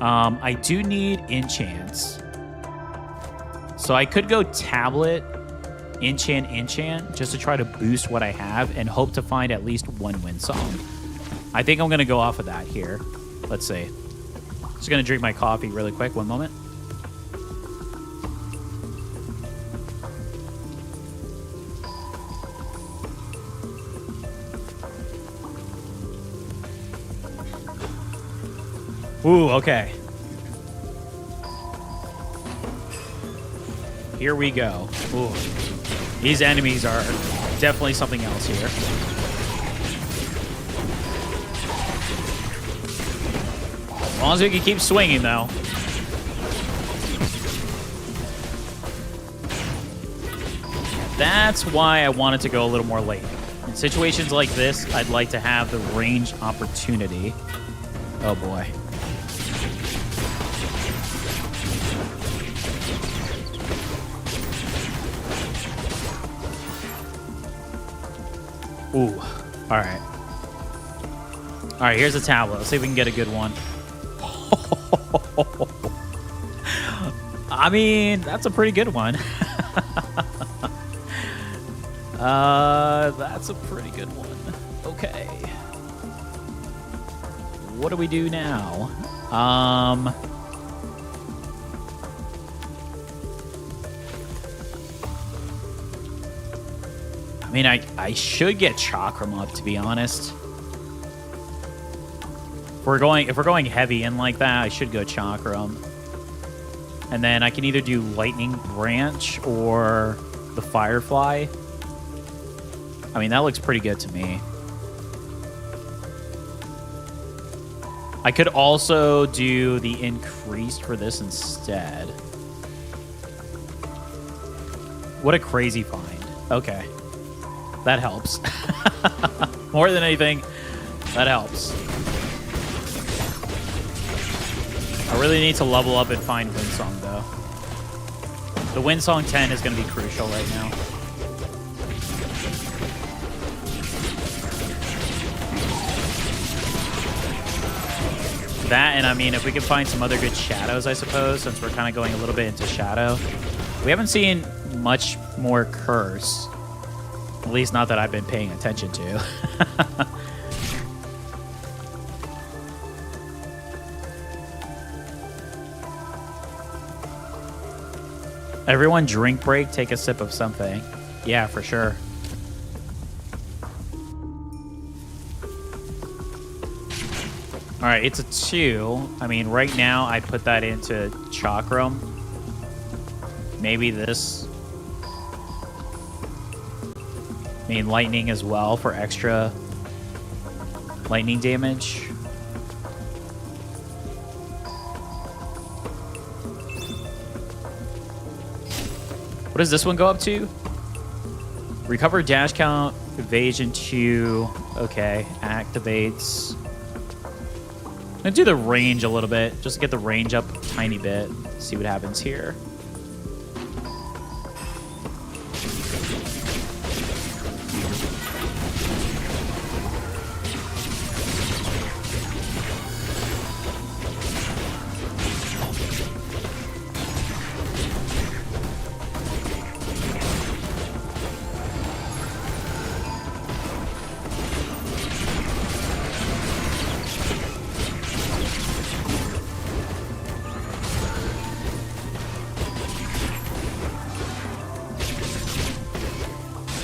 I do need enchants. So I could go tablet, enchant, just to try to boost what I have and hope to find at least one wind song. I think I'm going to go off of that here. Let's see. Just going to drink my coffee really quick. One moment. Ooh, okay. Here we go. Ooh. These enemies are definitely something else here. As long as we can keep swinging, though. That's why I wanted to go a little more late. In situations like this, I'd like to have the range opportunity. Oh, boy. Ooh, all right. All right, here's a tablet. Let's see if we can get a good one. I mean, that's a pretty good one. That's a pretty good one. Okay. What do we do now? I mean, I should get Chakram up, to be honest. If we're going heavy in like that, I should go Chakram. And then I can either do Lightning Branch or the Firefly. I mean, that looks pretty good to me. I could also do the Increased for this instead. What a crazy find. Okay. That helps. More than anything, that helps. I really need to level up and find Windsong, though. The Windsong 10 is going to be crucial right now. That, and I mean, if we can find some other good shadows, I suppose, since we're kind of going a little bit into shadow. We haven't seen much more curse. At least not that I've been paying attention to. Everyone drink break, take a sip of something. Yeah, for sure. All right, it's a 2. I mean, right now I'd put that into Chakram. Maybe this. I mean, lightning as well for extra lightning damage. What does this one go up to? Recover dash count, evasion 2. Okay, activates. I'm gonna do the range a little bit, just to get the range up a tiny bit. See what happens here.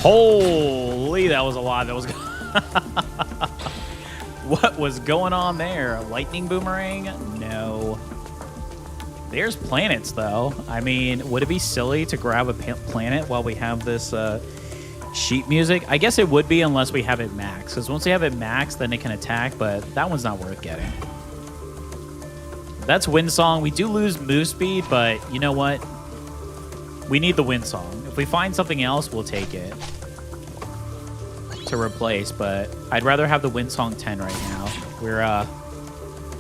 Holy, that was a lot. That was what was going on there? A lightning boomerang? No. There's planets, though. I mean, would it be silly to grab a planet while we have this sheet music? I guess it would be unless we have it max. Because once we have it max, then it can attack, but that one's not worth getting. That's Windsong. We do lose move speed, but you know what? We need the Windsong. If we find something else, we'll take it to replace, but I'd rather have the Windsong 10 right now.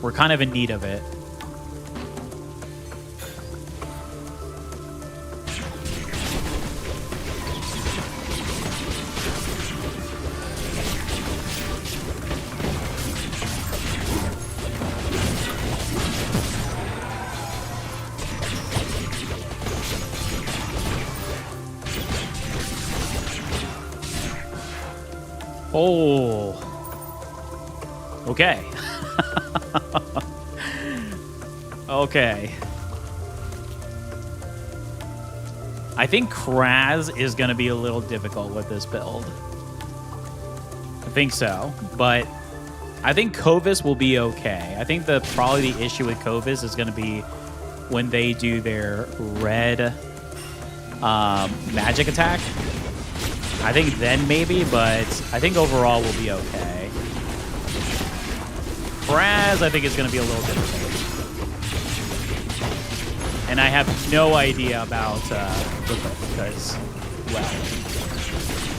We're kind of in need of it. Oh. Okay. Okay. I think Kraz is going to be a little difficult with this build. I think so, but I think Kovis will be okay. I think probably the issue with Kovis is going to be when they do their red magic attack. I think then maybe, but I think overall we'll be okay. Kraz, I think, is going to be a little difficult. And I have no idea about Clippet because, well,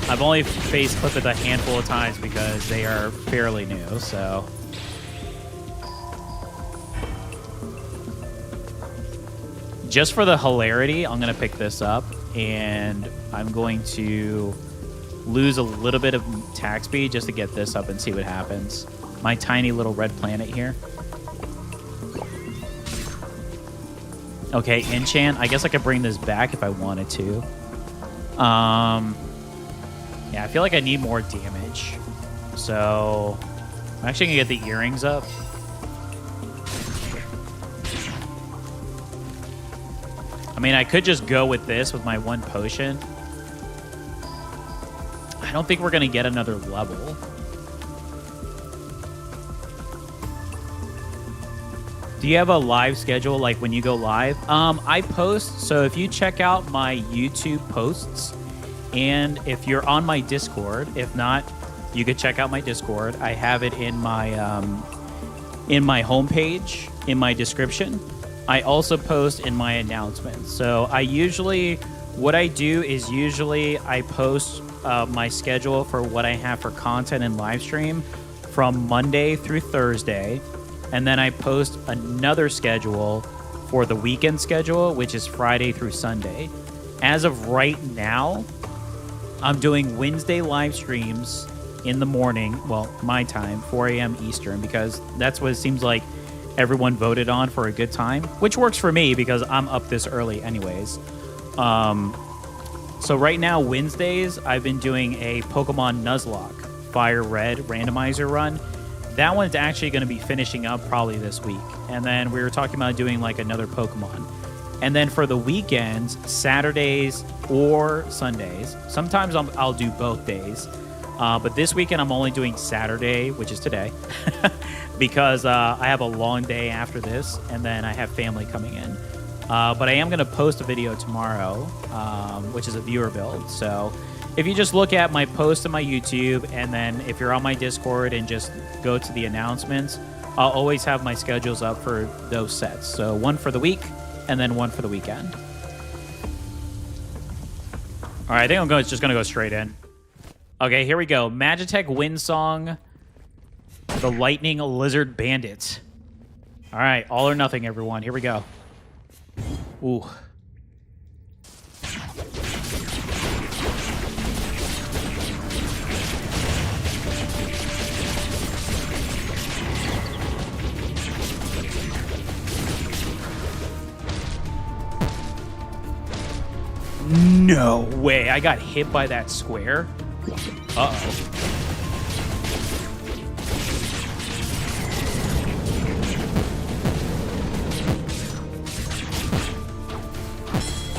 I've only faced Clippet a handful of times because they are fairly new, so. Just for the hilarity, I'm going to pick this up, and I'm going to lose a little bit of attack speed just to get this up and see what happens. my tiny little red planet here. Okay, enchant. I guess I could bring this back if I wanted to. Yeah, I feel like I need more damage. So I'm actually going to get the earrings up. I mean, I could just go with this with my 1 potion. I don't think we're going to get another level. Do you have a live schedule, like when you go live? I post, so if you check out my YouTube posts, and if you're on my Discord, if not, you could check out my Discord. I have it in my homepage, in my description. I also post in my announcements. So what I do is usually I post my schedule for what I have for content and live stream from Monday through Thursday. And then I post another schedule for the weekend schedule, which is Friday through Sunday. As of right now, I'm doing Wednesday live streams in the morning, well, my time, 4 a.m. Eastern, because that's what it seems like everyone voted on for a good time, which works for me because I'm up this early anyways. So right now, Wednesdays, I've been doing a Pokemon Nuzlocke Fire Red randomizer run. That one's actually going to be finishing up probably this week. And then we were talking about doing like another Pokemon. And then for the weekends, Saturdays or Sundays, sometimes I'll do both days. But this weekend, I'm only doing Saturday, which is today, because I have a long day after this, and then I have family coming in. But I am going to post a video tomorrow, which is a viewer build. So if you just look at my post on my YouTube, and then if you're on my Discord and just go to the announcements, I'll always have my schedules up for those sets. So one for the week, and then one for the weekend. All right, I think I'm just going to go straight in. Okay, here we go. Magitech Windsong, the Lightning Lizard Bandit. All right, all or nothing, everyone. Here we go. Ooh. No way. I got hit by that square. Uh-oh.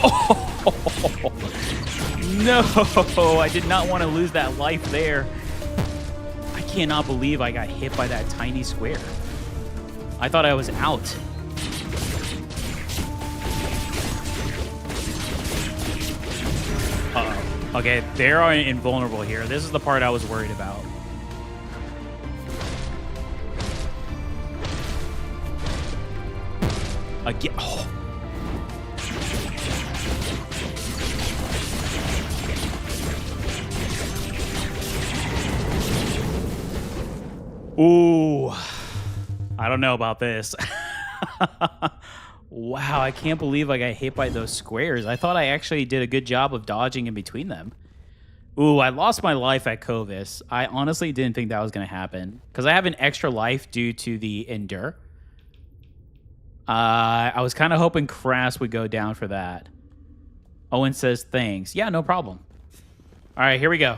Oh, no, I did not want to lose that life there. I cannot believe I got hit by that tiny square. I thought I was out. Uh-oh. Okay, they're invulnerable here. This is the part I was worried about. Again. Oh. Ooh. I don't know about this. Wow, I can't believe I got hit by those squares. I thought I actually did a good job of dodging in between them. Ooh, I lost my life at Kovis. I honestly didn't think that was going to happen because I have an extra life due to the Endure. I was kind of hoping Crass would go down for that. Owen says thanks. Yeah, no problem. All right, here we go.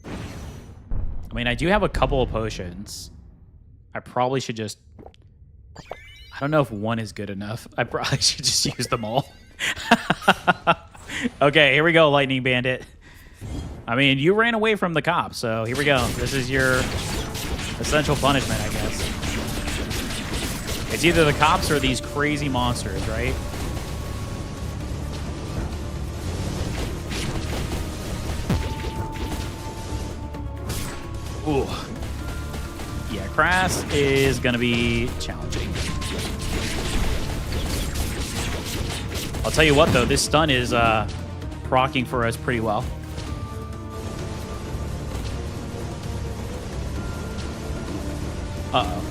I mean, I do have a couple of potions. I probably should just... I don't know if one is good enough. I probably should just use them all. Okay, here we go, Lightning Bandit. I mean, you ran away from the cops, so here we go. This is your essential punishment, I guess. It's either the cops or these crazy monsters, right? Ooh. Yeah, Crass is going to be challenging. I'll tell you what, though, this stun is proccing for us pretty well. Uh-oh.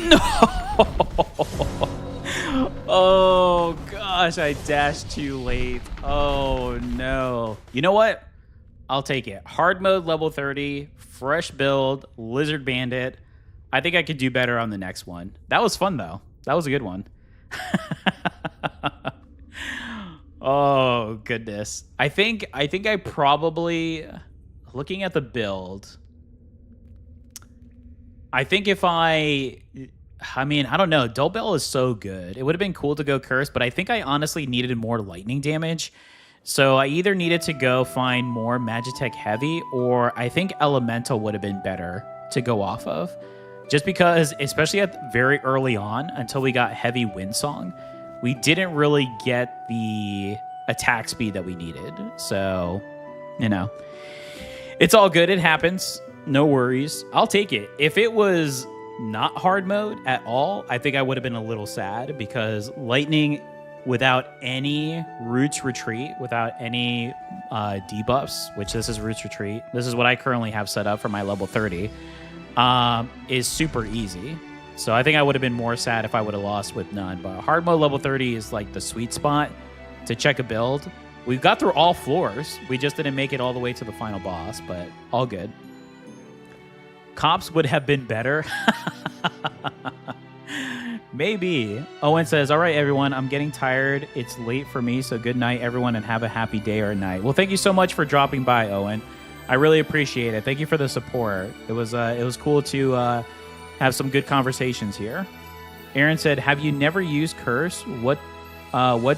No! Oh gosh, I dashed too late. Oh no. You know what? I'll take it. Hard mode level 30, fresh build, Lizard Bandit. I think I could do better on the next one. That was fun though. That was a good one. Oh goodness. I probably, looking at the build, I think if I mean, I don't know. Dull Bell is so good. It would have been cool to go Curse, but I think I honestly needed more lightning damage. So I either needed to go find more Magitech Heavy, or I think Elemental would have been better to go off of. Just because, especially at very early on, until we got Heavy Windsong, we didn't really get the attack speed that we needed. So, you know, it's all good. It happens. No worries. I'll take it. If it was not hard mode at all, I think I would have been a little sad, because lightning without any Roots Retreat, without any debuffs, which this is Roots Retreat, this is what I currently have set up for my level 30, is super easy. So I think I would have been more sad if I would have lost with none. But hard mode level 30 is like the sweet spot to check a build. We've got through all floors. We just didn't make it all the way to the final boss, but all good. Cops would have been better. Maybe. Owen says, all right, everyone, I'm getting tired. It's late for me, so good night, everyone, and have a happy day or night. Well, thank you so much for dropping by, Owen. I really appreciate it. Thank you for the support. It was cool to have some good conversations here. Aaron said, have you never used Curse? What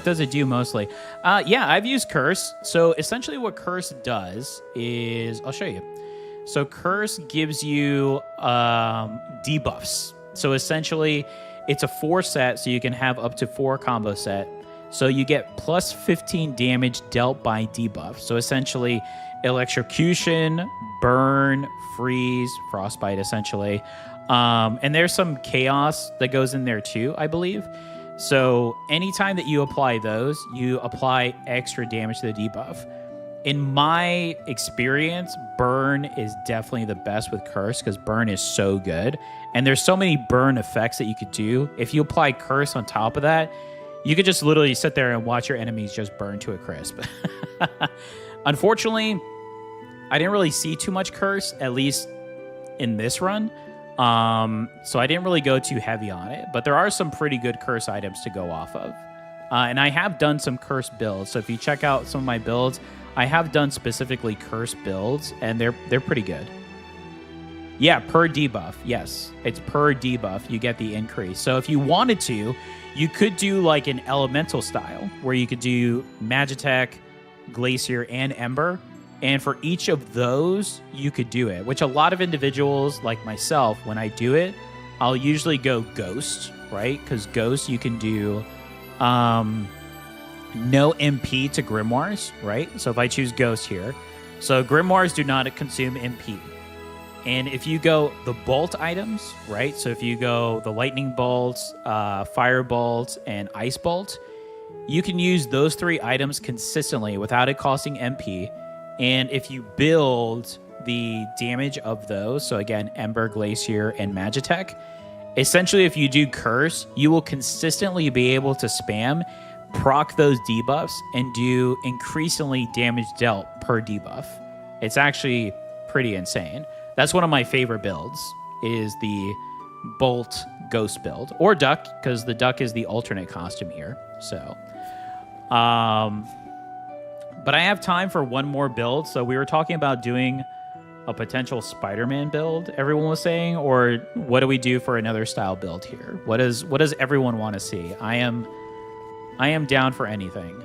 does it do mostly? Yeah, I've used Curse. So essentially what Curse does is, I'll show you. So Curse gives you debuffs. So essentially, it's a 4 set, so you can have up to 4 combo set. So you get plus 15 damage dealt by debuff. So essentially, electrocution, burn, freeze, frostbite, essentially. And there's some chaos that goes in there too, I believe. So anytime that you apply those, you apply extra damage to the debuff. In my experience, Burn is definitely the best with Curse, because Burn is so good. And there's so many burn effects that you could do. If you apply Curse on top of that, you could just literally sit there and watch your enemies just burn to a crisp. Unfortunately, I didn't really see too much Curse, at least in this run. So I didn't really go too heavy on it. But there are some pretty good Curse items to go off of. And I have done some Curse builds. So if you check out some of my builds, I have done specifically Curse builds, and they're pretty good. Yeah, per debuff. Yes, it's per debuff. You get the increase. So if you wanted to, you could do like an elemental style, where you could do Magitech, Glacier, and Ember. And for each of those, you could do it, which a lot of individuals like myself, when I do it, I'll usually go Ghost, right? Because Ghost, you can do no MP to Grimoires, right? So if I choose Ghost here, so Grimoires do not consume MP. And if you go the bolt items, right? So if you go the lightning bolts, fire bolts, and ice bolt, you can use those 3 items consistently without it costing MP. And if you build the damage of those, so again, Ember, Glacier, and Magitech, essentially if you do Curse, you will consistently be able to spam, proc those debuffs, and do increasingly damage dealt per debuff. It's actually pretty insane. That's one of my favorite builds, is the Bolt Ghost build. Or Duck, because the Duck is the alternate costume here. So, but I have time for one more build. So we were talking about doing a potential Spider-Man build, everyone was saying, or what do we do for another style build here? What does everyone want to see? I am down for anything.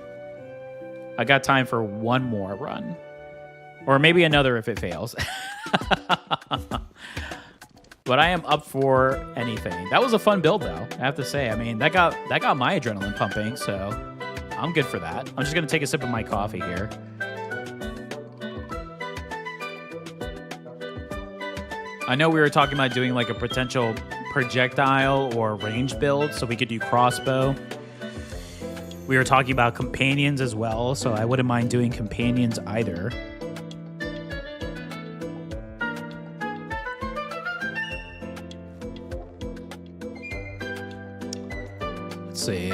I got time for one more run. Or maybe another if it fails. But I am up for anything. That was a fun build, though, I have to say. I mean, that got my adrenaline pumping, so I'm good for that. I'm just going to take a sip of my coffee here. I know we were talking about doing like a potential projectile or range build, so we could do crossbow. We were talking about companions as well, so I wouldn't mind doing companions either. Let's see.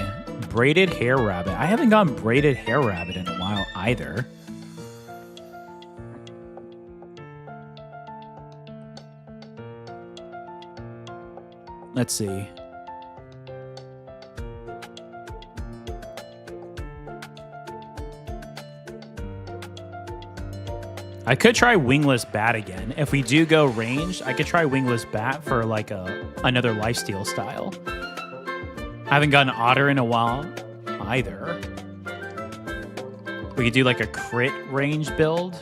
Braided hair rabbit. I haven't gone braided hair rabbit in a while either. Let's see. I could try wingless bat again. If we do go ranged, I could try wingless bat for like another lifesteal style. I haven't gotten otter in a while either. We could do like a crit range build.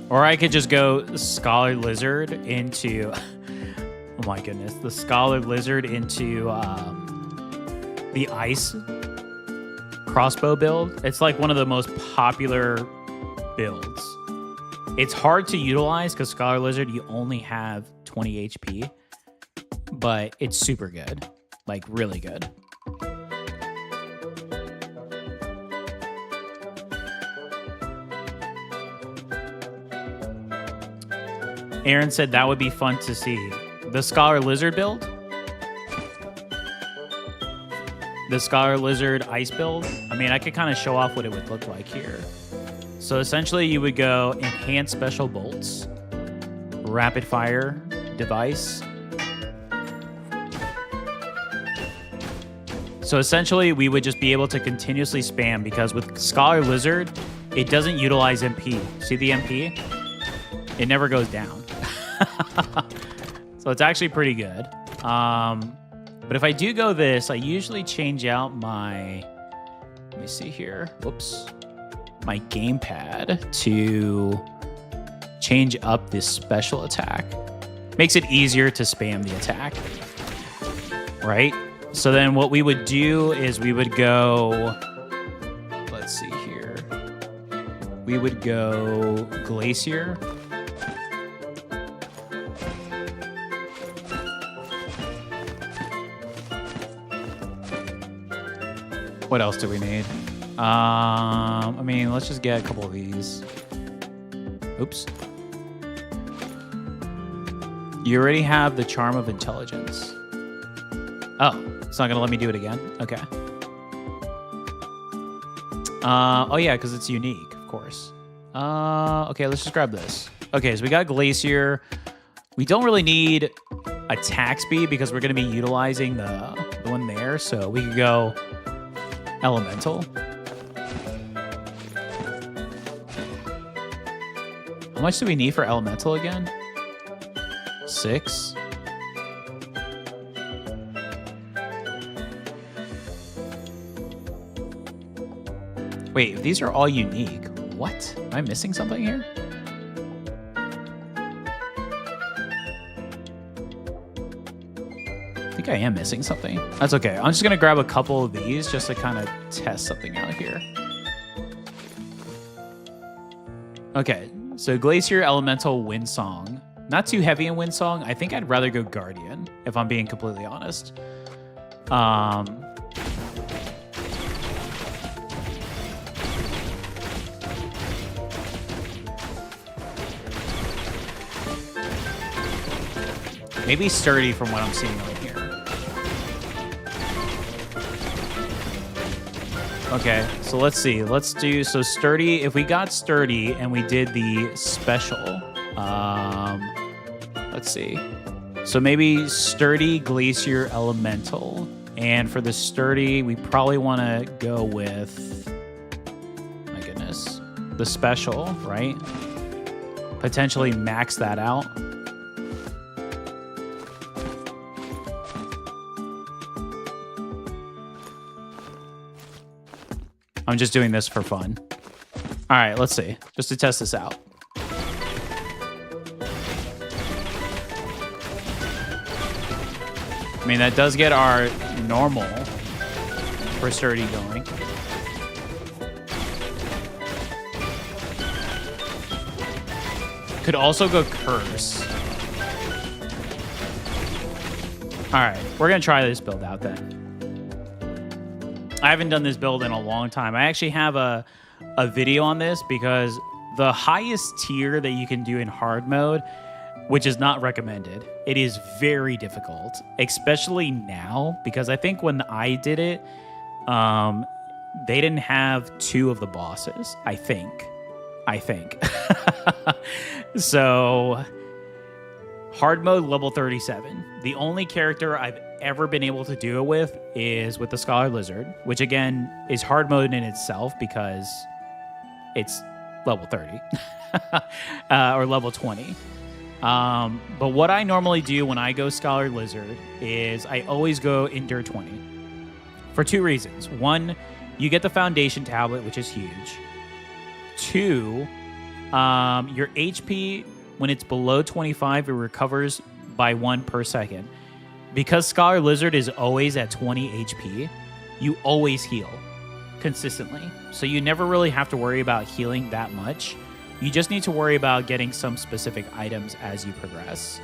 Or I could just go Scholar Lizard into... oh my goodness. The Scholar Lizard into the Ice crossbow build. It's like one of the most popular builds. It's hard to utilize because Scholar Lizard, you only have 20 HP. But it's super good. Like, really good. Aaron said that would be fun to see. The Scholar Lizard build? The Scholar Lizard ice build? I mean, I could kind of show off what it would look like here. So essentially you would go Enhanced Special Bolts, Rapid Fire Device. So essentially we would just be able to continuously spam because with Scholar Lizard, it doesn't utilize MP. See the MP? It never goes down. So it's actually pretty good. But if I do go this, I usually change out my, let me see here. Whoops. My gamepad to change up this special attack. Makes it easier to spam the attack. Right? So then what we would do is we would go, let's see here. We would go Glacier. What else do we need? I mean, let's just get a couple of these. Oops. You already have the Charm of Intelligence. Oh, it's not going to let me do it again? Okay. Oh, yeah, because it's unique, of course. Okay, let's just grab this. Okay, so we got Glacier. We don't really need attack speed because we're going to be utilizing the one there. So we could go Elemental. How much do we need for Elemental again? 6. Wait, these are all unique. What? Am I missing something here? I think I am missing something. That's okay. I'm just going to grab a couple of these just to kind of test something out here. Okay, so Glacier, Elemental, Windsong. Not too heavy in Windsong. I think I'd rather go Guardian, if I'm being completely honest. Maybe Sturdy from what I'm seeing right here. Okay, so let's see. Let's do, so Sturdy, if we got Sturdy and we did the special, let's see. So maybe Sturdy, Glacier, Elemental. And for the Sturdy, we probably want to go with, my goodness, the special, right? Potentially max that out. I'm just doing this for fun. All right, let's see. Just to test this out. I mean, that does get our normal for Sturdy going. Could also go Curse. All right, we're going to try this build out then. I haven't done this build in a long time. I actually have a video on this because the highest tier that you can do in hard mode, which is not recommended. It is very difficult, especially now, because I think when I did it, they didn't have 2 of the bosses, I think. So, hard mode, level 37. The only character I've ever been able to do it with is with the Scholar Lizard, which again is hard mode in itself because it's level 30 or level 20. But what I normally do when I go Scholar Lizard is I always go Endure 20 for 2 reasons. 1, you get the Foundation Tablet, which is huge. 2, your HP, when it's below 25, it recovers by 1 per second. Because Scholar Lizard is always at 20 HP, you always heal consistently. So you never really have to worry about healing that much. You just need to worry about getting some specific items as you progress.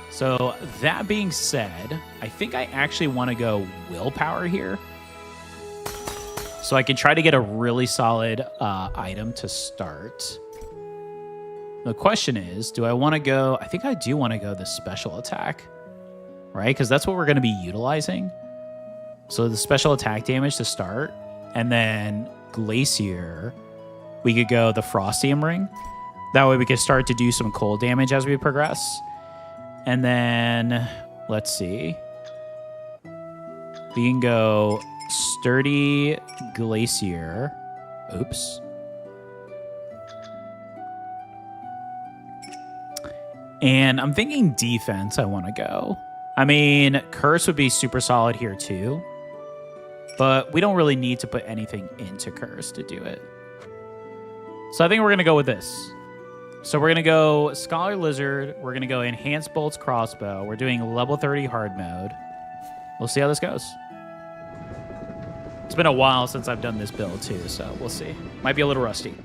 So that being said, I think I actually want to go Willpower here, so I can try to get a really solid item to start. The question is, do I want to go... I think I do want to go the special attack, right? Because that's what we're going to be utilizing. So the special attack damage to start, and then Glacier, we could go the Frostium Ring. That way we could start to do some cold damage as we progress. And then, let's see. We can go Sturdy Glacier. Oops. And I'm thinking defense I want to go. I mean, Curse would be super solid here too. But we don't really need to put anything into Curse to do it. So I think we're going to go with this. So we're going to go Scholar Lizard. We're going to go Enhanced Bolts Crossbow. We're doing level 30 hard mode. We'll see how this goes. It's been a while since I've done this build too, so we'll see. Might be a little rusty.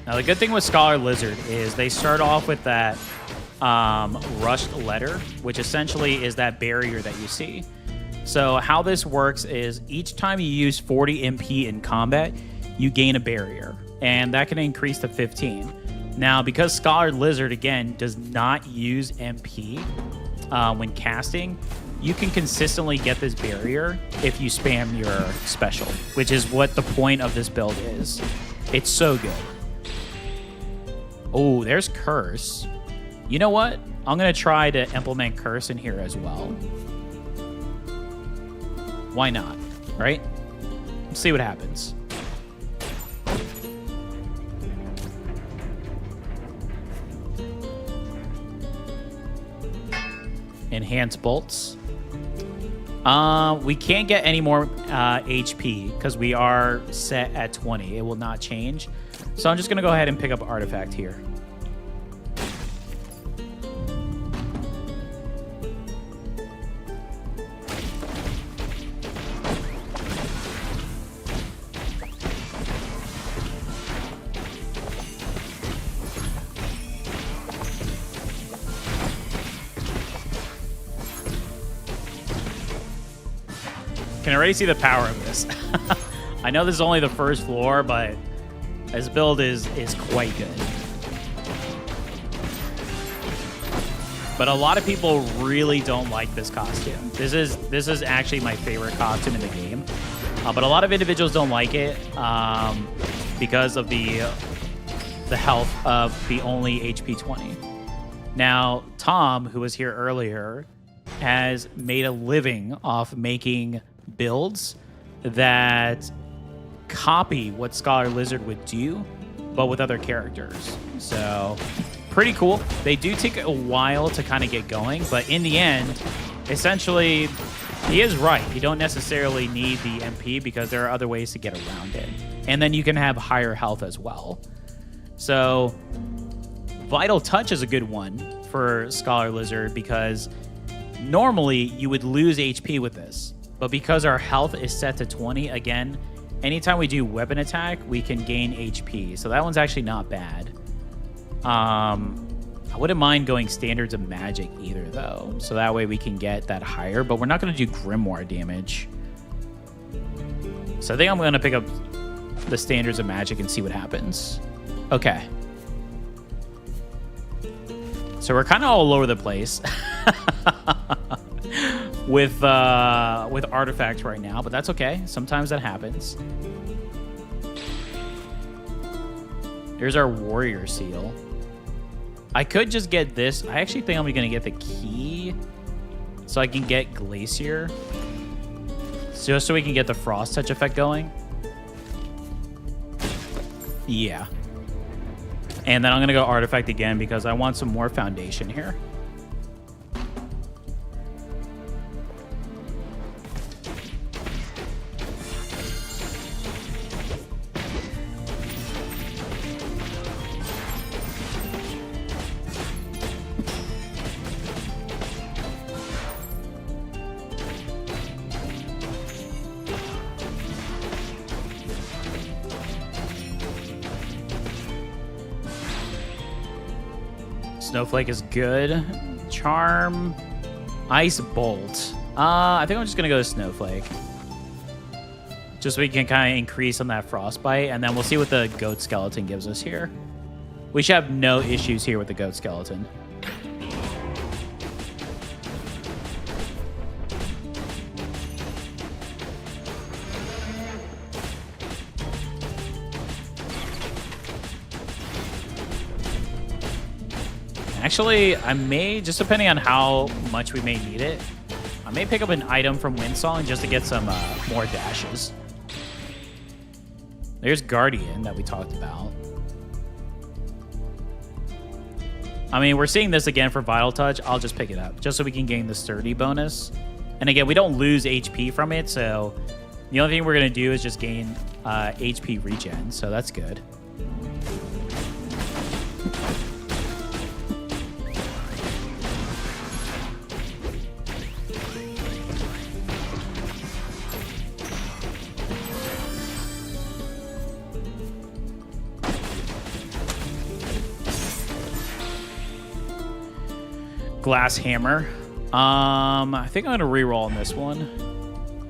Now, the good thing with Scholar Lizard is they start off with that rushed letter, which essentially is that barrier that you see. So how this works is each time you use 40 MP in combat, you gain a barrier, and that can increase to 15. Now, because Scholar Lizard, again, does not use MP when casting, you can consistently get this barrier if you spam your special, which is what the point of this build is. It's so good. Oh, there's Curse. You know what? I'm going to try to implement Curse in here as well. Why not? Right? Let's see what happens. Enhance bolts. We can't get any more HP because we are set at 20. It will not change. So I'm just going to go ahead and pick up Artifact here. Can already see the power of this. I know this is only the first floor, but this build is quite good. But a lot of people really don't like this costume. This is actually my favorite costume in the game. But a lot of individuals don't like it because of the health of the only HP 20. Now, Tom, who was here earlier, has made a living off making builds that copy what Scholar Lizard would do, but with other characters. So pretty cool. They do take a while to kind of get going, but in the end, essentially, he is right. You don't necessarily need the MP because there are other ways to get around it. And then you can have higher health as well. So Vital Touch is a good one for Scholar Lizard because normally you would lose HP with this. But because our health is set to 20, again, anytime we do weapon attack, we can gain HP. So that one's actually not bad. I wouldn't mind going standards of magic either, though. So that way we can get that higher, but we're not going to do grimoire damage. So I think I'm going to pick up the standards of magic and see what happens. Okay. So we're kind of all over the place with artifacts right now, but that's okay. Sometimes that happens. Here's our warrior seal. I could just get this. I actually think I'm going to get the key so I can get glacier. Just so we can get the frost touch effect going. Yeah. And then I'm going to go artifact again because I want some more foundation here. Snowflake is good. Charm. Ice Bolt. I think I'm just going to go to Snowflake. Just so we can kind of increase on that Frostbite, and then we'll see what the Goat Skeleton gives us here. We should have no issues here with the Goat Skeleton. Actually, I may, just depending on how much we may need it, I may pick up an item from Windsong just to get some more dashes. There's Guardian that we talked about. I mean, we're seeing this again for Vital Touch. I'll just pick it up just so we can gain the Sturdy bonus. And again, we don't lose HP from it, so the only thing we're going to do is just gain HP regen, so that's good. Glass Hammer. I think I'm going to reroll on this one.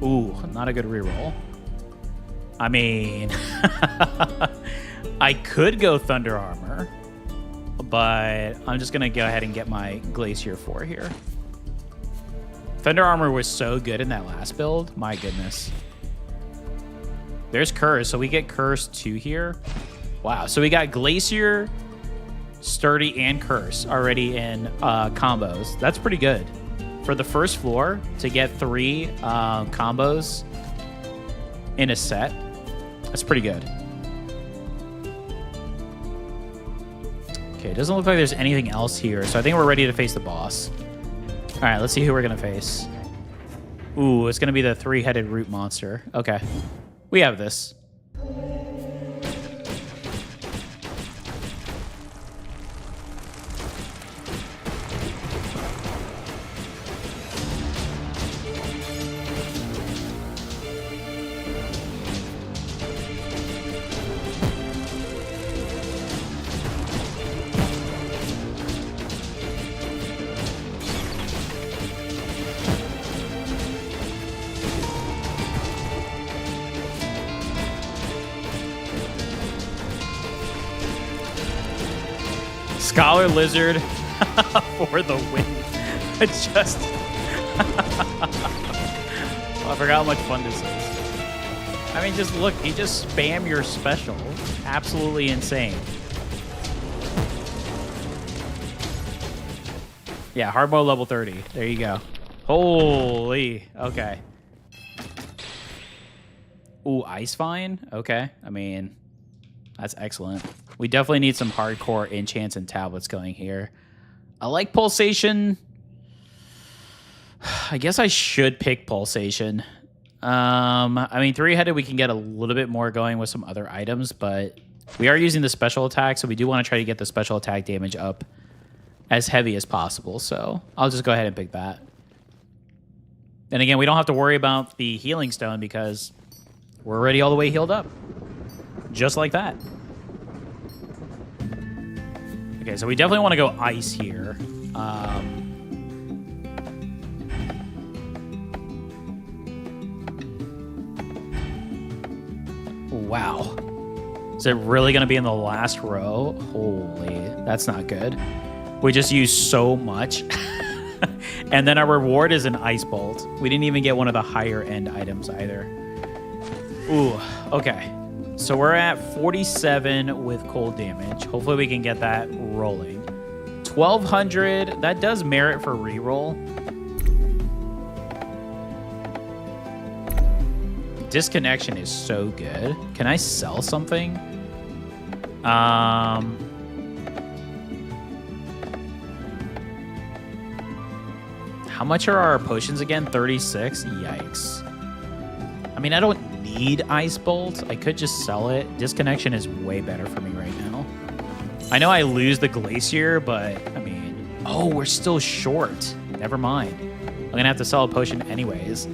Ooh, not a good reroll. I mean, I could go Thunder Armor, but I'm just going to go ahead and get my Glacier 4 here. Thunder Armor was so good in that last build. My goodness. There's Curse, so we get Curse 2 here. Wow, so we got Glacier, Sturdy, and Curse already in combos. That's pretty good. For the first floor, to get 3 combos in a set, that's pretty good. Okay, it doesn't look like there's anything else here, so I think we're ready to face the boss. All right, let's see who we're going to face. Ooh, it's going to be the 3-headed root monster. Okay, we have this. Scholar Lizard for the win. Just oh, I forgot how much fun this is. I mean, just look, you just spam your special. Absolutely insane. Yeah, hard mode level 30. There you go. Holy. Okay. Ooh, Ice Vine. Okay. I mean, that's excellent. We definitely need some hardcore enchants and tablets going here. I like Pulsation. I guess I should pick Pulsation. I mean, 3-headed, we can get a little bit more going with some other items, but we are using the special attack, so we do want to try to get the special attack damage up as heavy as possible. So I'll just go ahead and pick that. And again, we don't have to worry about the healing stone because we're already all the way healed up. Just like that. Okay, so we definitely want to go ice here. Wow. Is it really going to be in the last row? Holy, that's not good. We just used so much. And then our reward is an ice bolt. We didn't even get one of the higher end items either. Ooh, okay. So we're at 47 with cold damage. Hopefully we can get that rolling. 1200, that does merit for reroll. Disconnection is so good. Can I sell something? How much are our potions again? 36? Yikes. I mean, I don't need Ice Bolt. I could just sell it. Disconnection is way better for me right now. I know I lose the Glacier, but, I mean... Oh, we're still short. Never mind. I'm going to have to sell a potion anyways.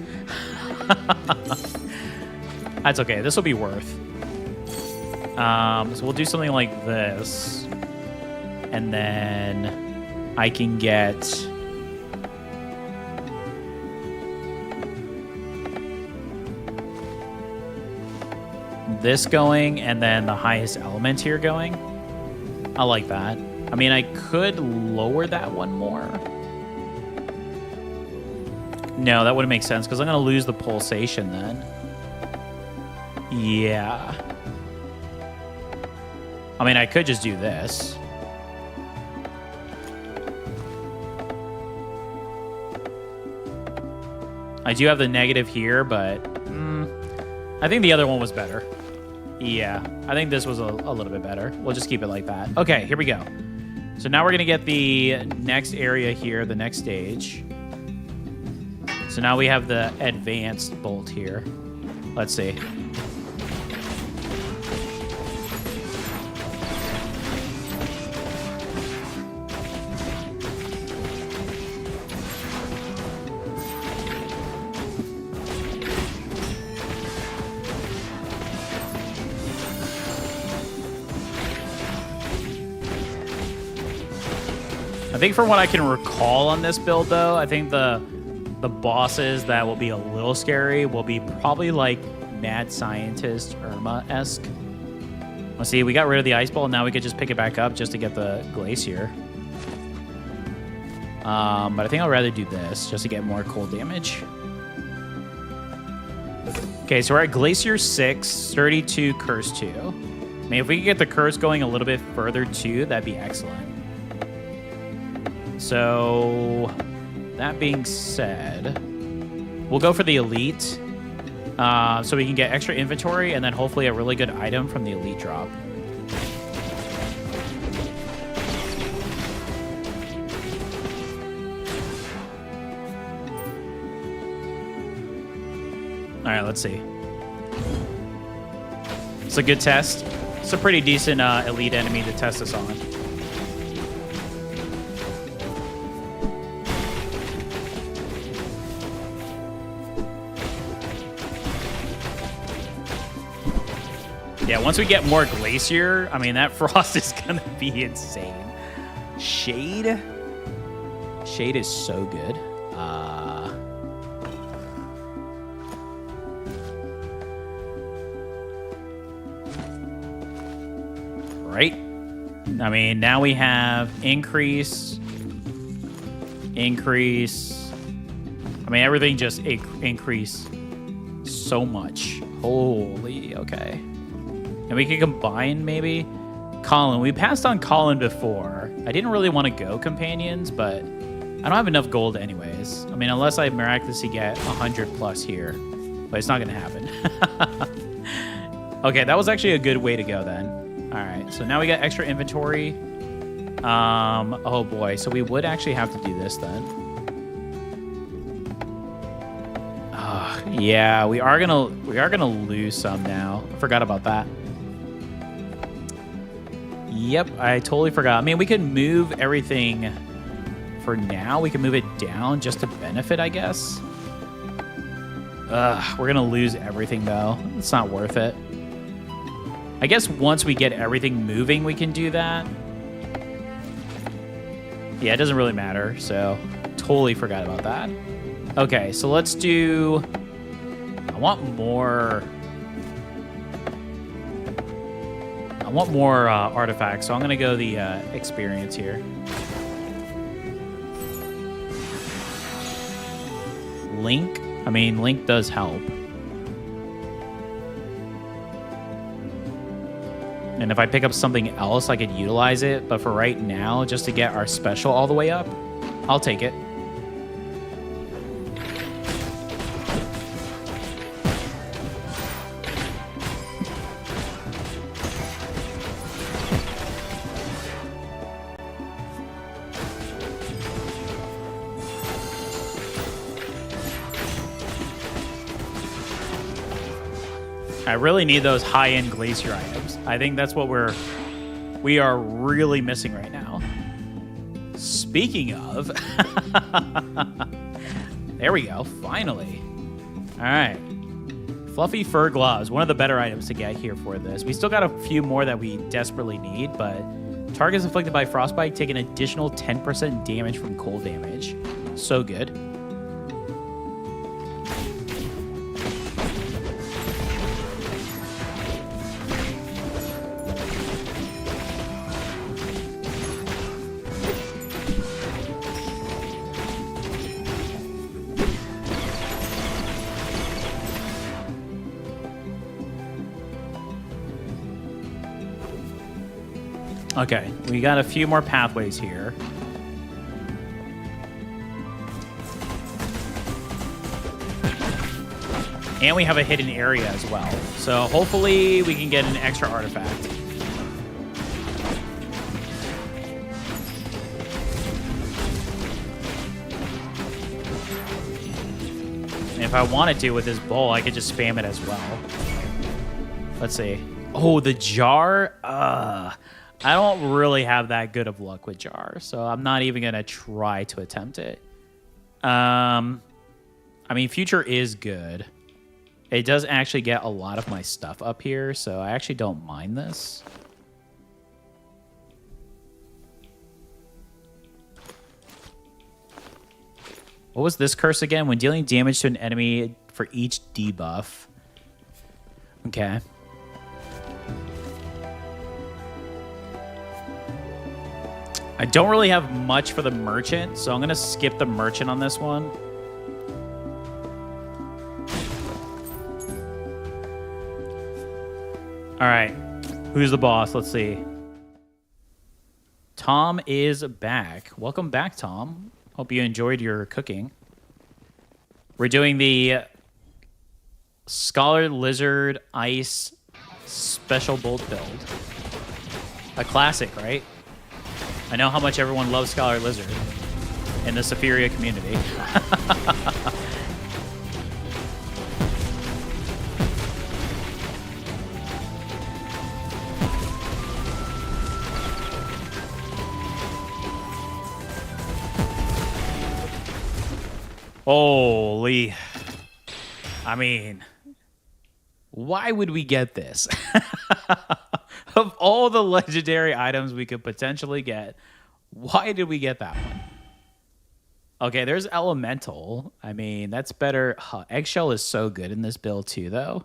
That's okay. This will be worth. So we'll do something like this. And then I can get... this going, and then the highest element here going. I like that. I mean, I could lower that one more. No, that wouldn't make sense, because I'm going to lose the pulsation then. Yeah. I mean, I could just do this. I do have the negative here, but I think the other one was better. Yeah, I think this was a little bit better. We'll just keep it like that. Okay, here we go. So now we're going to get the next area here, the next stage. So now we have the advanced bolt here. Let's see. I think from what I can recall on this build, though, I think the bosses that will be a little scary will be probably like Mad Scientist Irma-esque. Let's see, we got rid of the Ice Ball. Now we could just pick it back up just to get the Glacier. But I think I'd rather do this just to get more cold damage. Okay, so we're at Glacier 6, 32, Curse 2. I mean, if we could get the Curse going a little bit further, too, that'd be excellent. So, that being said, we'll go for the Elite so we can get extra inventory and then hopefully a really good item from the Elite drop. All right, let's see. It's a good test. It's a pretty decent Elite enemy to test this on. Yeah, once we get more Glacier, I mean, that Frost is going to be insane. Shade? Shade is so good. Right? I mean, now we have increase. I mean, everything just increase so much. Holy, okay. And we can combine, maybe? Colin. We passed on Colin before. I didn't really want to go Companions, but I don't have enough gold anyways. I mean, unless I miraculously get 100 plus here. But it's not going to happen. Okay, that was actually a good way to go then. All right, so now we got extra inventory. Oh boy, so we would actually have to do this then. Yeah, we are gonna lose some now. I forgot about that. Yep, I totally forgot. I mean, we could move everything for now. We can move it down just to benefit, I guess. We're gonna lose everything though. It's not worth it. I guess once we get everything moving, we can do that. Yeah, it doesn't really matter, so totally forgot about that. Okay, so let's do... I want more artifacts, so I'm going to go the experience here. Link? I mean, Link does help. And if I pick up something else, I could utilize it. But for right now, just to get our special all the way up, I'll take it. I really need those high-end glacier items. I think that's what we are really missing right now. Speaking of, there we go, finally. All right, fluffy fur gloves, one of the better items to get here for this. We still got a few more that we desperately need, but targets afflicted by frostbite take an additional 10% damage from cold damage. So good. Okay, we got a few more pathways here. And we have a hidden area as well. So hopefully we can get an extra artifact. And if I wanted to with this bowl, I could just spam it as well. Let's see. Oh, the jar? I don't really have that good of luck with jar, so I'm not even going to try to attempt it. I mean, future is good. It does actually get a lot of my stuff up here, so I actually don't mind this. What was this curse again? When dealing damage to an enemy for each debuff. Okay. I don't really have much for the merchant, so I'm going to skip the merchant on this one. All right. Who's the boss? Let's see. Tom is back. Welcome back, Tom. Hope you enjoyed your cooking. We're doing the Scholar Lizard Ice Special Bolt build. A classic, right? I know how much everyone loves Scholar Lizard in the Sephiria community. Holy. I mean, why would we get this? Of all the legendary items we could potentially get, why did we get that one? Okay, there's Elemental. I mean, that's better. Eggshell is so good in this build too, though.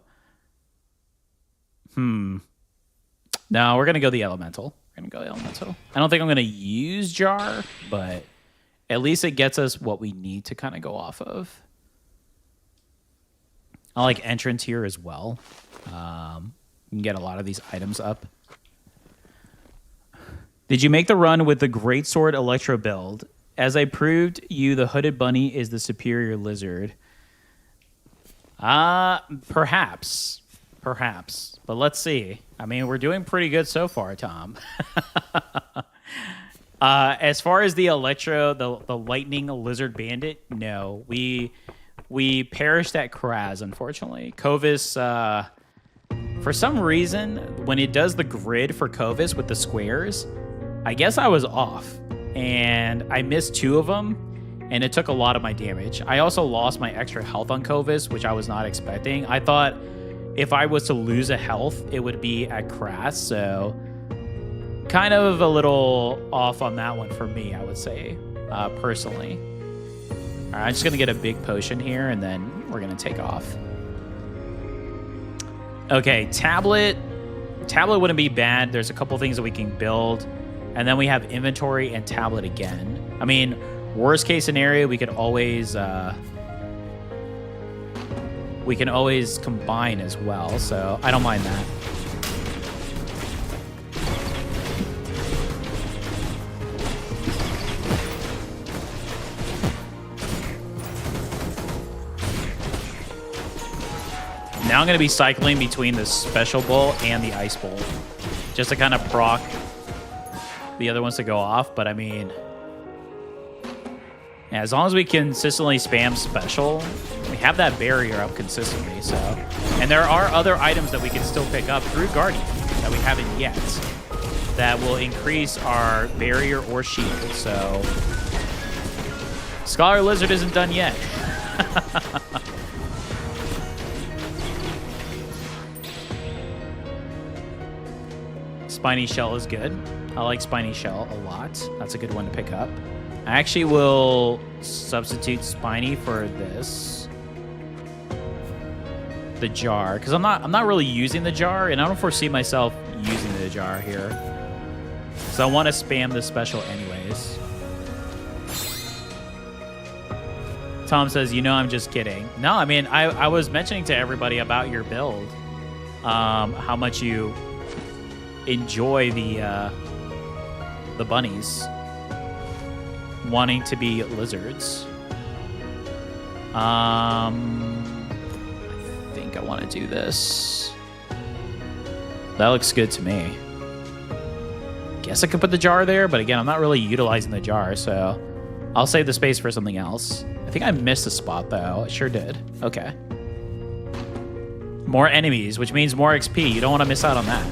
No, we're going to go the Elemental. I don't think I'm going to use Jar, but at least it gets us what we need to kind of go off of. I like Entrance here as well. You can get a lot of these items up. Did you make the run with the Greatsword Electro build? As I proved you, the Hooded Bunny is the superior lizard. Perhaps. But let's see. I mean, we're doing pretty good so far, Tom. As far as the Electro, the Lightning Lizard Bandit, no. We perished at Kraz, unfortunately. Kovis, for some reason, when it does the grid for Kovis with the squares, I guess I was off, and I missed 2 of them, and it took a lot of my damage. I also lost my extra health on Kovis, which I was not expecting. I thought if I was to lose a health, it would be at Kras, so kind of a little off on that one for me, I would say, personally. All right, I'm just going to get a big potion here, and then we're going to take off. Okay, tablet. Tablet wouldn't be bad. There's a couple things that we can build. And then we have inventory and tablet again. I mean, worst case scenario, we could always... we can always combine as well, so I don't mind that. Now I'm going to be cycling between the Special Bowl and the Ice Bowl, just to kind of proc the other ones to go off. But I mean, yeah, as long as we consistently spam Special, we have that barrier up consistently. So, and there are other items that we can still pick up through Guardian that we haven't yet that will increase our barrier or shield. So, Scholar Lizard isn't done yet. Spiny Shell is good. I like Spiny Shell a lot. That's a good one to pick up. I actually will substitute Spiny for this. The jar. Because I'm not really using the jar, and I don't foresee myself using the jar here. So I want to spam the special anyways. Tom says, you know, I'm just kidding. No, I mean, I was mentioning to everybody about your build. How much you enjoy the bunnies wanting to be lizards. I think I want to do this. That looks good to me. Guess I could put the jar there, but again, I'm not really utilizing the jar, so I'll save the space for something else. I think I missed a spot, though. I sure did. Okay. More enemies, which means more XP. You don't want to miss out on that.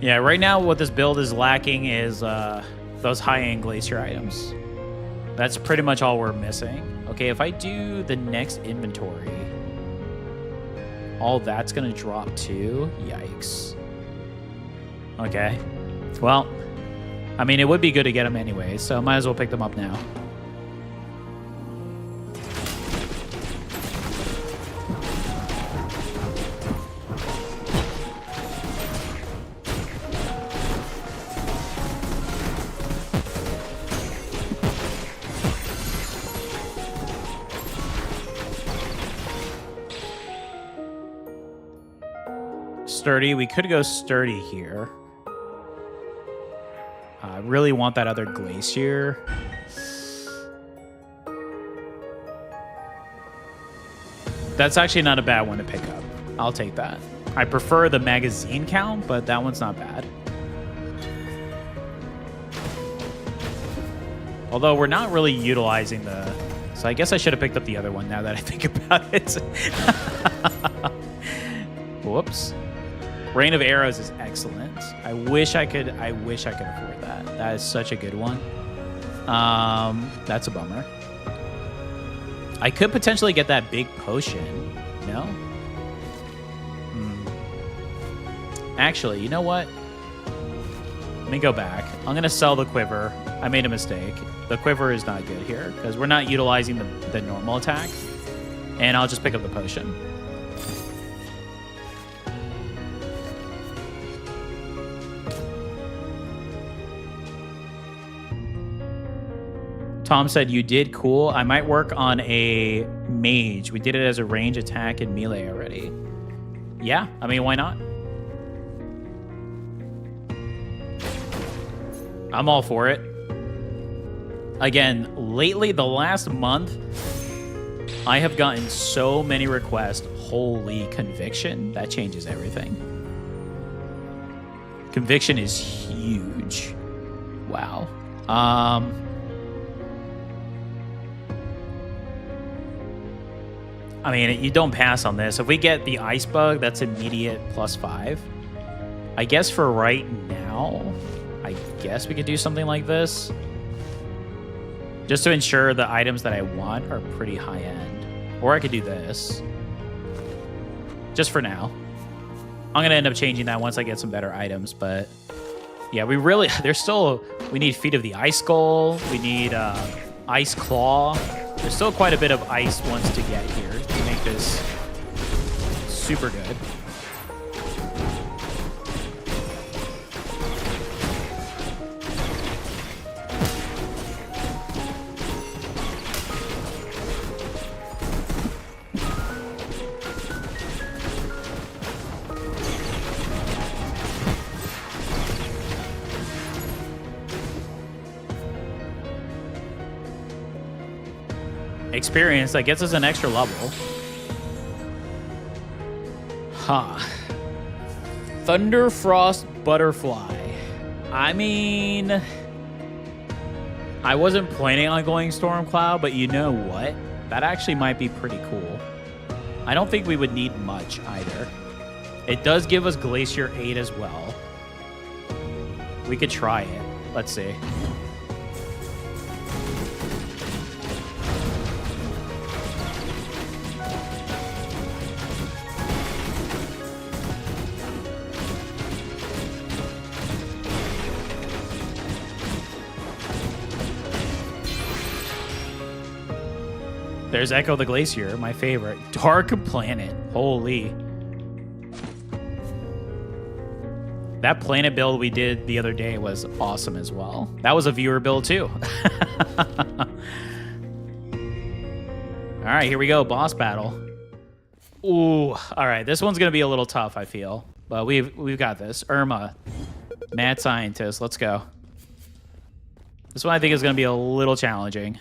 Yeah, right now what this build is lacking is those high-end glacier items. That's pretty much all we're missing. Okay, if I do the next inventory, all that's going to drop too. Yikes. Okay. Well, I mean, it would be good to get them anyway, so might as well pick them up now. Sturdy. We could go sturdy here. I really want that other glacier. That's actually not a bad one to pick up. I'll take that. I prefer the magazine count, but that one's not bad. Although we're not really utilizing the... So I guess I should have picked up the other one now that I think about it. Whoops. Rain of Arrows is excellent. I wish I could afford that. That is such a good one. That's a bummer. I could potentially get that big potion. No? Actually, you know what? Let me go back. I'm going to sell the quiver. I made a mistake. The quiver is not good here because we're not utilizing the normal attack. And I'll just pick up the potion. Tom said, you did cool. I might work on a mage. We did it as a range attack in melee already. Yeah, I mean, why not? I'm all for it. Again, lately, the last month, I have gotten so many requests. Holy Conviction. That changes everything. Conviction is huge. Wow. I mean, you don't pass on this. If we get the ice bug, that's immediate +5. I guess for right now, I guess we could do something like this. Just to ensure the items that I want are pretty high end. Or I could do this. Just for now. I'm going to end up changing that once I get some better items, but... Yeah, we really... There's still... We need Feet of the Ice Skull. We need Ice Claw. There's still quite a bit of ice ones to get here to make this super good. Experience that gets us an extra level. Huh. Thunderfrost Butterfly. I mean, I wasn't planning on going Stormcloud, but you know what? That actually might be pretty cool. I don't think we would need much either. It does give us Glacier 8 as well. We could try it. Let's see. There's Echo the Glacier, my favorite. Dark Planet. Holy. That planet build we did the other day was awesome as well. That was a viewer build too. All right, here we go. Boss battle. Ooh, all right. This one's gonna be a little tough, I feel, but we've got this. Irma, mad scientist. Let's go. This one I think is gonna be a little challenging.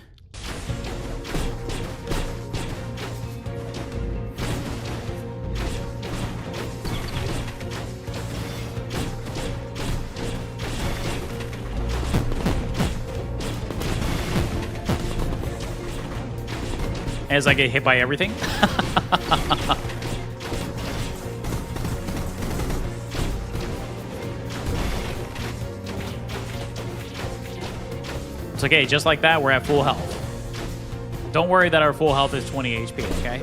As I get hit by everything. It's okay, just like that, we're at full health. Don't worry that our full health is 20 HP, okay?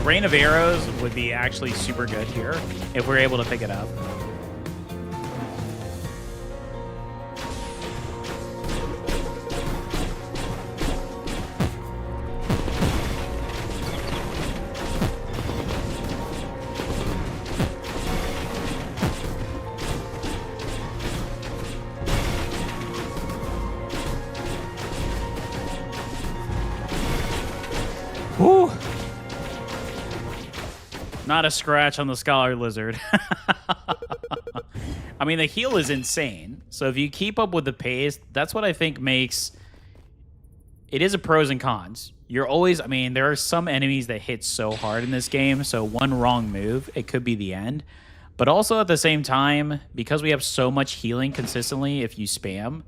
Rain of Arrows would be actually super good here if we're able to pick it up. Whew. Not a scratch on the Scholar Lizard. I mean, the heal is insane. So if you keep up with the pace, that's what I think makes... It is a pros and cons. You're always... I mean, there are some enemies that hit so hard in this game, so one wrong move, it could be the end. But also at the same time, because we have so much healing consistently, if you spam,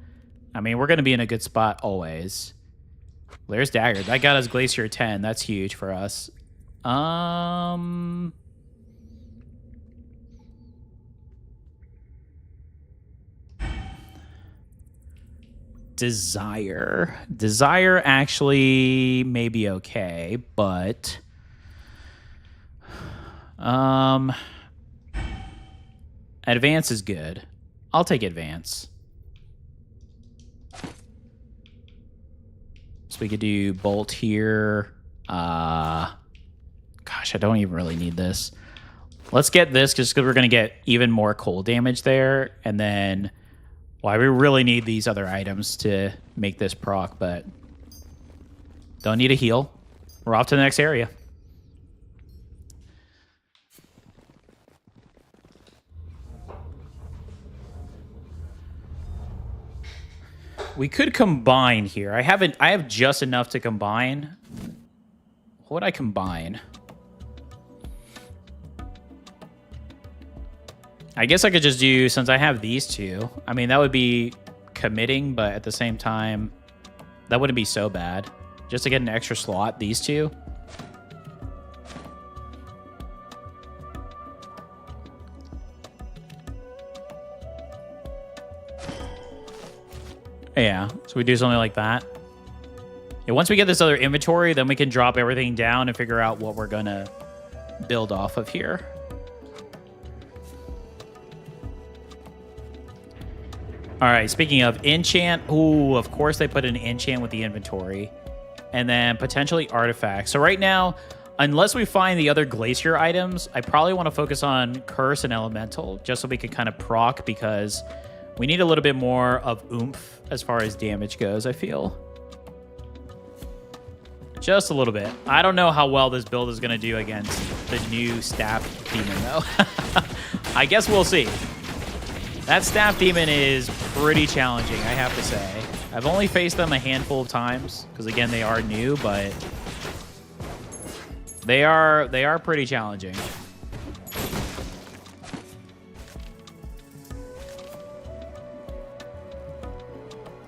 I mean, we're going to be in a good spot always. There's Dagger. That got us Glacier 10. That's huge for us. Desire. Desire actually may be okay, but Advance is good. I'll take Advance. So we could do Bolt here. Gosh, I don't even really need this. Let's get this just because we're going to get even more cold damage there. And then, well, we really need these other items to make this proc, but don't need a heal. We're off to the next area. We could combine here. I have just enough to combine. What would I combine? I guess I could just do, since I have these two. I mean, that would be committing, but at the same time, that wouldn't be so bad. Just to get an extra slot, these two. Yeah, so we do something like that. Yeah, once we get this other inventory, then we can drop everything down and figure out what we're gonna build off of here. All right, speaking of enchant, ooh, of course they put an enchant with the inventory. And then potentially artifacts. So right now, unless we find the other glacier items, I probably want to focus on curse and elemental, just so we can kind of proc, because we need a little bit more of oomph as far as damage goes, I feel. Just a little bit. I don't know how well this build is going to do against the new staff demon, though. I guess we'll see. That staff demon is pretty challenging, I have to say. I've only faced them a handful of times, because again, they are new, but they are pretty challenging.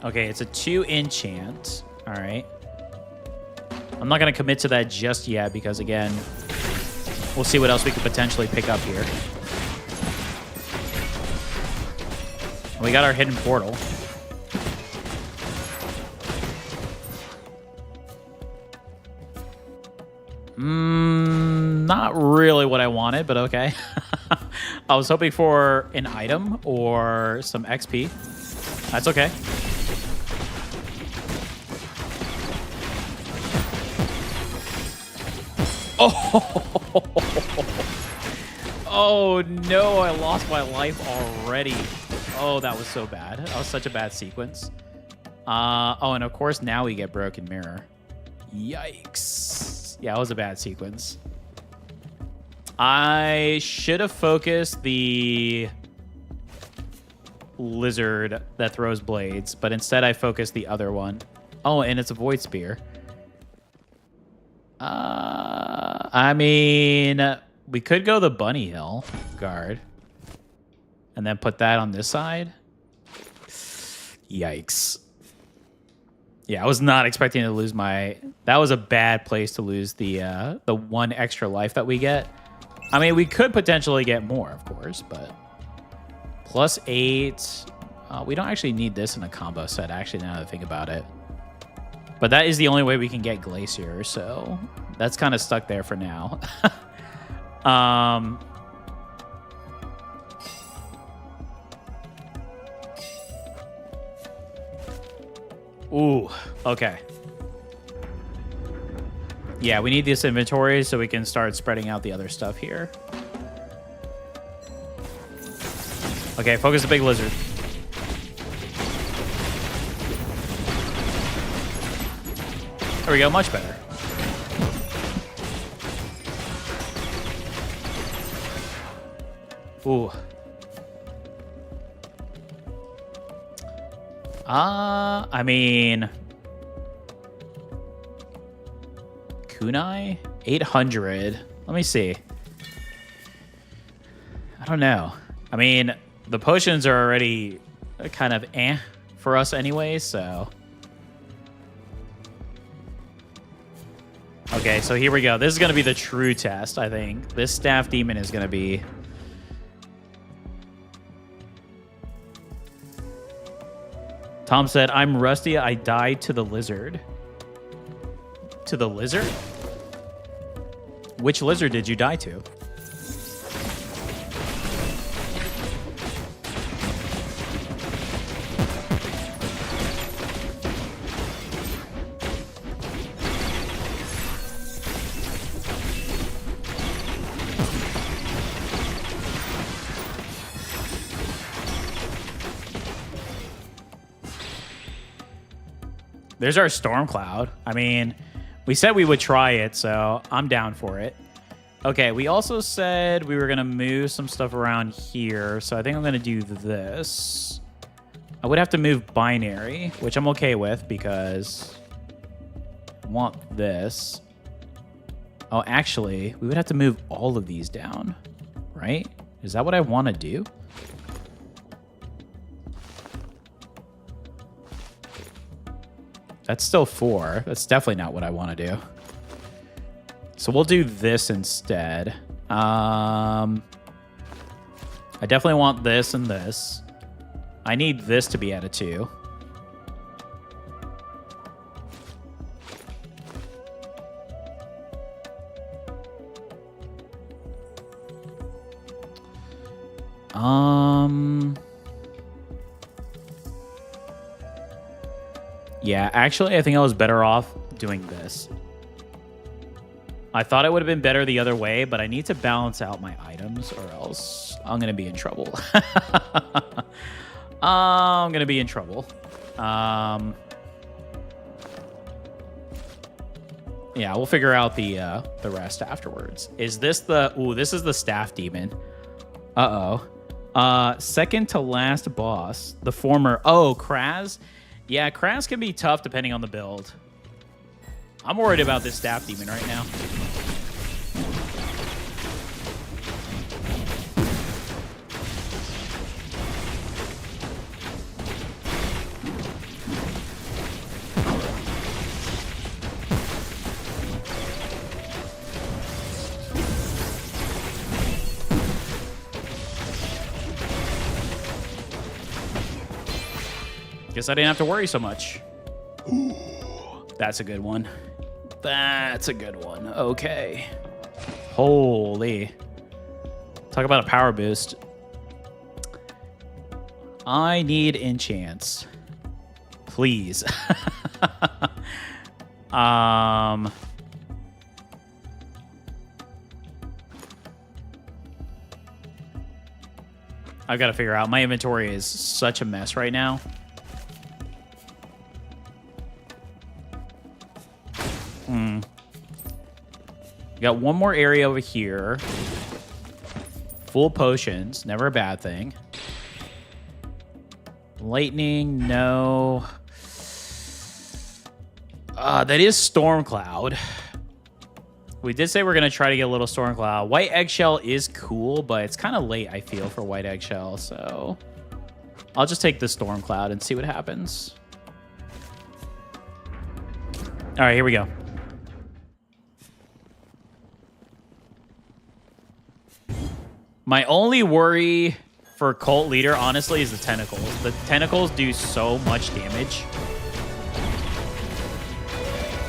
Okay, it's a 2 enchant. All right. I'm not going to commit to that just yet because, again, we'll see what else we could potentially pick up here. We got our hidden portal. Not really what I wanted, but okay. I was hoping for an item or some XP. That's okay. Oh, oh no, I lost my life already. Oh, that was so bad. That was such a bad sequence. Oh, and of course now we get broken mirror. Yikes. Yeah, it was a bad sequence. I should have focused the lizard that throws blades, but instead I focused the other one. Oh, and it's a void spear. I mean, we could go the bunny hill guard and then put that on this side. Yikes. Yeah, I was not expecting to lose my... That was a bad place to lose the 1 extra life that we get. I mean, we could potentially get more, of course, but... +8. We don't actually need this in a combo set, actually, now that I think about it. But that is the only way we can get Glacier, so... That's kind of stuck there for now. Ooh, okay. Yeah, we need this inventory so we can start spreading out the other stuff here. Okay, focus the big lizard. There we go, much better. Ooh. I mean... Kunai? 800. Let me see. I don't know. I mean, the potions are already kind of for us anyway, so... Okay, so here we go. This is going to be the true test, I think. This staff demon is going to be... Tom said, I'm rusty. I died to the lizard. To the lizard? Which lizard did you die to? There's our storm cloud. I mean, we said we would try it, so I'm down for it. Okay, we also said we were going to move some stuff around here, so I think I'm going to do this. I would have to move binary, which I'm okay with because I want this. Oh, actually, we would have to move all of these down, right? Is that what I want to do? That's still 4. That's definitely not what I want to do. So we'll do this instead. I definitely want this and this. I need this to be at a 2. Yeah, actually, I think I was better off doing this. I thought it would have been better the other way, but I need to balance out my items or else I'm going to be in trouble. I'm going to be in trouble. Yeah, we'll figure out the rest afterwards. Is this the... Ooh, this is the staff demon. Uh-oh. Second to last boss. The former... Oh, Kraz? Yeah, Kraz can be tough depending on the build. I'm worried about this staff demon right now. Guess I didn't have to worry so much. Ooh, that's a good one. That's a good one. Okay. Holy. Talk about a power boost. I need enchants. Please. I've got to figure out. My inventory is such a mess right now. Got one more area over here. Full potions, never a bad thing. Lightning, no. That is Storm Cloud. We did say we're going to try to get a little Storm Cloud. White Eggshell is cool, but it's kind of late, I feel, for White Eggshell. So I'll just take the Storm Cloud and see what happens. All right, here we go. My only worry for Cult Leader, honestly, is the tentacles. The tentacles do so much damage.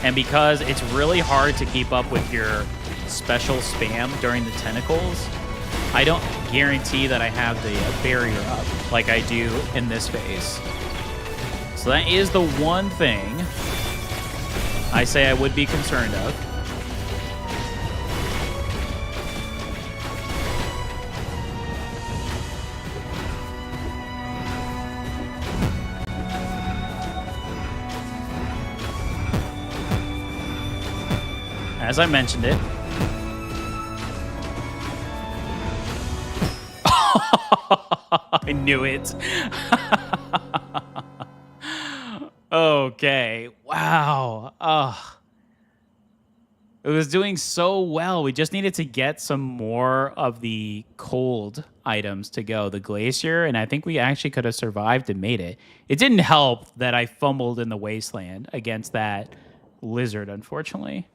And because it's really hard to keep up with your special spam during the tentacles, I don't guarantee that I have the barrier up like I do in this phase. So that is the one thing I say I would be concerned of. As I mentioned it. I knew it. Okay. Wow. It was doing so well. We just needed to get some more of the cold items to go. The glacier, and I think we actually could have survived and made it. It didn't help that I fumbled in the wasteland against that lizard, unfortunately.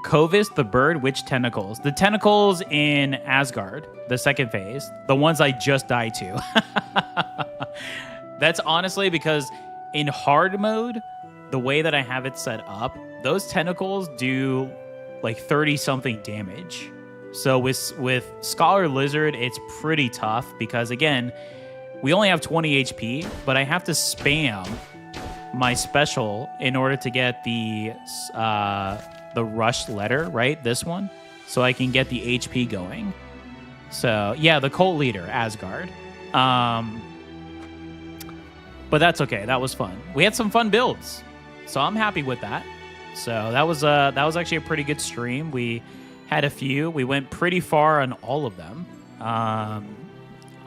Kovis, the bird, which tentacles? The tentacles in Asgard, the second phase. The ones I just died to. That's honestly because in hard mode, the way that I have it set up, those tentacles do like 30-something damage. So with Scholar Lizard, it's pretty tough because, again, we only have 20 HP, but I have to spam my special in order to get the rush letter, right? This one. So I can get the HP going. So, yeah, the Cult Leader, Asgard. But that's okay. That was fun. We had some fun builds. So I'm happy with that. So that was actually a pretty good stream. We had a few. We went pretty far on all of them.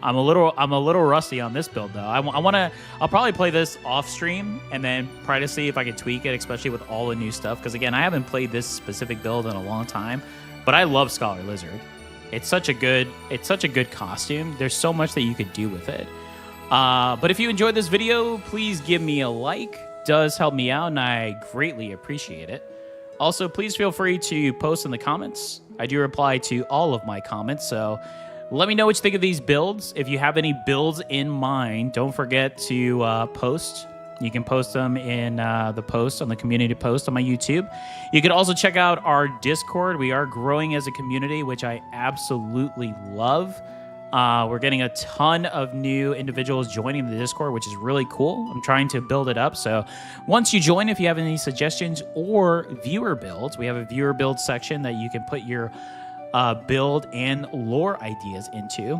I'm a little rusty on this build though. I'll probably play this off stream and then try to see if I can tweak it, especially with all the new stuff. Because again, I haven't played this specific build in a long time, but I love Scholar Lizard. It's such a good costume. There's so much that you could do with it. But if you enjoyed this video, please give me a like. It does help me out, and I greatly appreciate it. Also, please feel free to post in the comments. I do reply to all of my comments, so let me know what you think of these builds. If you have any builds in mind, don't forget to post. You can post them in the post on the community post on my YouTube. You can also check out our Discord. We are growing as a community, which I absolutely love. We're getting a ton of new individuals joining the Discord, which is really cool. I'm trying to build it up. So once you join, if you have any suggestions or viewer builds, we have a viewer build section that you can put your build and lore ideas into.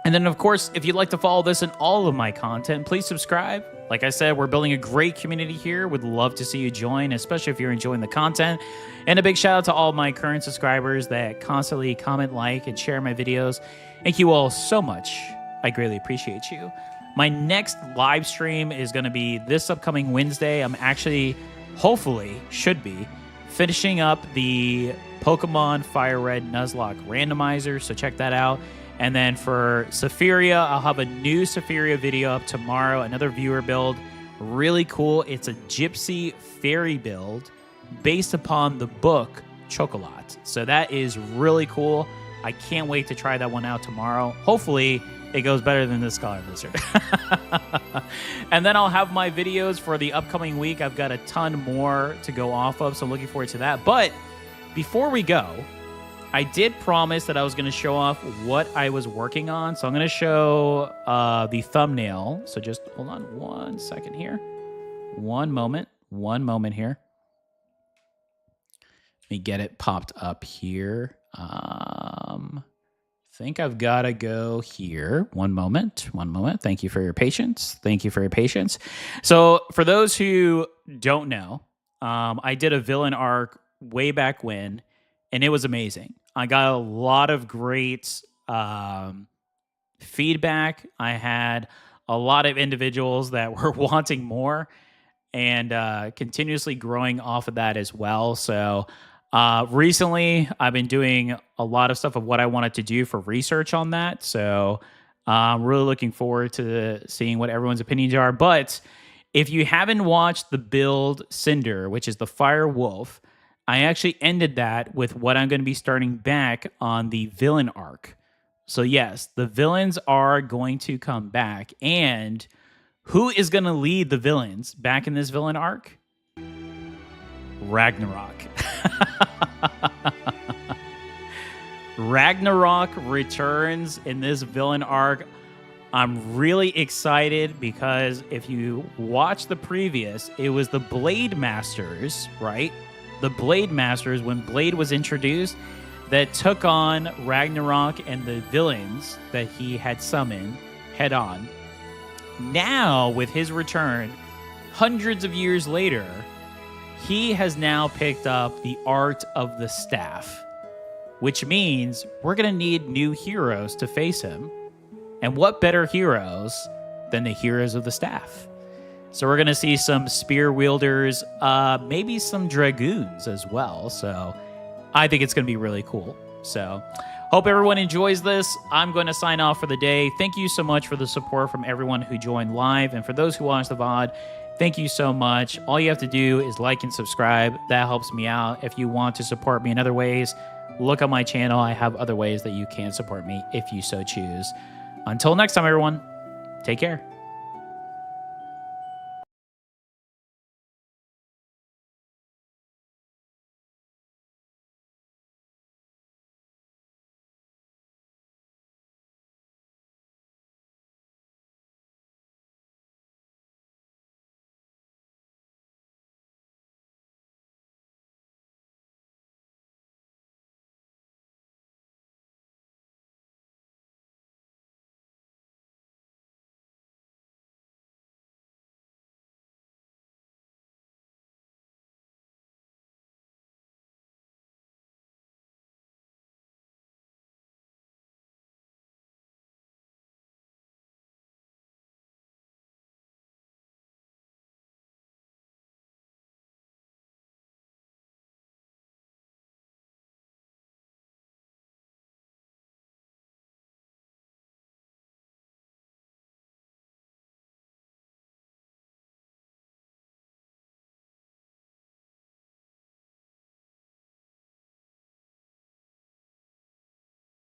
And then, of course, if you'd like to follow this and all of my content, please subscribe. Like I said, we're building a great community here. Would love to see you join, especially if you're enjoying the content. And a big shout out to all my current subscribers that constantly comment, like, and share my videos. Thank you all so much. I greatly appreciate you. My next live stream is going to be this upcoming Wednesday. I'm actually, hopefully, should be, finishing up the Pokemon Fire Red Nuzlocke randomizer, so check that out. And then for Sephiria, I'll have a new Sephiria video up tomorrow, another viewer build. Really cool. It's a Gypsy Fairy build based upon the book Chocolat. So that is really cool. I can't wait to try that one out tomorrow. Hopefully, it goes better than the Scholar Lizard. And then I'll have my videos for the upcoming week. I've got a ton more to go off of, so I'm looking forward to that. But before we go, I did promise that I was going to show off what I was working on. So I'm going to show the thumbnail. So just hold on 1 second here. One moment here. Let me get it popped up here. Think I've got to go here. One moment. Thank you for your patience. So for those who don't know, I did a villain arc way back when, and it was amazing. I got a lot of great feedback. I had a lot of individuals that were wanting more, and continuously growing off of that as well. So recently, I've been doing a lot of stuff of what I wanted to do for research on that. So I'm really looking forward to seeing what everyone's opinions are. But if you haven't watched the build Cinder, which is the Fire Wolf, I actually ended that with what I'm going to be starting back on the villain arc. So yes, the villains are going to come back. And who is going to lead the villains back in this villain arc? Ragnarok. Ragnarok returns in this villain arc. I'm really excited because if you watch the previous, it was the Blade Masters, right? The Blade Masters, when Blade was introduced, that took on Ragnarok and the villains that he had summoned head on. Now, with his return, hundreds of years later, he has now picked up the art of the staff, which means we're going to need new heroes to face him. And what better heroes than the heroes of the staff? So we're going to see some spear wielders, maybe some dragoons as well. So I think it's going to be really cool. So hope everyone enjoys this. I'm going to sign off for the day. Thank you so much for the support from everyone who joined live. And for those who watched the VOD, thank you so much. All you have to do is like and subscribe. That helps me out. If you want to support me in other ways, look on my channel. I have other ways that you can support me if you so choose. Until next time, everyone, take care.